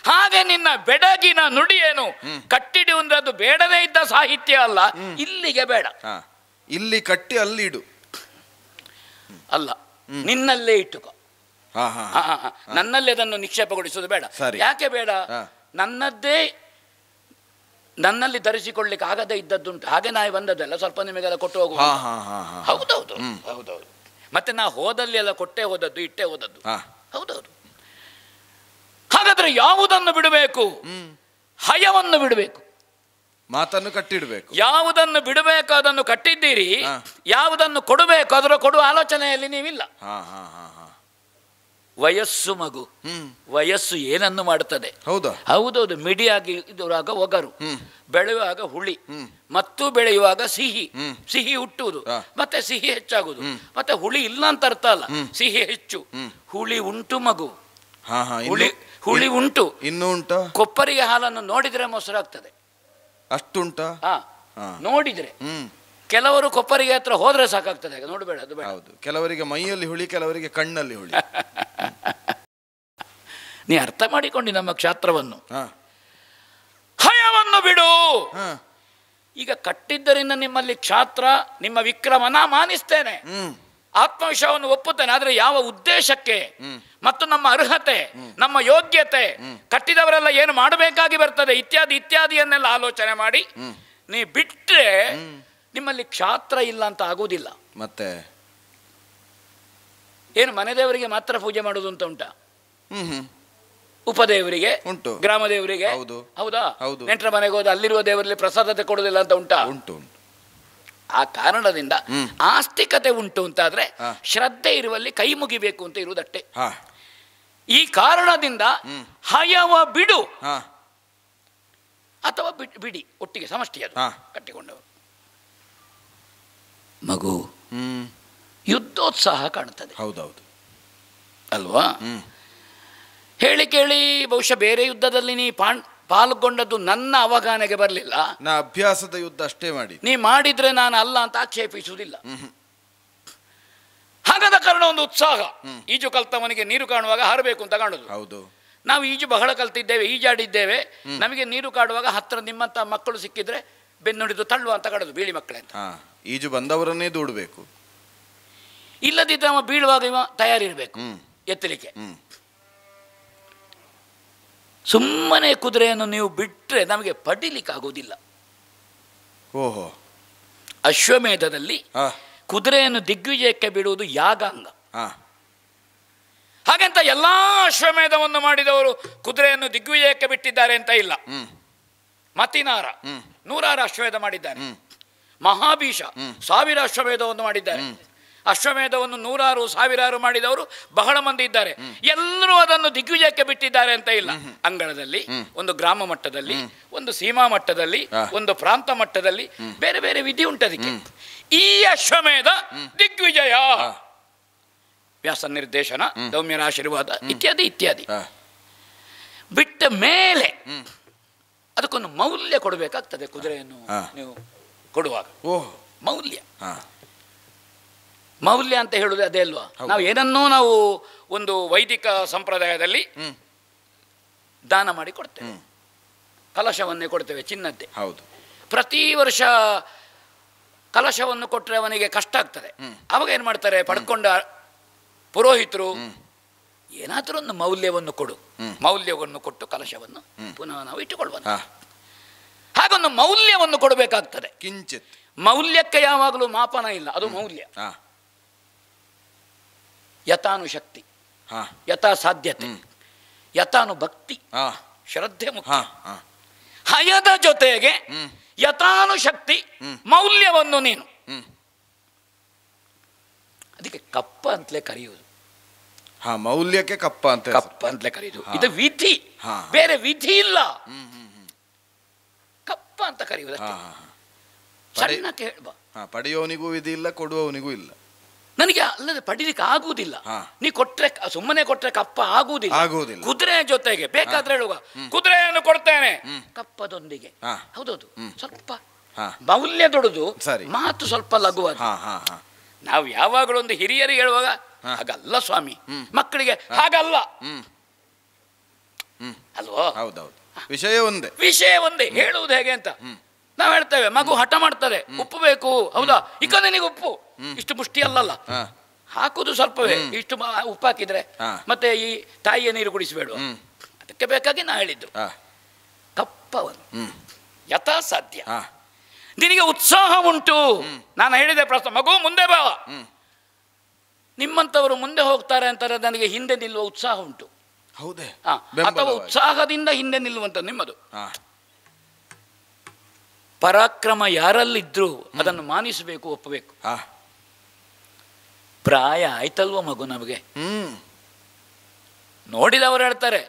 ಹಾಗೆ ನಿನ್ನ ಬೆಡಗಿನ ನುಡಿ ಏನು? ಕಟ್ಟಿಡಿ ಅಂದ್ರೆ ಅದು ಬೇಡದೇ ಇದ್ದ ಸಾಹಿತ್ಯ ಅಲ್ಲ, ಇಲ್ಲಿಗೆ ಬೇಡ. ಇಲ್ಲಿ ಕಟ್ಟಿ ಅಲ್ಲಿ ಇಡು ಅಲ್ಲ, ನಿನ್ನಲ್ಲೇ ಇಟ್ಟುಕೋ. ನನ್ನಲ್ಲಿ ಅದನ್ನು ನಿಕ್ಷೇಪಗೊಳಿಸುವುದು ಬೇಡ. ಯಾಕೆ ಬೇಡ? ನನ್ನಲ್ಲಿ ಧರಿಸಿಕೊಳ್ಳಿಕ್ಕೆ ಆಗದೇ ಇದ್ದದ್ದುಂಟು. ಹಾಗೆ ನಾಯಿ ಬಂದದ್ದೆಲ್ಲ ಸ್ವಲ್ಪ ನಿಮಗೆಲ್ಲ ಕೊಟ್ಟು ಹೋಗುವ. ಹೌದೌದು ಹೌದೌದು. ಮತ್ತೆ ನಾ ಹೋದಲ್ಲಿ ಎಲ್ಲ ಕೊಟ್ಟೆ ಹೋದದ್ದು, ಇಟ್ಟೆ ಹೋದದ್ದು. ಹೌದೌದು. ಹಾಗಾದ್ರೆ ಯಾವುದನ್ನು ಬಿಡಬೇಕು? ಹಯವನ್ನು ಬಿಡಬೇಕು, ಮಾತನ್ನು ಕಟ್ಟಿಡಬೇಕು. ಯಾವುದನ್ನು ಬಿಡಬೇಕು ಅದನ್ನು ಕಟ್ಟಿದ್ದೀರಿ, ಯಾವುದನ್ನು ಕೊಡಬೇಕು ಅದರ ಕೊಡುವ ಆಲೋಚನೆಯಲ್ಲಿ ನೀವಿಲ್ಲ. ವಯಸ್ಸು ಮಗು, ವಯಸ್ಸು ಏನನ್ನು ಮಾಡುತ್ತದೆ? ಹೌದೌದು. ಮಿಡಿಯಾಗಿ ಇರುವಾಗ ಒಗರು, ಬೆಳೆಯುವಾಗ ಹುಳಿ, ಮತ್ತು ಬೆಳೆಯುವಾಗ ಸಿಹಿ. ಸಿಹಿ ಹುಟ್ಟುವುದು, ಮತ್ತೆ ಸಿಹಿ ಹೆಚ್ಚಾಗುವುದು, ಮತ್ತೆ ಹುಳಿ ಇಲ್ಲ ಅಂತ ಅರ್ಥ ಅಲ್ಲ, ಸಿಹಿ ಹೆಚ್ಚು. ಹುಳಿ ಉಂಟು ಮಗು, ಹುಳಿ ಉಂಟು. ಇನ್ನೂ ಉಂಟು. ಕೊಪ್ಪರಿಗೆ ಹಾಲನ್ನು ನೋಡಿದ್ರೆ ಮೊಸರಾಗ್ತದೆ. ಅಷ್ಟುಂಟಾ? ನೋಡಿದ್ರೆ. ಕೆಲವರು ಕೊಪ್ಪರಿಗೆ ಹತ್ರ ಹೋದ್ರೆ ಸಾಕಾಗ್ತದೆ, ನೋಡಬೇಡ ಅದು ಬೇಡ. ಹೌದು, ಕೆಲವರಿಗೆ ಮೈಯಲ್ಲಿ ಹುಳಿ, ಕೆಲವರಿಗೆ ಕಣ್ಣಲ್ಲಿ ಹುಳಿ. ನೀ ಅರ್ಥ ಮಾಡಿಕೊಂಡು ನಮ್ಮ ಕ್ಷಾತ್ರವನ್ನು. ಹಯವನ್ನು ಬಿಡು. ಈಗ ಕಟ್ಟಿದ್ದರಿಂದ ನಿಮ್ಮಲ್ಲಿ ಕ್ಷಾತ್ರ, ನಿಮ್ಮ ವಿಕ್ರಮ ನಾ ಮಾನಿಸ್ತೇನೆ, ಆತ್ಮವಿಶ್ವಾಸವನ್ನು ಒಪ್ಪುತ್ತೇನೆ. ಆದ್ರೆ ಯಾವ ಉದ್ದೇಶಕ್ಕೆ ಮತ್ತು ನಮ್ಮ ಅರ್ಹತೆ, ನಮ್ಮ ಯೋಗ್ಯತೆ, ಕಟ್ಟಿದವರೆಲ್ಲ ಏನು ಮಾಡಬೇಕಾಗಿ ಬರ್ತದೆ, ಇತ್ಯಾದಿ ಇತ್ಯಾದಿಯನ್ನೆಲ್ಲ ಆಲೋಚನೆ ಮಾಡಿ ನೀ ಬಿಟ್ರೆ ನಿಮ್ಮಲ್ಲಿ ಕ್ಷಾತ್ರ ಇಲ್ಲ ಅಂತ ಆಗುವುದಿಲ್ಲ. ಮತ್ತೆ ಏನು ಮನೆ ದೇವರಿಗೆ ಮಾತ್ರ ಪೂಜೆ ಮಾಡುವುದು ಅಂತ ಉಂಟಾ? ಉಪದೇವರಿಗೆ ಉಂಟು, ಗ್ರಾಮ ದೇವರಿಗೆ. ಹೌದಾ? ಹೌದು. ನೆಂಟರ ಮನೆಗೆ ಹೋದ ಅಲ್ಲಿರುವ ದೇವರಲ್ಲಿ ಪ್ರಸಾದತೆ ಕೊಡುವುದಿಲ್ಲ ಅಂತ ಉಂಟಾ? ಉಂಟು. ಆ ಕಾರಣದಿಂದ ಆಸ್ತಿಕತೆ ಉಂಟು ಅಂತಾದ್ರೆ ಶ್ರದ್ಧೆ ಇರುವಲ್ಲಿ ಕೈ ಮುಗಿಬೇಕು ಅಂತ ಇರುವುದಷ್ಟೇ. ಈ ಕಾರಣದಿಂದ ಹಯವ ಬಿಡು, ಅಥವಾ ಬಿಡಿ, ಒಟ್ಟಿಗೆ ಸಮಷ್ಟಿ ಅದು ಕಟ್ಟಿಕೊಂಡವರು. ಮಗು ಯುದ್ಧೋತ್ಸಾಹ ಕಾಣುತ್ತದೆ. ಹೌದೌದು ಅಲ್ವಾ? ಹೇಳಿ ಕೇಳಿ ಬಹುಶಃ ಬೇರೆ ಯುದ್ಧದಲ್ಲಿ ನೀ ಪಾಲ್ಗೊಂಡದ್ದು ನನ್ನ ಅವಗಾನೆಗೆ ಬರಲಿಲ್ಲ. ನಾ ಅಭ್ಯಾಸದ ಯುದ್ಧ ಅಷ್ಟೇ ಮಾಡಿ. ನೀ ಮಾಡಿದ್ರೆ ನಾನು ಅಲ್ಲ ಅಂತ ಆಕ್ಷೇಪಿಸುವುದಿಲ್ಲ. ಹಾಗಾದ ಕಾರಣ ಒಂದು ಉತ್ಸಾಹ. ಈಜು ಕಲ್ತವನಿಗೆ ನೀರು ಕಾಣುವಾಗ ಹಾರಬೇಕು ಅಂತ ಕಾಣುದು. ಹೌದು. ನಾವು ಈಜು ಬಹಳ ಕಲ್ತಿದ್ದೇವೆ, ಈಜಾಡಿದ್ದೇವೆ. ನಮಗೆ ನೀರು ಕಾಡುವಾಗ ಹತ್ರ ನಿಮ್ಮಂತ ಮಕ್ಕಳು ಸಿಕ್ಕಿದ್ರೆ ಬೆನ್ನುಡಿದು ತಳ್ಳುವ ಅಂತ ಕಾಣುದು, ಬೀಳಿ ಮಕ್ಕಳೇ ಅಂತ. ಈಜು ಬಂದವರನ್ನೇ ದೂಡಬೇಕು. ಇಲ್ಲದಿದ್ದರೆ ಅವ ಬೀಳುವಾಗ ಇವ ತಯಾರಿರ್ಬೇಕು ಎತ್ತಲಿಕ್ಕೆ. ಸುಮ್ಮನೆ ಕುದುರೆಯನ್ನು ನೀವು ಬಿಟ್ಟರೆ ನಮಗೆ ಪಡಿಲಿಕ್ಕಾಗುವುದಿಲ್ಲ. ಓಹೋ. ಅಶ್ವಮೇಧದಲ್ಲಿ ಕುದುರೆಯನ್ನು ದಿಗ್ವಿಜಯಕ್ಕೆ ಬಿಡುವುದು ಯಾಗಾಂಗ. ಹಾಗೆಂತ ಎಲ್ಲಾ ಅಶ್ವಮೇಧವನ್ನು ಮಾಡಿದವರು ಕುದುರೆಯನ್ನು ದಿಗ್ವಿಜಯಕ್ಕೆ ಬಿಟ್ಟಿದ್ದಾರೆ ಅಂತ ಇಲ್ಲ. ಮತಿನಾರ 100 ಅಶ್ವಮೇಧ ಮಾಡಿದ್ದಾರೆ. ಮಹಾಭೀಷ 1000 ಅಶ್ವಮೇಧವನ್ನು ಮಾಡಿದ್ದಾರೆ. ಅಶ್ವಮೇಧವನ್ನು 100,000 ಮಾಡಿದವರು ಬಹಳ ಮಂದಿ ಇದ್ದಾರೆ. ಎಲ್ಲರೂ ಅದನ್ನು ದಿಗ್ವಿಜಯಕ್ಕೆ ಬಿಟ್ಟಿದ್ದಾರೆ ಅಂತ ಇಲ್ಲ. ಅಂಗಳದಲ್ಲಿ, ಒಂದು ಗ್ರಾಮ ಮಟ್ಟದಲ್ಲಿ, ಒಂದು ಸೀಮಾ ಮಟ್ಟದಲ್ಲಿ, ಒಂದು ಪ್ರಾಂತ ಮಟ್ಟದಲ್ಲಿ ಬೇರೆ ಬೇರೆ ವಿಧಿ ಉಂಟು ಅದಕ್ಕೆ. ಈ ಅಶ್ವಮೇಧ ದಿಗ್ವಿಜಯ, ವ್ಯಾಸ ನಿರ್ದೇಶನ, ದೌಮ್ಯರ ಆಶೀರ್ವಾದ ಇತ್ಯಾದಿ ಇತ್ಯಾದಿ ಬಿಟ್ಟ ಮೇಲೆ ಅದಕ್ಕೊಂದು ಮೌಲ್ಯ ಕೊಡಬೇಕಾಗ್ತದೆ. ಕುದುರೆಯನ್ನು ನೀವು ಕೊಡುವಾಗ ಮೌಲ್ಯ ಅಂತ ಹೇಳುದು ಅದೇ ಅಲ್ವಾ? ನಾವು ಏನನ್ನೂ ನಾವು ಒಂದು ವೈದಿಕ ಸಂಪ್ರದಾಯದಲ್ಲಿ ದಾನ ಮಾಡಿ ಕೊಡ್ತೇವೆ, ಕಲಶವನ್ನೇ ಕೊಡ್ತೇವೆ, ಚಿನ್ನದ್ದೇ. ಹೌದು. ಪ್ರತಿ ವರ್ಷ ಕಲಶವನ್ನು ಕೊಟ್ಟರೆ ಅವನಿಗೆ ಕಷ್ಟ ಆಗ್ತದೆ. ಅವಾಗ ಏನು ಮಾಡ್ತಾರೆ, ಪಡ್ಕೊಂಡ ಪುರೋಹಿತರು ಏನಾದರೂ ಒಂದು ಮೌಲ್ಯವನ್ನು ಕೊಡು, ಮೌಲ್ಯವನ್ನು ಕೊಟ್ಟು ಕಲಶವನ್ನು ಪುನಃ ನಾವು ಇಟ್ಟುಕೊಳ್ಬೋದು. ಹಾಗೊಂದು ಮೌಲ್ಯವನ್ನು ಕೊಡಬೇಕಾಗ್ತದೆ. ಕಿಂಚಿತ್ ಮೌಲ್ಯಕ್ಕೆ ಯಾವಾಗಲೂ ಮಾಪನ ಇಲ್ಲ, ಅದು ಮೌಲ್ಯ. ಯಥಾನುಶಕ್ತಿ, ಯಥಾ ಸಾಧ್ಯತೆ, ಯಥಾನು ಭಕ್ತಿ, ಶ್ರದ್ಧೆ ಮುಖ್ಯ. ಹಯದ ಜೊತೆಗೆ ಯಥಾನುಶಕ್ತಿ ಮೌಲ್ಯವನ್ನು ನೀನು, ಅದಕ್ಕೆ ಕಪ್ಪ ಅಂತಲೇ ಕರೆಯುವುದು. ಮೌಲ್ಯಕ್ಕೆ ಕಪ್ಪ ಅಂತಲೇ ಕರೆಯುವುದು. ಇದು ವಿಧಿ, ಬೇರೆ ವಿಧಿ ಇಲ್ಲ. ಕಪ್ಪ ಅಂತ ಕರೆಯುವುದು ಸಣ್ಣ ಕೇಳ್ಬ. ಪಡೆಯೋನಿಗೂ ವಿಧಿ ಇಲ್ಲ, ಕೊಡುವವನಿಗೂ ಇಲ್ಲ. ನನಗೆ ಅಲ್ಲದೆ ಪಡಿಲಿಕ್ಕೆ ಆಗುವುದಿಲ್ಲ. ನೀ ಕೊಟ್ರೆ, ಸುಮ್ಮನೆ ಕೊಟ್ರೆ ಕಪ್ಪ ಆಗುವುದಿಲ್ಲ. ಕುದುರೆ ಜೊತೆಗೆ ಬೇಕಾದ್ರೆ ಹೇಳುವ, ಕುದುರೆಯನ್ನು ಕೊಡ್ತೇನೆ ಕಪ್ಪದೊಂದಿಗೆ. ಹೌದೌದು, ಸ್ವಲ್ಪ ಮೌಲ್ಯ ದೊಡ್ಡದು, ಮಾತು ಸ್ವಲ್ಪ ಲಘುವಾದ. ನಾವು ಯಾವಾಗಲೂ ಒಂದು ಹಿರಿಯರಿಗೆ ಹೇಳುವಾಗ ಹಾಗಲ್ಲ ಸ್ವಾಮಿ, ಮಕ್ಕಳಿಗೆ ಹಾಗಲ್ಲ ಅಲ್ವೋ? ಹೌದೌದು, ವಿಷಯ ಒಂದೇ. ಹೇಳುವುದು ಹೇಗೆ ಅಂತ ನಾವು ಹೇಳ್ತೇವೆ. ಮಗು ಹಠ ಮಾಡ್ತಾರೆ, ಉಪ್ಪು ಬೇಕು, ಹೌದಾ? ಈಗ ನಿನಗೆ ಉಪ್ಪು ಇಷ್ಟು ಮುಷ್ಟಿ ಅಲ್ಲಲ್ಲ, ಹಾಕುದು ಸ್ವಲ್ಪವೇ, ಇಷ್ಟು ಉಪ್ಪು ಹಾಕಿದ್ರೆ ಮತ್ತೆ ಈ ತಾಯಿಯ ನೀರು ಕುಡಿಸಬೇಡ. ಅದಕ್ಕೆ ಬೇಕಾಗಿ ನಾ ಹೇಳಿದ್ದು ಕಪ್ಪವನ್ನು ಯಥಾ ಸಾಧ್ಯ. ನಿನಗೆ ಉತ್ಸಾಹ ಉಂಟು, ನಾನು ಹೇಳಿದೆ ಪ್ರಶ್ನೆ, ಮಗು ಮುಂದೆ ಬಾ. ನಿಮ್ಮಂಥವರು ಮುಂದೆ ಹೋಗ್ತಾರೆ ಅಂತಾರೆ, ನನಗೆ ಹಿಂದೆ ನಿಲ್ಲುವ ಉತ್ಸಾಹ ಉಂಟು. ಹೌದೇ? ಅಥವಾ ಉತ್ಸಾಹದಿಂದ ಹಿಂದೆ ನಿಲ್ಲುವಂತ ನಿಮ್ಮದು. ಪರಾಕ್ರಮ ಯಾರಲ್ಲಿದ್ರು ಅದನ್ನು ಮಾನಿಸಬೇಕು, ಒಪ್ಪಬೇಕು. ಪ್ರಾಯ ಆಯ್ತಲ್ವ ಮಗು ನಮಗೆ? ನೋಡಿದವರು ಹೇಳ್ತಾರೆ,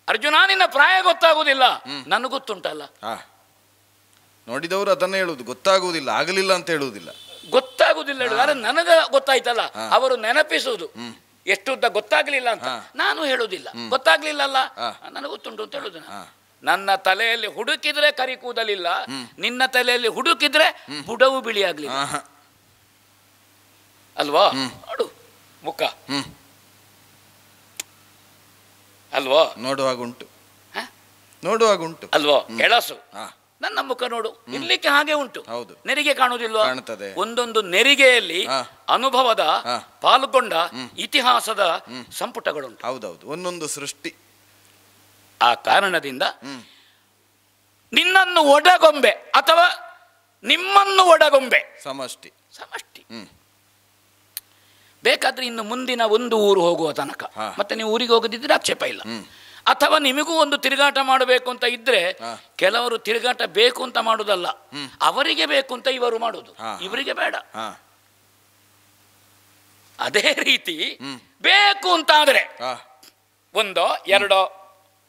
ಅರ್ಜುನ ನಿನ್ನ ಪ್ರಾಯ ಗೊತ್ತಾಗುವುದಿಲ್ಲ. ನನಗೆ ಗೊತ್ತುಂಟಲ್ಲ. ನೋಡಿದವರು ಅದನ್ನ ಹೇಳುದು, ಗೊತ್ತಾಗುವುದಿಲ್ಲ, ಆಗಲಿಲ್ಲ ಅಂತ ಹೇಳುವುದಿಲ್ಲ, ಗೊತ್ತಾಗುವುದಿಲ್ಲ ಹೇಳುದು. ಆದ್ರೆ ನನಗ ಗೊತ್ತಾಯ್ತಲ್ಲ, ಅವರು ನೆನಪಿಸುವುದು. ಎಷ್ಟು ಉದ್ದ ಗೊತ್ತಾಗ್ಲಿಲ್ಲ ಅಂತ ನಾನು ಹೇಳುವುದಿಲ್ಲ. ಗೊತ್ತಾಗ್ಲಿಲ್ಲ ಅಲ್ಲ, ನನಗೆ ಗೊತ್ತುಂಟು ಅಂತ ಹೇಳುದು. ನನ್ನ ತಲೆಯಲ್ಲಿ ಹುಡುಕಿದ್ರೆ ಕರಿ ಕೂದಲಿಲ್ಲ, ನಿನ್ನ ತಲೆಯಲ್ಲಿ ಹುಡುಕಿದ್ರೆ ಬುಡವು ಬಿಳಿ ಆಗ್ಲಿಲ್ಲ ಅಲ್ವಾ? ನೋಡು ಮುಖ ಅಲ್ವಾ? ನೋಡುವಾಗುಂಟು ಅಲ್ವಾ? ಎಳಸು ನನ್ನ ಮುಖ ನೋಡು, ಇರ್ಲಿಕ್ಕೆ ಹಾಗೆ ಉಂಟು. ನೆರಿಗೆ ಕಾಣುವುದಿಲ್ವಾ? ಒಂದೊಂದು ನೆರಿಗೆಯಲ್ಲಿ ಅನುಭವದ ಪಾಲ್ಗೊಂಡ ಇತಿಹಾಸದ ಸಂಪುಟಗಳುಂಟು. ಹೌದೌದು, ಒಂದೊಂದು ಸೃಷ್ಟಿ. ಆ ಕಾರಣದಿಂದ ನಿನ್ನನ್ನು ಒಡಗೊಂಬೆ ಅಥವಾ ನಿಮ್ಮನ್ನು ಒಡಗೊಂಬೆ ಸಮಷ್ಟಿ. ಬೇಕಾದ್ರೆ ಇನ್ನು ಮುಂದಿನ ಒಂದು ಊರು ಹೋಗುವ ತನಕ, ಮತ್ತೆ ನೀವು ಊರಿಗೆ ಹೋಗದಿದ್ರೆ ಆಕ್ಷೇಪ ಇಲ್ಲ. ಅಥವಾ ನಿಮಗೂ ಒಂದು ತಿರುಗಾಟ ಮಾಡಬೇಕು ಅಂತ ಇದ್ರೆ, ಕೆಲವರು ತಿರುಗಾಟ ಬೇಕು ಅಂತ ಮಾಡುವುದಲ್ಲ, ಅವರಿಗೆ ಬೇಕು ಅಂತ ಇವರು ಮಾಡುವುದು, ಇವರಿಗೆ ಬೇಡ. ಅದೇ ರೀತಿ ಬೇಕು ಅಂತ ಆದ್ರೆ ಒಂದೋ ಎರಡೋ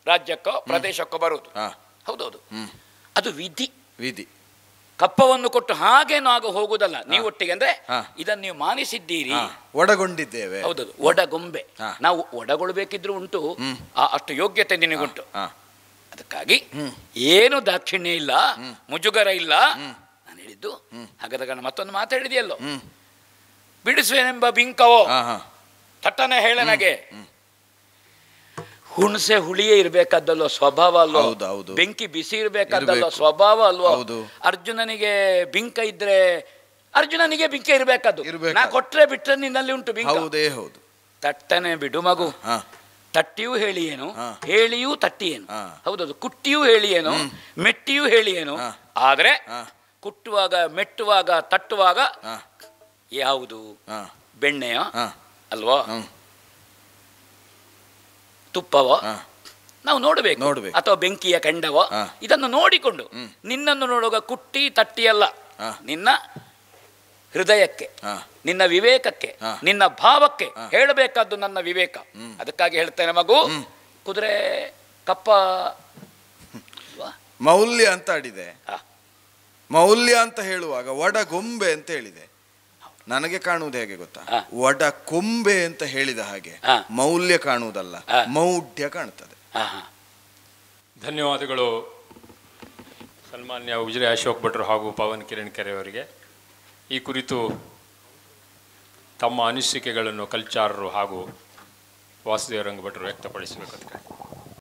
ರಾಜ್ಯಕ್ಕೋ ಪ್ರದೇಶಕ್ಕೋ ಬರುವುದು. ಹೌದೌದು, ಅದು ವಿಧಿ. ಕಪ್ಪವನ್ನು ಕೊಟ್ಟು ಹಾಗೇನು ಆಗ ಹೋಗುದಲ್ಲ. ನೀವು ಒಟ್ಟಿಗೆ ಅಂದ್ರೆ ಇದನ್ನು ನೀವು ಮಾನಿಸಿದ್ದೀರಿ, ಒಡಗೊಂಡಿದ್ದೇವೆ. ಹೌದೌದು, ಒಡಗೊಂಬೆ. ನಾವು ಒಡಗೊಳ್ಬೇಕಿದ್ರು ಉಂಟು, ಅಷ್ಟು ಯೋಗ್ಯತೆ ನಿನಗುಂಟು. ಅದಕ್ಕಾಗಿ ಏನು ದಾಕ್ಷಿಣ್ಯ ಇಲ್ಲ, ಮುಜುಗರ ಇಲ್ಲ. ನಾನು ಹೇಳಿದ್ದು ಹಾಗಾದಾಗ ಮತ್ತೊಂದು ಮಾತಾಡಿದೆಯಲ್ಲೋ, ಬಿಡಿಸುವೆನೆಂಬ ಬಿಂಕವೋ ತಟ್ಟನೆ ಹೇಳನಗೆ. ಹುಣಸೆ ಹುಳಿಯೇ ಇರ್ಬೇಕಾದಲ್ವ ಸ್ವಭಾವ ಅಲ್ವಾ? ಬೆಂಕಿ ಬಿಸಿ ಇರ್ಬೇಕಾದಲ್ವ ಸ್ವಭಾವ ಅಲ್ವಾ? ಅರ್ಜುನನಿಗೆ ಬಿಂಕ ಇದ್ರೆ ಅರ್ಜುನನಿಗೆ ಬಿಂಕ ಇರ್ಬೇಕಾದ್ದು. ನಾ ಕೊಟ್ರೆ ಬಿಟ್ರೆ ನಿನ್ನಲ್ಲಿ ಉಂಟು ಬಿಂಕ. ತಟ್ಟನೆ ಬಿಡು ಮಗು. ತಟ್ಟಿಯೂ ಹೇಳಿ ಏನು, ಹೇಳಿಯೂ ತಟ್ಟಿ ಏನು. ಹೌದದು, ಕುಟ್ಟಿಯೂ ಹೇಳಿ ಏನು, ಮೆಟ್ಟಿಯೂ ಹೇಳಿ ಏನು. ಆದ್ರೆ ಕುಟ್ಟುವಾಗ, ಮೆಟ್ಟುವಾಗ, ತಟ್ಟುವಾಗ ಯಾವುದು ಬೆಣ್ಣೆಯ ಅಲ್ವಾ, ತುಪ್ಪವ ನಾವು ನೋಡಬೇಕು, ನೋಡ್ಬೇಕು. ಅಥವಾ ಬೆಂಕಿಯ ಕೆಂಡವೋ ಇದನ್ನು ನೋಡಿಕೊಂಡು ನಿನ್ನನ್ನು ನೋಡುವಾಗ ಕುಟ್ಟಿ ತಟ್ಟಿಯಲ್ಲ, ನಿನ್ನ ಹೃದಯಕ್ಕೆ, ನಿನ್ನ ವಿವೇಕಕ್ಕೆ, ನಿನ್ನ ಭಾವಕ್ಕೆ ಹೇಳಬೇಕಾದ್ದು ನನ್ನ ವಿವೇಕ. ಅದಕ್ಕಾಗಿ ಹೇಳ್ತೇನೆ ಮಗು, ಕುದುರೆ ಕಪ್ಪ ಮೌಲ್ಯ ಅಂತ ಆಡಿದೆ. ಮೌಲ್ಯ ಅಂತ ಹೇಳುವಾಗ ಒಡಗೊಂಬೆ ಅಂತ ಹೇಳಿದೆ. ನನಗೆ ಕಾಣುವುದು ಹೇಗೆ ಗೊತ್ತಾ, ಒಡ ಕೊಂಬೆ ಅಂತ ಹೇಳಿದ ಹಾಗೆ ಮೌಲ್ಯ ಕಾಣುವುದಲ್ಲ, ಮೌಢ್ಯ ಕಾಣ್ತದೆ. ಧನ್ಯವಾದಗಳು ಸನ್ಮಾನ್ಯ ಉಜಿರೆ ಅಶೋಕ್ ಭಟ್ರು ಹಾಗೂ ಪವನ್ ಕಿರಣ್ ಕೆರೆ ಅವರಿಗೆ. ಈ ಕುರಿತು ತಮ್ಮ ಅನಿಸಿಕೆಗಳನ್ನು ಕಲ್ಚಾರರು ಹಾಗೂ ವಾಸುದೇವ ರಂಗ ಭಟ್ರು ವ್ಯಕ್ತಪಡಿಸಬೇಕು.